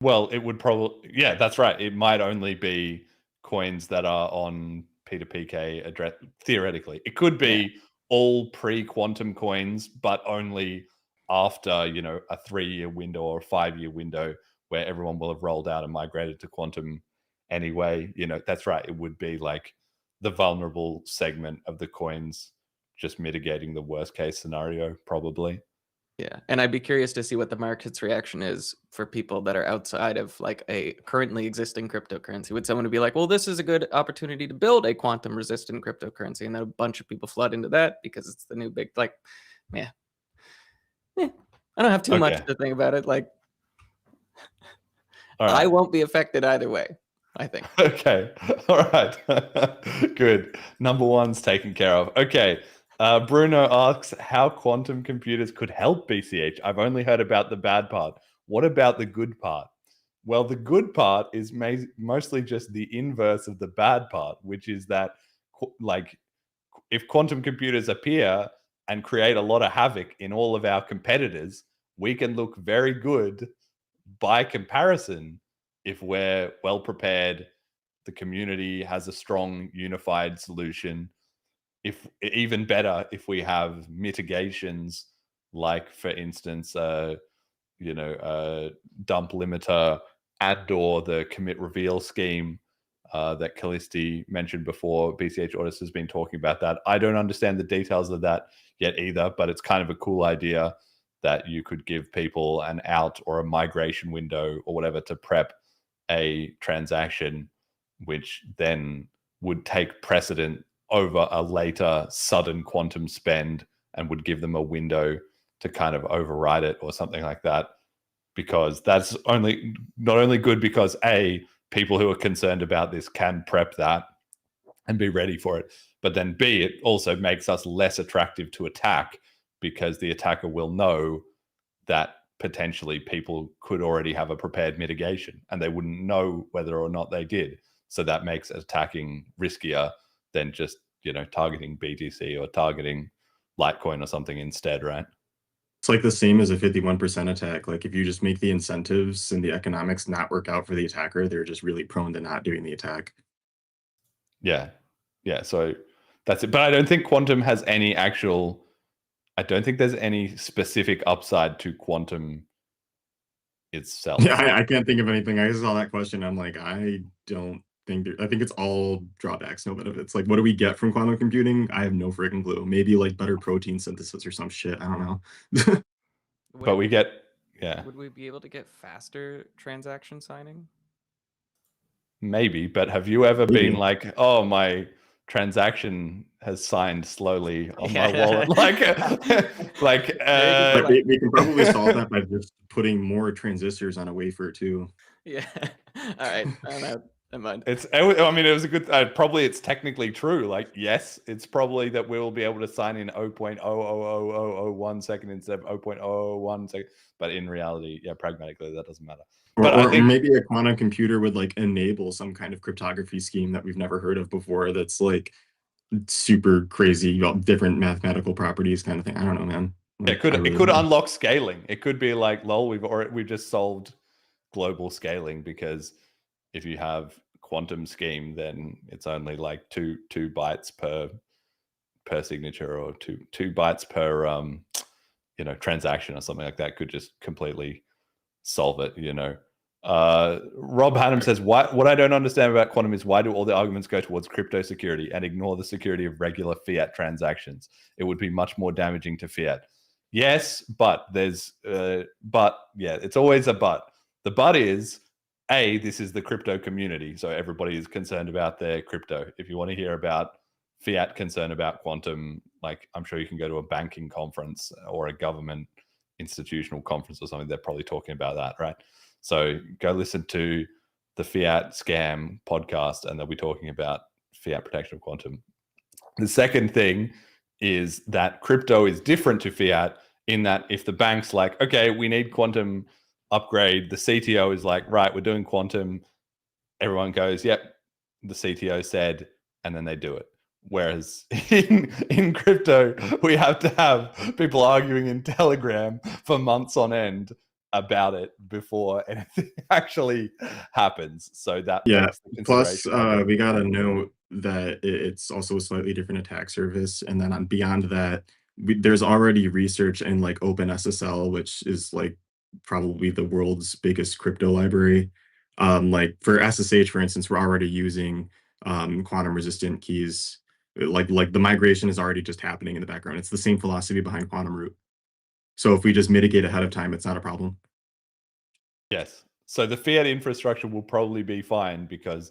Well, it would probably, yeah, that's right. It might only be coins that are on P2PK address, theoretically. It could be all pre-quantum coins, but only after, a 3-year window or a 5-year window where everyone will have rolled out and migrated to quantum anyway. That's right. It would be like the vulnerable segment of the coins, just mitigating the worst case scenario, probably. Yeah, and I'd be curious to see what the market's reaction is for people that are outside of like a currently existing cryptocurrency. Would someone be like, well, this is a good opportunity to build a quantum resistant cryptocurrency, and then a bunch of people flood into that because it's the new big, like, yeah. I don't have too much to think about it. Like, I won't be affected either way, I think. Okay. All right. Good. Number one's taken care of. Okay. Bruno asks how quantum computers could help BCH. I've only heard about the bad part. What about the good part? Well, the good part is mostly just the inverse of the bad part, which is that, like, if quantum computers appear and create a lot of havoc in all of our competitors, we can look very good by comparison if we're well prepared, the community has a strong unified solution. If even better, if we have mitigations, like for instance, dump limiter and/or the commit reveal scheme that Kallisti mentioned before. BCH Audis has been talking about that. I don't understand the details of that yet either, but it's kind of a cool idea that you could give people an out or a migration window or whatever to prep a transaction, which then would take precedent over a later sudden quantum spend and would give them a window to kind of override it or something like that. Because that's not only good because A, people who are concerned about this can prep that and be ready for it, but then B, it also makes us less attractive to attack because the attacker will know that potentially people could already have a prepared mitigation and they wouldn't know whether or not they did. So that makes attacking riskier than just, targeting BTC or targeting Litecoin or something instead, right? It's like the same as a 51% attack. Like if you just make the incentives and the economics not work out for the attacker, they're just really prone to not doing the attack. Yeah. Yeah. So that's it. But I don't think quantum has any actual, I don't think there's any specific upside to quantum itself. Yeah, I can't think of anything. I saw that question. I'm like, I don't think I think it's all drawbacks, no benefits. Like, what do we get from quantum computing? I have no freaking clue. Maybe like better protein synthesis or some shit. I don't know. But we get, yeah. Would we be able to get faster transaction signing? Maybe, but have you ever been like, oh, my transaction has signed slowly on my wallet? We can probably solve that by just putting more transistors on a wafer too. Yeah. All right. Never mind. It was a good. Probably it's technically true. Like, yes, it's probably that we will be able to sign in 0.00001 second instead of 0.001 second. But in reality, yeah, pragmatically, that doesn't matter. Or maybe a quantum computer would like enable some kind of cryptography scheme that we've never heard of before. That's like super crazy, different mathematical properties kind of thing. I don't know, man. Like, it could unlock scaling. It could be like, lol, we've just solved global scaling, because if you have quantum scheme, then it's only like two bytes per signature, or two bytes per transaction or something like that. Could just completely solve it. Rob Hannum says, what I don't understand about quantum is, why do all the arguments go towards crypto security and ignore the security of regular fiat transactions? It would be much more damaging to fiat. Yes, but there's it's always a but. The but is, this is the crypto community, so everybody is concerned about their crypto. If you want to hear about fiat concern about quantum, like, I'm sure you can go to a banking conference or a government institutional conference or something. They're probably talking about that, right? So go listen to the Fiat Scam podcast, and they'll be talking about fiat protection of quantum. The second thing is that crypto is different to fiat in that if the bank's like, okay, we need quantum upgrade, the CTO is like, right, we're doing quantum. Everyone goes, yep, the CTO said, and then they do it. Whereas in crypto, we have to have people arguing in Telegram for months on end about it before anything actually happens. So that makes the plus consideration. we got to note that it's also a slightly different attack surface, and then beyond that, there's already research in like OpenSSL, which is like probably the world's biggest crypto library. Like for SSH, for instance, we're already using quantum resistant keys. Like the migration is already just happening in the background. It's the same philosophy behind quantum root. So if we just mitigate ahead of time, it's not a problem. Yes. So the fiat infrastructure will probably be fine, because,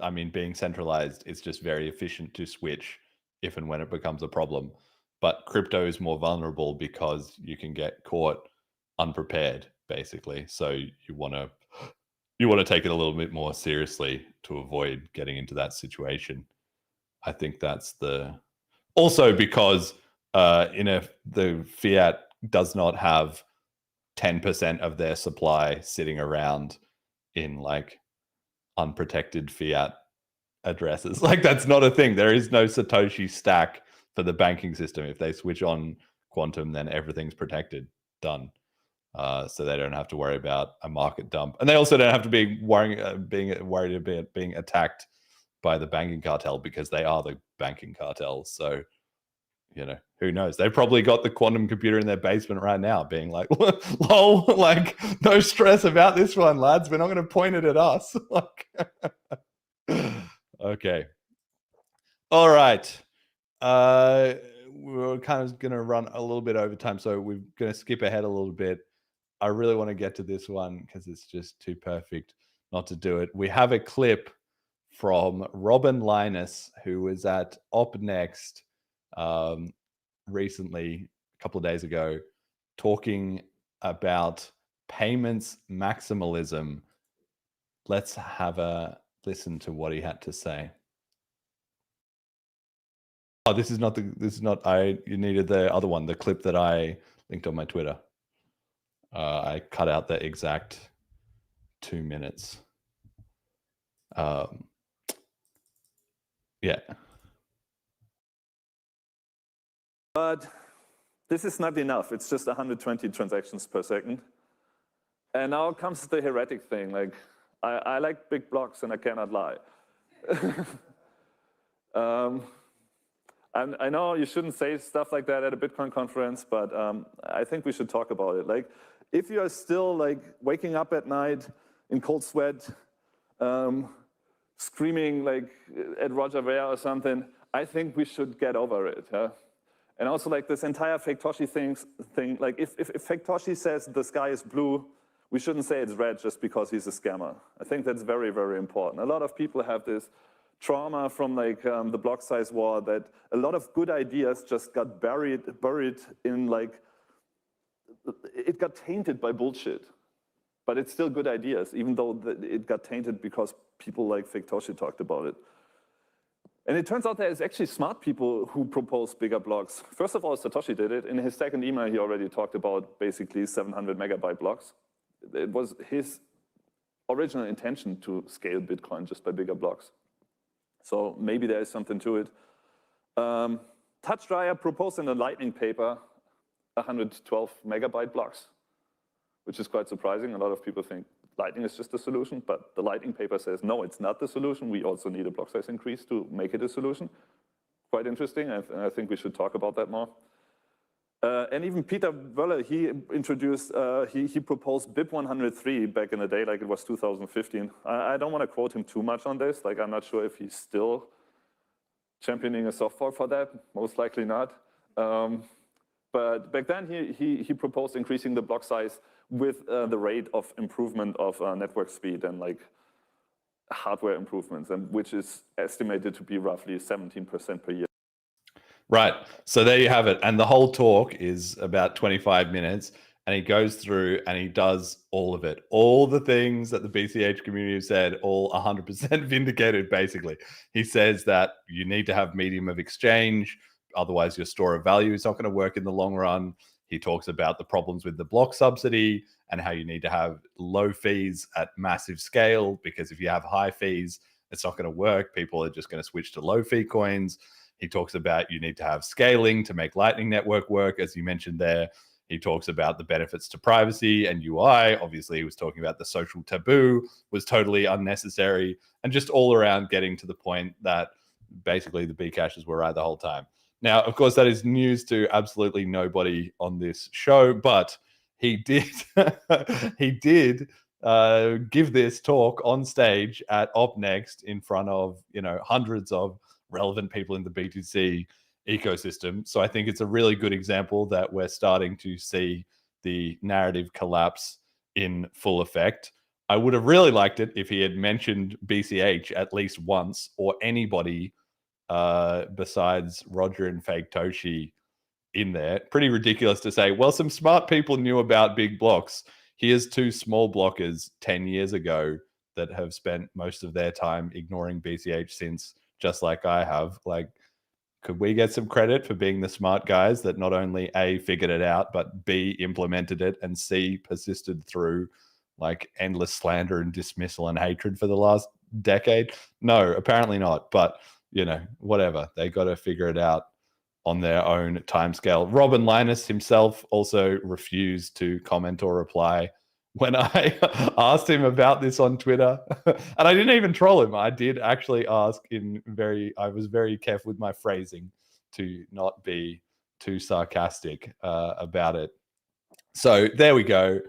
I mean, being centralized, it's just very efficient to switch if and when it becomes a problem. But crypto is more vulnerable because you can get caught unprepared, basically. So you want to take it a little bit more seriously to avoid getting into that situation. I think that's also because the fiat does not have 10% of their supply sitting around in like unprotected fiat addresses. Like, that's not a thing. There is no Satoshi stack for the banking system. If they switch on quantum, then everything's protected, done. So they don't have to worry about a market dump, and they also don't have to be worried about being attacked by the banking cartel, because they are the banking cartel. So, who knows? They've probably got the quantum computer in their basement right now being like, lol, like, no stress about this one, lads. We're not going to point it at us. Okay. All right. We're kind of going to run a little bit over time, so we're going to skip ahead a little bit. I really want to get to this one because it's just too perfect not to do it. We have a clip from Robin Linus, who was at OpNext recently, a couple of days ago, talking about payments maximalism. Let's have a listen to what he had to say. Oh, you needed the other one, the clip that I linked on my Twitter. I cut out the exact 2 minutes. Yeah. But this is not enough. It's just 120 transactions per second. And now comes the heretic thing. Like, I like big blocks and I cannot lie. And I know you shouldn't say stuff like that at a Bitcoin conference, but I think we should talk about it. Like, if you are still like waking up at night in cold sweat, screaming like at Roger Ver or something, I think we should get over it. Huh? And also like this entire fake Toshi thing, like if fake Toshi says the sky is blue, we shouldn't say it's red just because he's a scammer. I think that's very, very important. A lot of people have this trauma from like the block size war that a lot of good ideas just got buried in like, it got tainted by bullshit. But it's still good ideas, even though it got tainted because people like fake Toshi talked about it. And it turns out there's actually smart people who propose bigger blocks. First of all, Satoshi did it. In his second email, he already talked about basically 700 megabyte blocks. It was his original intention to scale Bitcoin just by bigger blocks. So maybe there is something to it. TouchDryer proposed in a Lightning paper 112 megabyte blocks, which is quite surprising. A lot of people think Lightning is just a solution, but the Lightning paper says, no, it's not the solution. We also need a block size increase to make it a solution. Quite interesting, and I think we should talk about that more. And even Peter Wöller, he introduced, he proposed BIP 103 back in the day, like it was 2015. I don't want to quote him too much on this. Like, I'm not sure if he's still championing a soft fork for that, most likely not. But back then, he proposed increasing the block size with the rate of improvement of network speed and like hardware improvements, and which is estimated to be roughly 17% per year. Right. So there you have it. And the whole talk is about 25 minutes. And he goes through and he does all of it. All the things that the BCH community have said, all 100% vindicated, basically. He says that you need to have medium of exchange. Otherwise, your store of value is not going to work in the long run. He talks about the problems with the block subsidy and how you need to have low fees at massive scale, because if you have high fees, it's not going to work. People are just going to switch to low fee coins. He talks about you need to have scaling to make Lightning Network work, as you mentioned there. He talks about the benefits to privacy and UI. Obviously, he was talking about the social taboo was totally unnecessary, and just all around getting to the point that basically the Bcashes were right the whole time. Now, of course, that is news to absolutely nobody on this show, but he did he did give this talk on stage at OpNext in front of hundreds of relevant people in the BTC ecosystem. So I think it's a really good example that we're starting to see the narrative collapse in full effect. I would have really liked it if he had mentioned BCH at least once, or anybody besides Roger and fake Toshi in there. Pretty ridiculous to say, well, some smart people knew about big blocks. Here's two small blockers 10 years ago that have spent most of their time ignoring BCH since, just like I have. Like, could we get some credit for being the smart guys that not only A, figured it out, but B, implemented it, and C, persisted through like endless slander and dismissal and hatred for the last decade? No, apparently not. But whatever. They got to figure it out on their own timescale. Robin Linus himself also refused to comment or reply when I asked him about this on Twitter. And I didn't even troll him. I did actually ask I was very careful with my phrasing to not be too sarcastic about it. So there we go.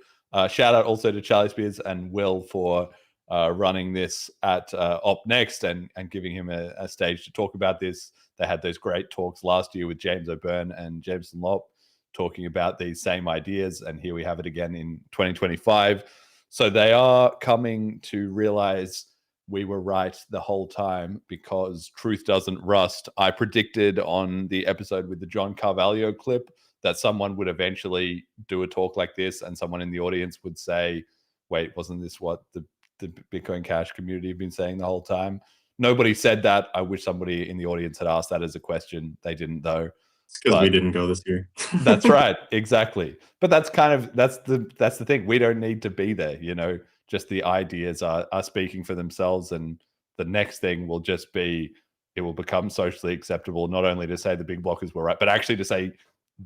Shout out also to Charlie Spears and Will for running this at OpNext and giving him a stage to talk about this. They had those great talks last year with James O'Byrne and Jameson Lopp talking about these same ideas, and here we have it again in 2025. So they are coming to realize we were right the whole time, because truth doesn't rust. I predicted on the episode with the John Carvalho clip that someone would eventually do a talk like this, and someone in the audience would say, wait, wasn't this what the Bitcoin Cash community have been saying the whole time? Nobody said that. I wish somebody in the audience had asked that as a question. They didn't, though. It's because we But didn't go this year. that's right, exactly. But that's the thing. We don't need to be there, just the ideas are speaking for themselves, and the next thing will just be, it will become socially acceptable not only to say the big blockers were right, but actually to say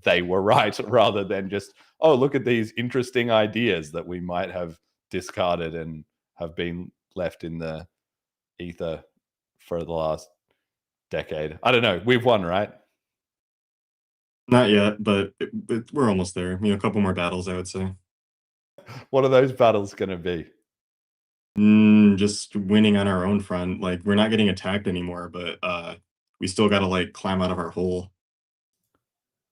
they were right, rather than just, oh, look at these interesting ideas that we might have discarded and have been left in the ether for the last decade. I don't know. We've won, right? Not yet, but we're almost there. A couple more battles, I would say. What are those battles going to be? Just winning on our own front. Like, we're not getting attacked anymore, but we still got to like climb out of our hole.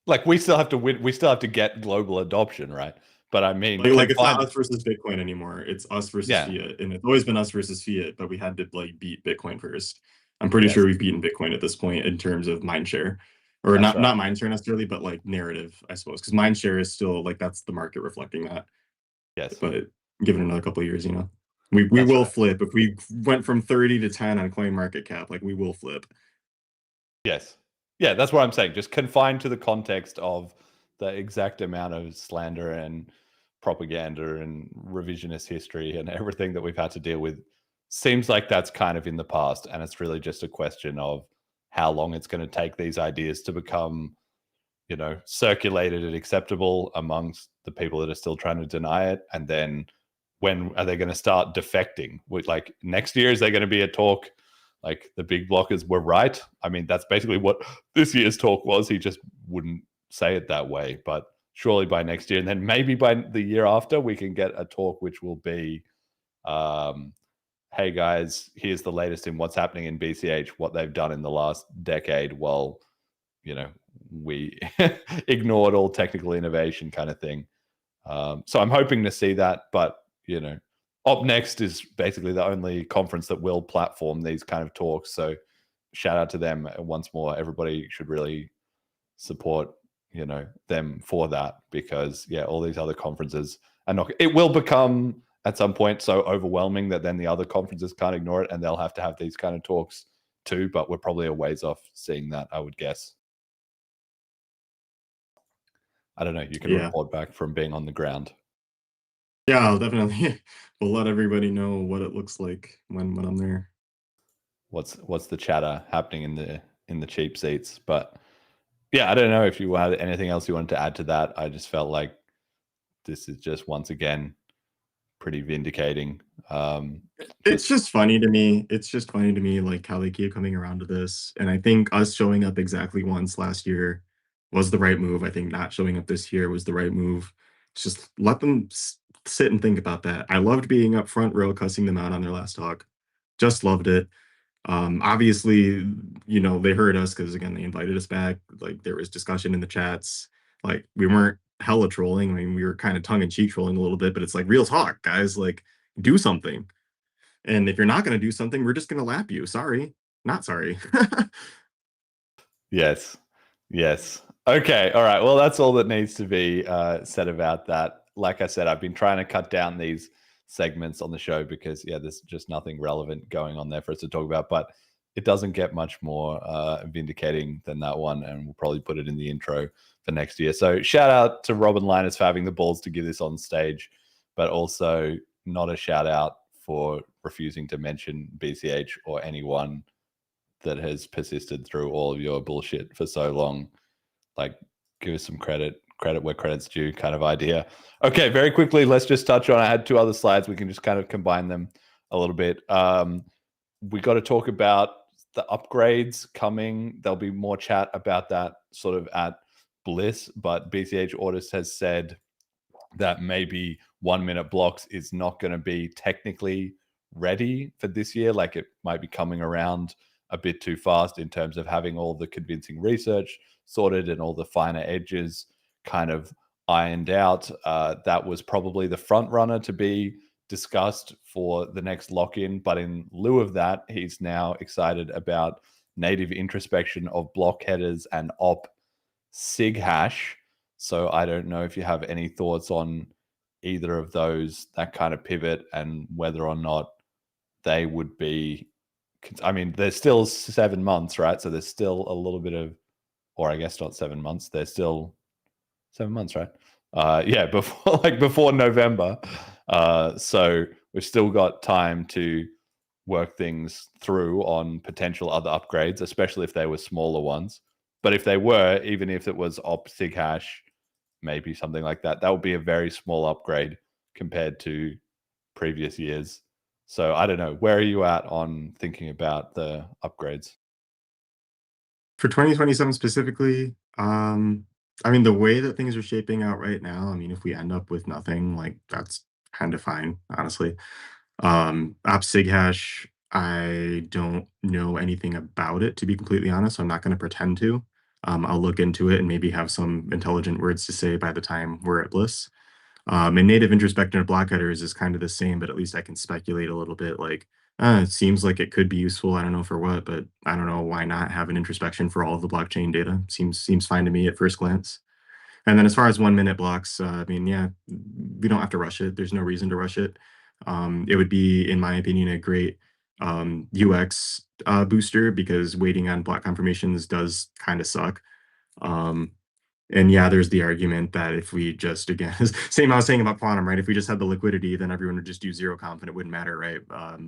Like, we still have to win. We still have to get global adoption, right? But I mean, like it's not us versus Bitcoin anymore. It's us versus fiat, and it's always been us versus fiat. But we had to like beat Bitcoin first. I'm pretty sure we've beaten Bitcoin at this point in terms of mindshare, or not mindshare necessarily, but like narrative, I suppose, because mindshare is still like that's the market reflecting that. Yes, but give it another couple of years, we will flip. If we went from 30 to 10 on CoinMarketCap, like we will flip. Yes. Yeah, that's what I'm saying. Just confined to the context of the exact amount of slander and propaganda and revisionist history and everything that we've had to deal with. Seems like that's kind of in the past, and it's really just a question of how long it's going to take these ideas to become, circulated and acceptable amongst the people that are still trying to deny it. And then when are they going to start defecting? Like next year, is there going to be a talk like the big blockers were right? I mean, that's basically what this year's talk was. He just wouldn't say it that way. But surely by next year, and then maybe by the year after, we can get a talk which will be, hey guys, here's the latest in what's happening in BCH, what they've done in the last decade while, we ignored all technical innovation kind of thing. So I'm hoping to see that, but, Up Next is basically the only conference that will platform these kind of talks. So shout out to them once more. Everybody should really support, them for that, because all these other conferences are not, it will become at some point so overwhelming that then the other conferences can't ignore it, and they'll have to have these kind of talks too, but we're probably a ways off seeing that, I would guess. I don't know. You can report back from being on the ground. Yeah, I'll definitely. We'll let everybody know what it looks like when I'm there. What's the chatter happening in the cheap seats? But yeah, I don't know if you had anything else you wanted to add to that. I just felt like this is just once again pretty vindicating. It's just funny to me. It's just funny to me, like how they keep coming around to this. And I think us showing up exactly once last year was the right move. I think not showing up this year was the right move. It's just let them sit and think about that. I loved being up front row, cussing them out on their last talk. Just loved it. Obviously, they heard us because again, they invited us back. Like there was discussion in the chats. Like we weren't hella trolling. I mean, we were kind of tongue in cheek trolling a little bit, but it's like real talk, guys. Like do something. And if you're not going to do something, we're just going to lap you. Sorry, not sorry. Yes. Okay. All right. Well, that's all that needs to be said about that. Like I said, I've been trying to cut down these segments on the show because, there's just nothing relevant going on there for us to talk about. But it doesn't get much more vindicating than that one. And we'll probably put it in the intro for next year. So shout out to Robin Linus for having the balls to give this on stage, but also not a shout out for refusing to mention BCH or anyone that has persisted through all of your bullshit for so long. Like, give us some credit where credit's due kind of idea. Okay, very quickly, let's just touch on, I had two other slides. We can just kind of combine them a little bit. We got to talk about the upgrades coming. There'll be more chat about that sort of at Bliss, but BCH Audis has said that maybe 1 minute blocks is not going to be technically ready for this year. Like it might be coming around a bit too fast in terms of having all the convincing research sorted and all the finer edges kind of ironed out. That was probably the front runner to be discussed for the next lock-in, but in lieu of that, he's now excited about native introspection of block headers and op sig hash. So I don't know if you have any thoughts on either of those, that kind of pivot, and whether or not they would be, I mean, there's still 7 months, right? So there's still a little bit of or I guess not 7 months. They're still 7 months, right? Yeah, before November. So we've still got time to work things through on potential other upgrades, especially if they were smaller ones. But if they were, even if it was optic hash, maybe something like that, that would be a very small upgrade compared to previous years. So I don't know. Where are you at on thinking about the upgrades? For 2027 specifically, I mean, the way that things are shaping out right now, I mean, if we end up with nothing, like that's kind of fine, honestly. App sig hash, I don't know anything about it, to be completely honest. So I'm not going to pretend to. I'll look into it and maybe have some intelligent words to say by the time we're at Bliss. And native introspector and block headers is kind of the same, but at least I can speculate a little bit. Like, it seems like it could be useful. I don't know for what, but I don't know why not have an introspection for all of the blockchain data. Seems fine to me at first glance. And then as far as 1 minute blocks, I mean, yeah, we don't have to rush it. There's no reason to rush it. It would be, in my opinion, a great UX booster because waiting on block confirmations does kind of suck. And yeah, there's the argument that if we just, again, same I was saying about quantum, right? If we just had the liquidity, then everyone would just do zero comp and it wouldn't matter, right?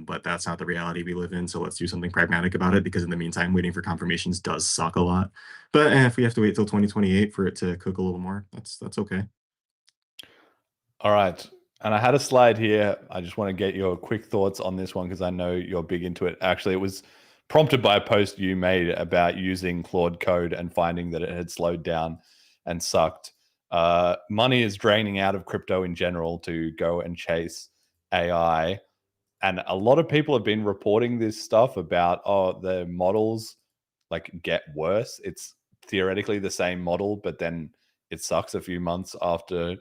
But that's not the reality we live in. So let's do something pragmatic about it because in the meantime, waiting for confirmations does suck a lot. But if we have to wait till 2028 for it to cook a little more, that's okay. All right. And I had a slide here. I just want to get your quick thoughts on this one because I know you're big into it. Actually, it was prompted by a post you made about using Claude Code and finding that it had slowed down and sucked. Money is draining out of crypto in general to go and chase AI. And a lot of people have been reporting this stuff about, oh, the models like get worse. It's theoretically the same model, but then it sucks a few months after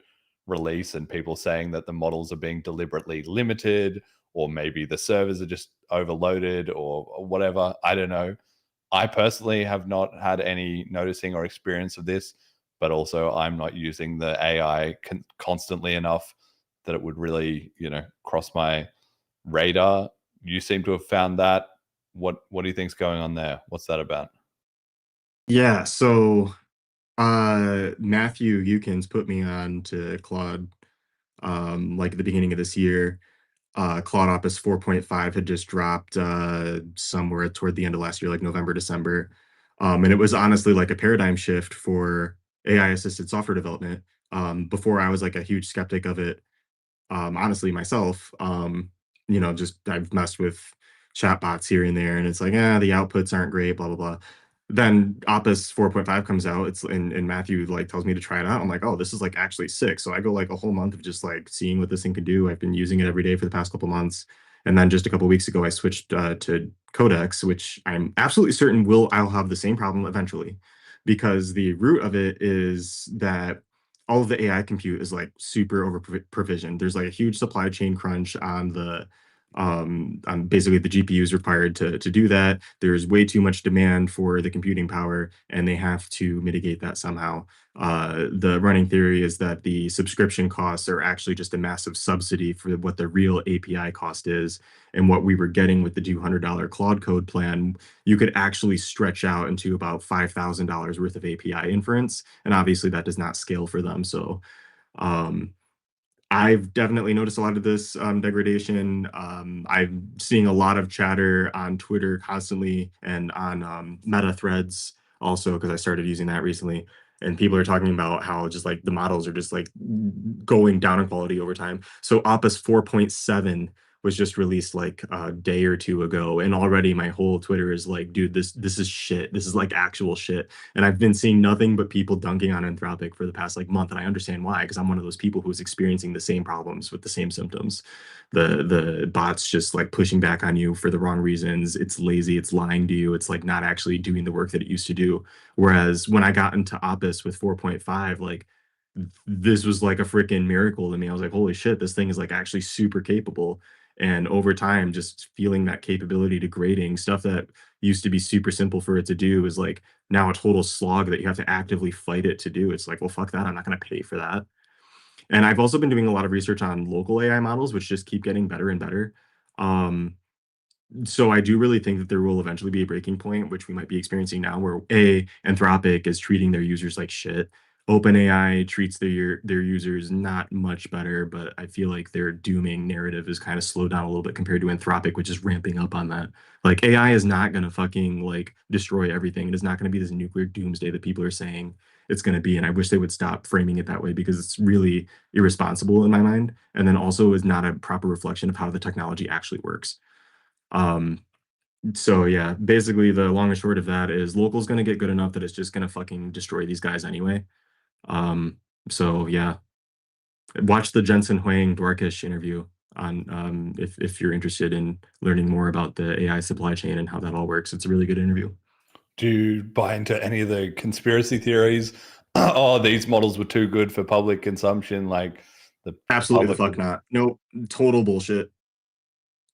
release, and people saying that the models are being deliberately limited, or maybe the servers are just overloaded or whatever. I don't know. I personally have not had any noticing or experience of this, but also I'm not using the AI constantly enough that it would really, cross my radar. You seem to have found that. What do you think's going on there? What's that about? Yeah, so Matthew Eukins put me on to Claude like at the beginning of this year. Claude Opus 4.5 had just dropped somewhere toward the end of last year, like November, December. And it was honestly like a paradigm shift for AI assisted software development. Before I was like a huge skeptic of it, honestly myself. Just I've messed with chatbots here and there, and it's like, the outputs aren't great, blah blah blah. Then Opus 4.5 comes out. It's and Matthew like tells me to try it out. I'm like, oh, this is like actually sick. So I go like a whole month of just like seeing what this thing can do. I've been using it every day for the past couple months. And then just a couple weeks ago, I switched to Codex, which I'm absolutely certain I'll have the same problem eventually, because the root of it is that all of the AI compute is like super over provisioned. There's like a huge supply chain crunch on the on basically the GPUs required to do that. There's way too much demand for the computing power, and they have to mitigate that somehow. The running theory is that the subscription costs are actually just a massive subsidy for what the real API cost is. And what we were getting with the $200 Claude Code plan, you could actually stretch out into about $5,000 worth of API inference. And obviously that does not scale for them. So I've definitely noticed a lot of this degradation. I'm seeing a lot of chatter on Twitter constantly and on Meta threads also, because I started using that recently. And people are talking about how just like the models are just like going down in quality over time. So Opus 4.7 was just released like a day or two ago, and already my whole Twitter is like, dude, this is shit. This is like actual shit. And I've been seeing nothing but people dunking on Anthropic for the past like month, and I understand why, because I'm one of those people who's experiencing the same problems with the same symptoms. The bots just like pushing back on you for the wrong reasons. It's lazy. It's lying to you. It's like not actually doing the work that it used to do. Whereas when I got into Opus with 4.5, like this was like a freaking miracle to me. I was like, holy shit, this thing is like actually super capable. And over time, just feeling that capability to grading stuff that used to be super simple for it to do is like now a total slog that you have to actively fight it to do. It's like, well, fuck that. I'm not going to pay for that. And I've also been doing a lot of research on local AI models, which just keep getting better and better. So I do really think that there will eventually be a breaking point, which we might be experiencing now, where Anthropic is treating their users like shit. OpenAI treats their users not much better, but I feel like their dooming narrative is kind of slowed down a little bit compared to Anthropic, which is ramping up on that. Like AI is not gonna fucking like destroy everything. It is not gonna be this nuclear doomsday that people are saying it's gonna be. And I wish they would stop framing it that way because it's really irresponsible in my mind. And then also is not a proper reflection of how the technology actually works. Um, so yeah, basically the long and short of that is local's gonna get good enough that it's just gonna fucking destroy these guys anyway. Um, so yeah, watch the Jensen Huang Dwarkish interview on if you're interested in learning more about the AI supply chain and how that all works. It's a really good interview. Do you buy into any of the conspiracy theories? Oh, these models were too good for public consumption, like the Absolutely the public fuck not. Nope, total bullshit.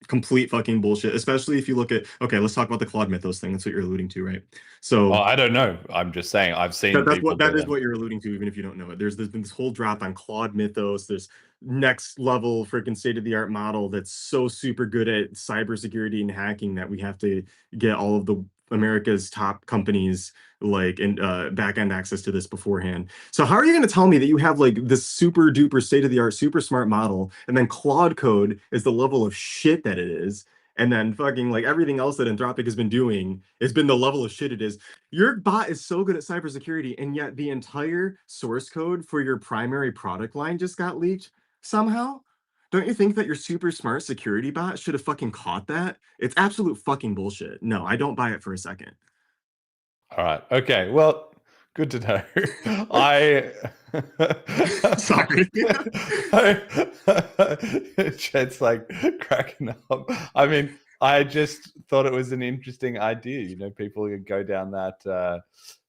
Complete fucking bullshit. Especially if you look at okay, let's talk about the Claude Mythos thing. That's what you're alluding to, right? So I don't know. I'm just saying I've seen that's people what that do is them. what you're alluding to, even if you don't know it. There's been this whole drop on Claude Mythos, this next level freaking state-of-the-art model that's so super good at cybersecurity and hacking that we have to get all of the America's top companies like and back-end access to this beforehand. So how are you going to tell me that you have like this super duper state-of-the-art, super smart model, and then Claude code is the level of shit that it is? And then fucking like everything else that Anthropic has been doing has been the level of shit it is. Your bot is so good at cybersecurity, and yet the entire source code for your primary product line just got leaked somehow. Don't you think that your super smart security bot should have fucking caught that? It's absolute fucking bullshit. No, I don't buy it for a second. All right. Okay. Well, good to know. I Sorry. Chet's like cracking up. I mean, I just thought it was an interesting idea. You know, people could go down that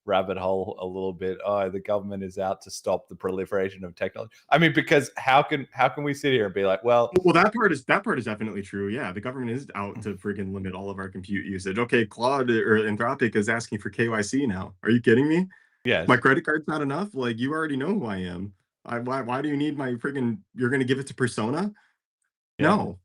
rabbit hole a little bit. Oh, the government is out to stop the proliferation of technology. I mean, because how can we sit here and be like, well, that part is definitely true. Yeah, the government is out to freaking limit all of our compute usage. Okay, Claude or Anthropic is asking for KYC now. Are you kidding me? yes, My credit card's not enough. Like you already know who I am. Why do you need my freaking? You're gonna give it to Persona? yeah. No,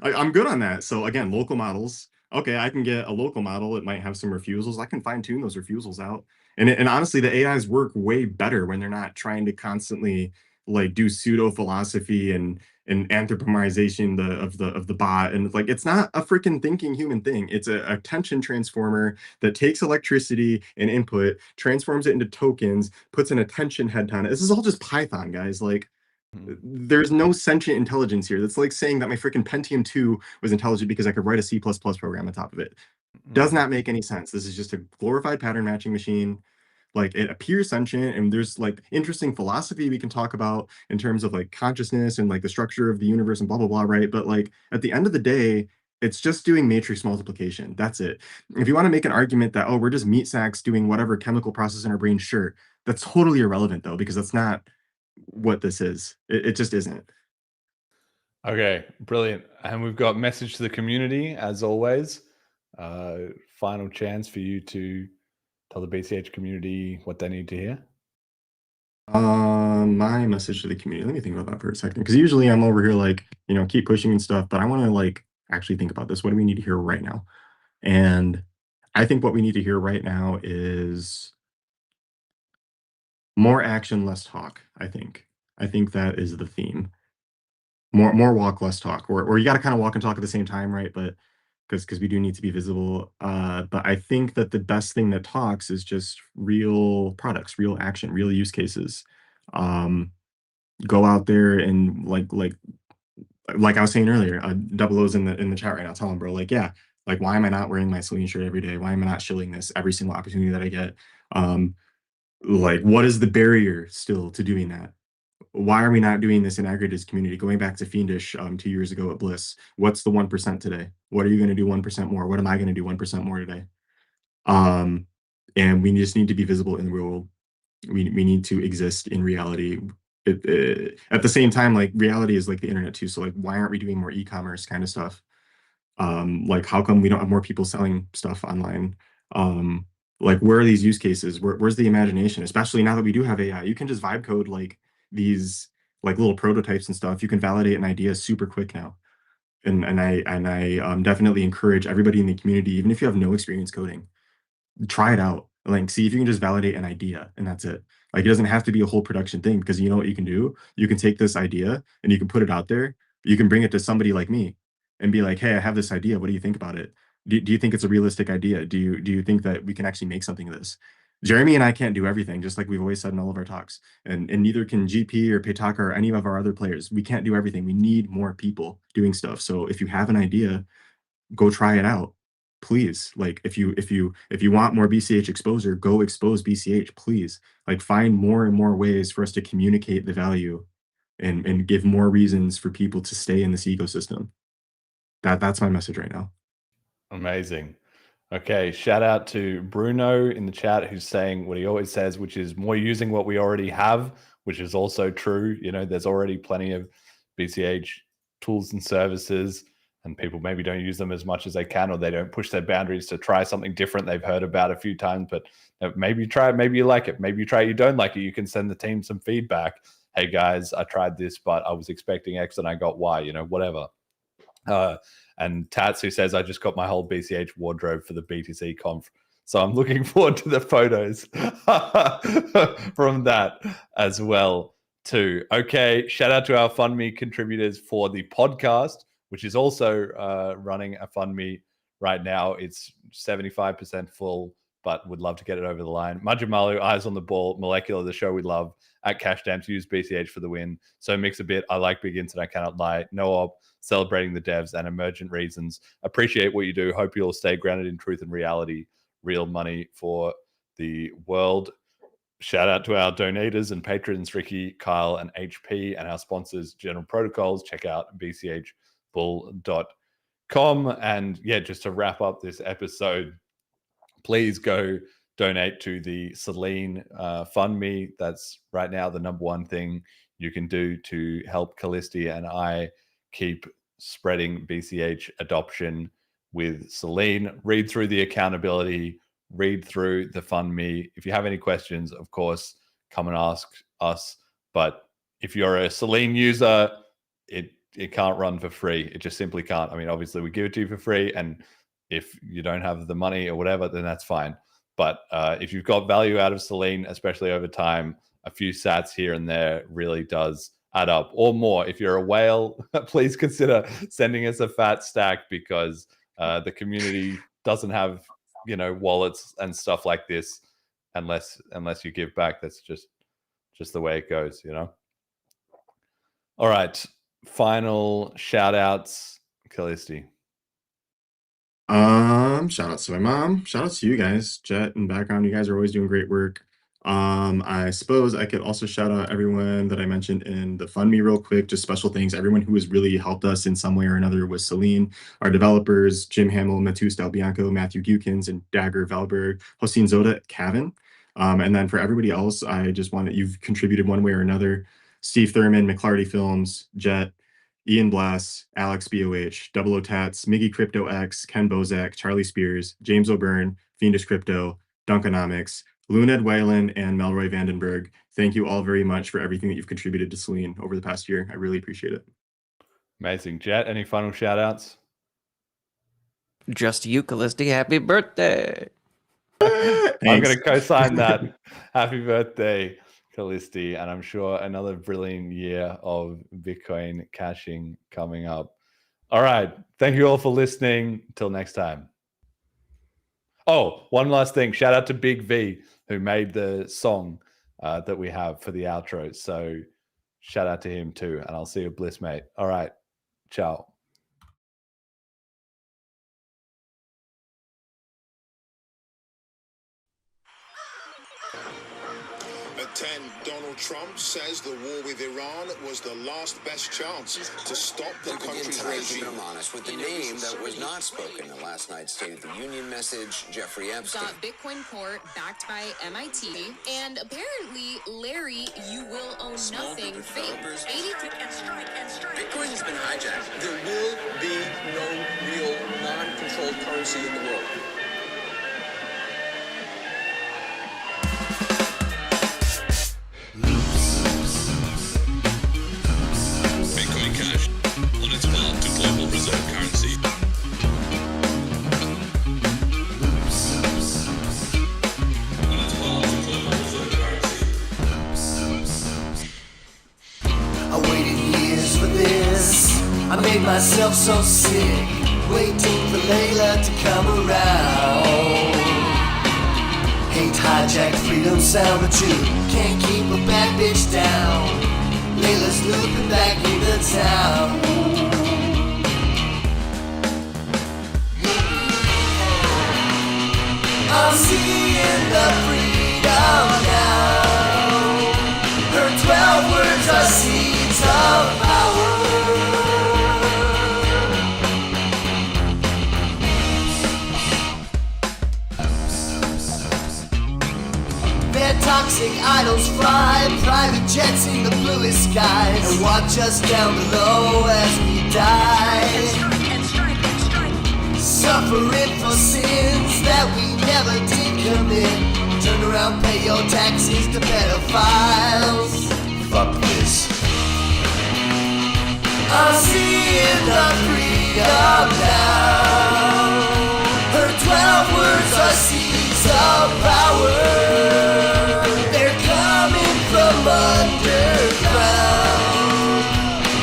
I'm good on that. So again, local models. Okay, I can get a local model. It might have some refusals. I can fine tune those refusals out. And honestly, the AIs work way better when they're not trying to constantly like do pseudo philosophy and anthropomorphization of the bot. And like it's not a freaking thinking human thing. It's a attention transformer that takes electricity and input, transforms it into tokens, puts an attention head on it. This is all just Python, guys. Like there's no sentient intelligence here. That's like saying that my freaking Pentium 2 was intelligent because I could write a C++ program on top of it. Does not make any sense. This is just a glorified pattern matching machine. Like it appears sentient, and there's like interesting philosophy we can talk about in terms of like consciousness and like the structure of the universe and blah blah blah, right? But like at the end of the day, it's just doing matrix multiplication. That's it. If you want to make an argument that, oh, we're just meat sacks doing whatever chemical process in our brain, sure. That's totally irrelevant though, because that's not what this is. It just isn't. Okay, brilliant. And we've got message to the community as always. Final chance for you to tell the BCH community what they need to hear. My message to the community. Let me think about that for a second, because usually I'm over here like, you know, keep pushing and stuff, but I want to like actually think about this. What do we need to hear right now? And I think what we need to hear right now is more action, less talk. I think that is the theme. More walk, less talk, or you got to kind of walk and talk at the same time, right? But because we do need to be visible. But I think that the best thing that talks is just real products, real action, real use cases. Go out there and like I was saying earlier, Double O's in the chat right now. Tell him, bro, like, yeah, like why am I not wearing my Selene shirt every day? Why am I not shilling this every single opportunity that I get? Like, what is the barrier still to doing that? Why are we not doing this in aggregates community? Going back to Fiendish 2 years ago at Bliss, what's the 1% today? What are you going to do 1% more? What am I going to do 1% more today? And we just need to be visible in the real world. We need to exist in reality. At the same time, like reality is like the internet too. So like, why aren't we doing more e-commerce kind of stuff? Like, how come we don't have more people selling stuff online? Like, where are these use cases? Where's the imagination? Especially now that we do have AI, you can just vibe code like these like little prototypes and stuff. You can validate an idea super quick now. And I definitely encourage everybody in the community, even if you have no experience coding, try it out. Like, see if you can just validate an idea, and that's it. Like, it doesn't have to be a whole production thing, because you know what you can do? You can take this idea and you can put it out there. You can bring it to somebody like me and be like, hey, I have this idea. What do you think about it? Do you think it's a realistic idea? Do you think that we can actually make something of this? Jeremy and I can't do everything, just like we've always said in all of our talks. And neither can GP or Petaka or any of our other players. We can't do everything. We need more people doing stuff. So if you have an idea, go try it out. Please. Like, if you want more BCH exposure, go expose BCH, please. Like, find more and more ways for us to communicate the value and give more reasons for people to stay in this ecosystem. That's my message right now. Amazing. Okay, shout out to Bruno in the chat, who's saying what he always says, which is more using what we already have, which is also true. You know, there's already plenty of BCH tools and services, and people maybe don't use them as much as they can, or they don't push their boundaries to try something different they've heard about a few times. But maybe you try it, maybe you like it, maybe you try it, you don't like it. You can send the team some feedback. Hey guys, I tried this, but I was expecting X and I got Y, you know, whatever. And Tats, who says, I just got my whole BCH wardrobe for the BTC conf. So I'm looking forward to the photos from that as well, too. Okay, shout out to our FundMe contributors for the podcast, which is also running a FundMe right now. It's 75% full, but would love to get it over the line. Majamalu, Eyes on the Ball, Molecular, the show we love, at Cash Stamps, use BCH for the win. So mix a bit. I like Big Internet, cannot lie. No op, celebrating the devs and emergent reasons. Appreciate what you do. Hope you'll stay grounded in truth and reality. Real money for the world. Shout out to our donators and patrons, Ricky, Kyle, and HP, and our sponsors, General Protocols. Check out bchbull.com. And yeah, just to wrap up this episode, please go donate to the Selene FundMe. That's right now the number one thing you can do to help Kallisti and I keep spreading BCH adoption with Selene. Read through the accountability, read through the FundMe. If you have any questions, of course, come and ask us. But if you're a Selene user, it can't run for free. It just simply can't. I mean, obviously we give it to you for free, and if you don't have the money or whatever, then that's fine. But if you've got value out of Selene, especially over time, a few sats here and there really does add up, or more. If you're a whale, please consider sending us a fat stack, because the community doesn't have, you know, wallets and stuff like this unless you give back. That's just the way it goes, you know. All right, final shout outs, Kallisti. Shout out to my mom. Shout out to you guys, Jet and background. You guys are always doing great work. I suppose I could also shout out everyone that I mentioned in the FundMe real quick. Just special thanks, everyone who has really helped us in some way or another with Selene, our developers, Jim Hamill, Matus Delbianco, Matthew Gukins, and Dagger Valberg, Hossein Zoda, Cavan. And then for everybody else, I just want you've contributed one way or another. Steve Thurman, McClarty Films, Jet, Ian Blass, Alex BOH, Double O Tats, Miggy Crypto X, Ken Bozak, Charlie Spears, James O'Byrne, Fiendish Crypto, Duncanomics, Luned Whalen, and Melroy Vandenberg. Thank you all very much for everything that you've contributed to Selene over the past year. I really appreciate it. Amazing. Jet, any final shout outs? Just you, Kallisti. Happy birthday. I'm going to co-sign that. Happy birthday, Kallisti. And I'm sure another brilliant year of Bitcoin caching coming up. All right. Thank you all for listening. Until next time. Oh, one last thing. Shout out to Big V, who made the song that we have for the outro. So shout out to him too. And I'll see you, Bliss, mate. All right. Ciao. At 10, Donald Trump says the war with Iran was the last best chance to stop the country's regime. I'm honest with the name that was not spoken in last night's State of the Union message, Jeffrey Epstein. Got Bitcoin Court backed by MIT, and apparently, Larry, you will own nothing. Fake. 83 and strike. Bitcoin has been hijacked. There will be no real non-controlled currency in the world. Bitcoin Cash on its path to global reserve. myself so sick, waiting for Layla to come around. Hate hijacked freedom sound, but you can't keep a bad bitch down. Layla's looping back into town. I'm seeing the freedom now. Her 12 words are seeds of power. Their toxic idols fly private jets in the bluest skies and watch us down below as we die, suffering for sins that we never did commit. Turn around, pay your taxes to pedophiles. Fuck this. I'm seeing the freedom now. Her 12 words are seeds of power. They're coming from underground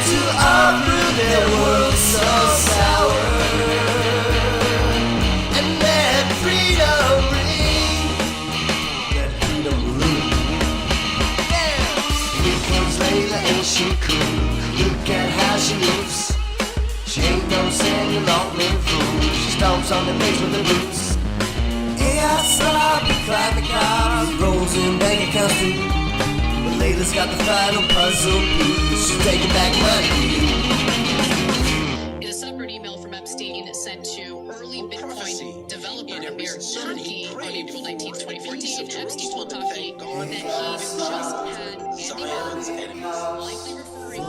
to uproot their world so sour. And let freedom ring. Let freedom ring. Here comes Layla, ain't she cool? Look at how she moves. She ain't no Samuel Altman fool. She stomps on the place with the boots. Yeah, sloppy, climb the cars, rolls in bank accounts too. But Layla's got the final puzzle piece. She's taking back money. In a separate email from Epstein sent to early Bitcoin developer Amir Turkey on April 19, 2014, Epstein told Turkey that he just had handyman, likely referring to.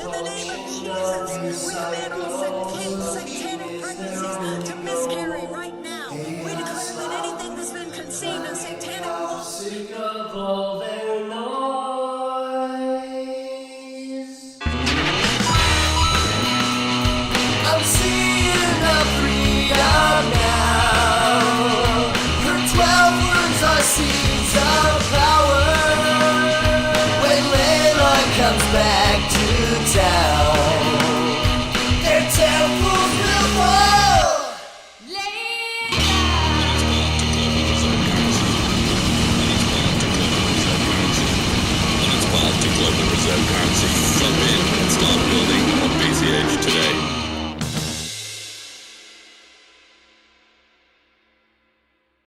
In the name of Jesus, we command all satanic pregnancies to miscarry right now. We declare that anything that's been conceived in satanic law. Sick of all their noise. I'm seeing the freedom now. Her 12 words are seeds of power. When Layla comes back to town, their temples will fall. Global reserve currency. Jump in and start building on BCH today.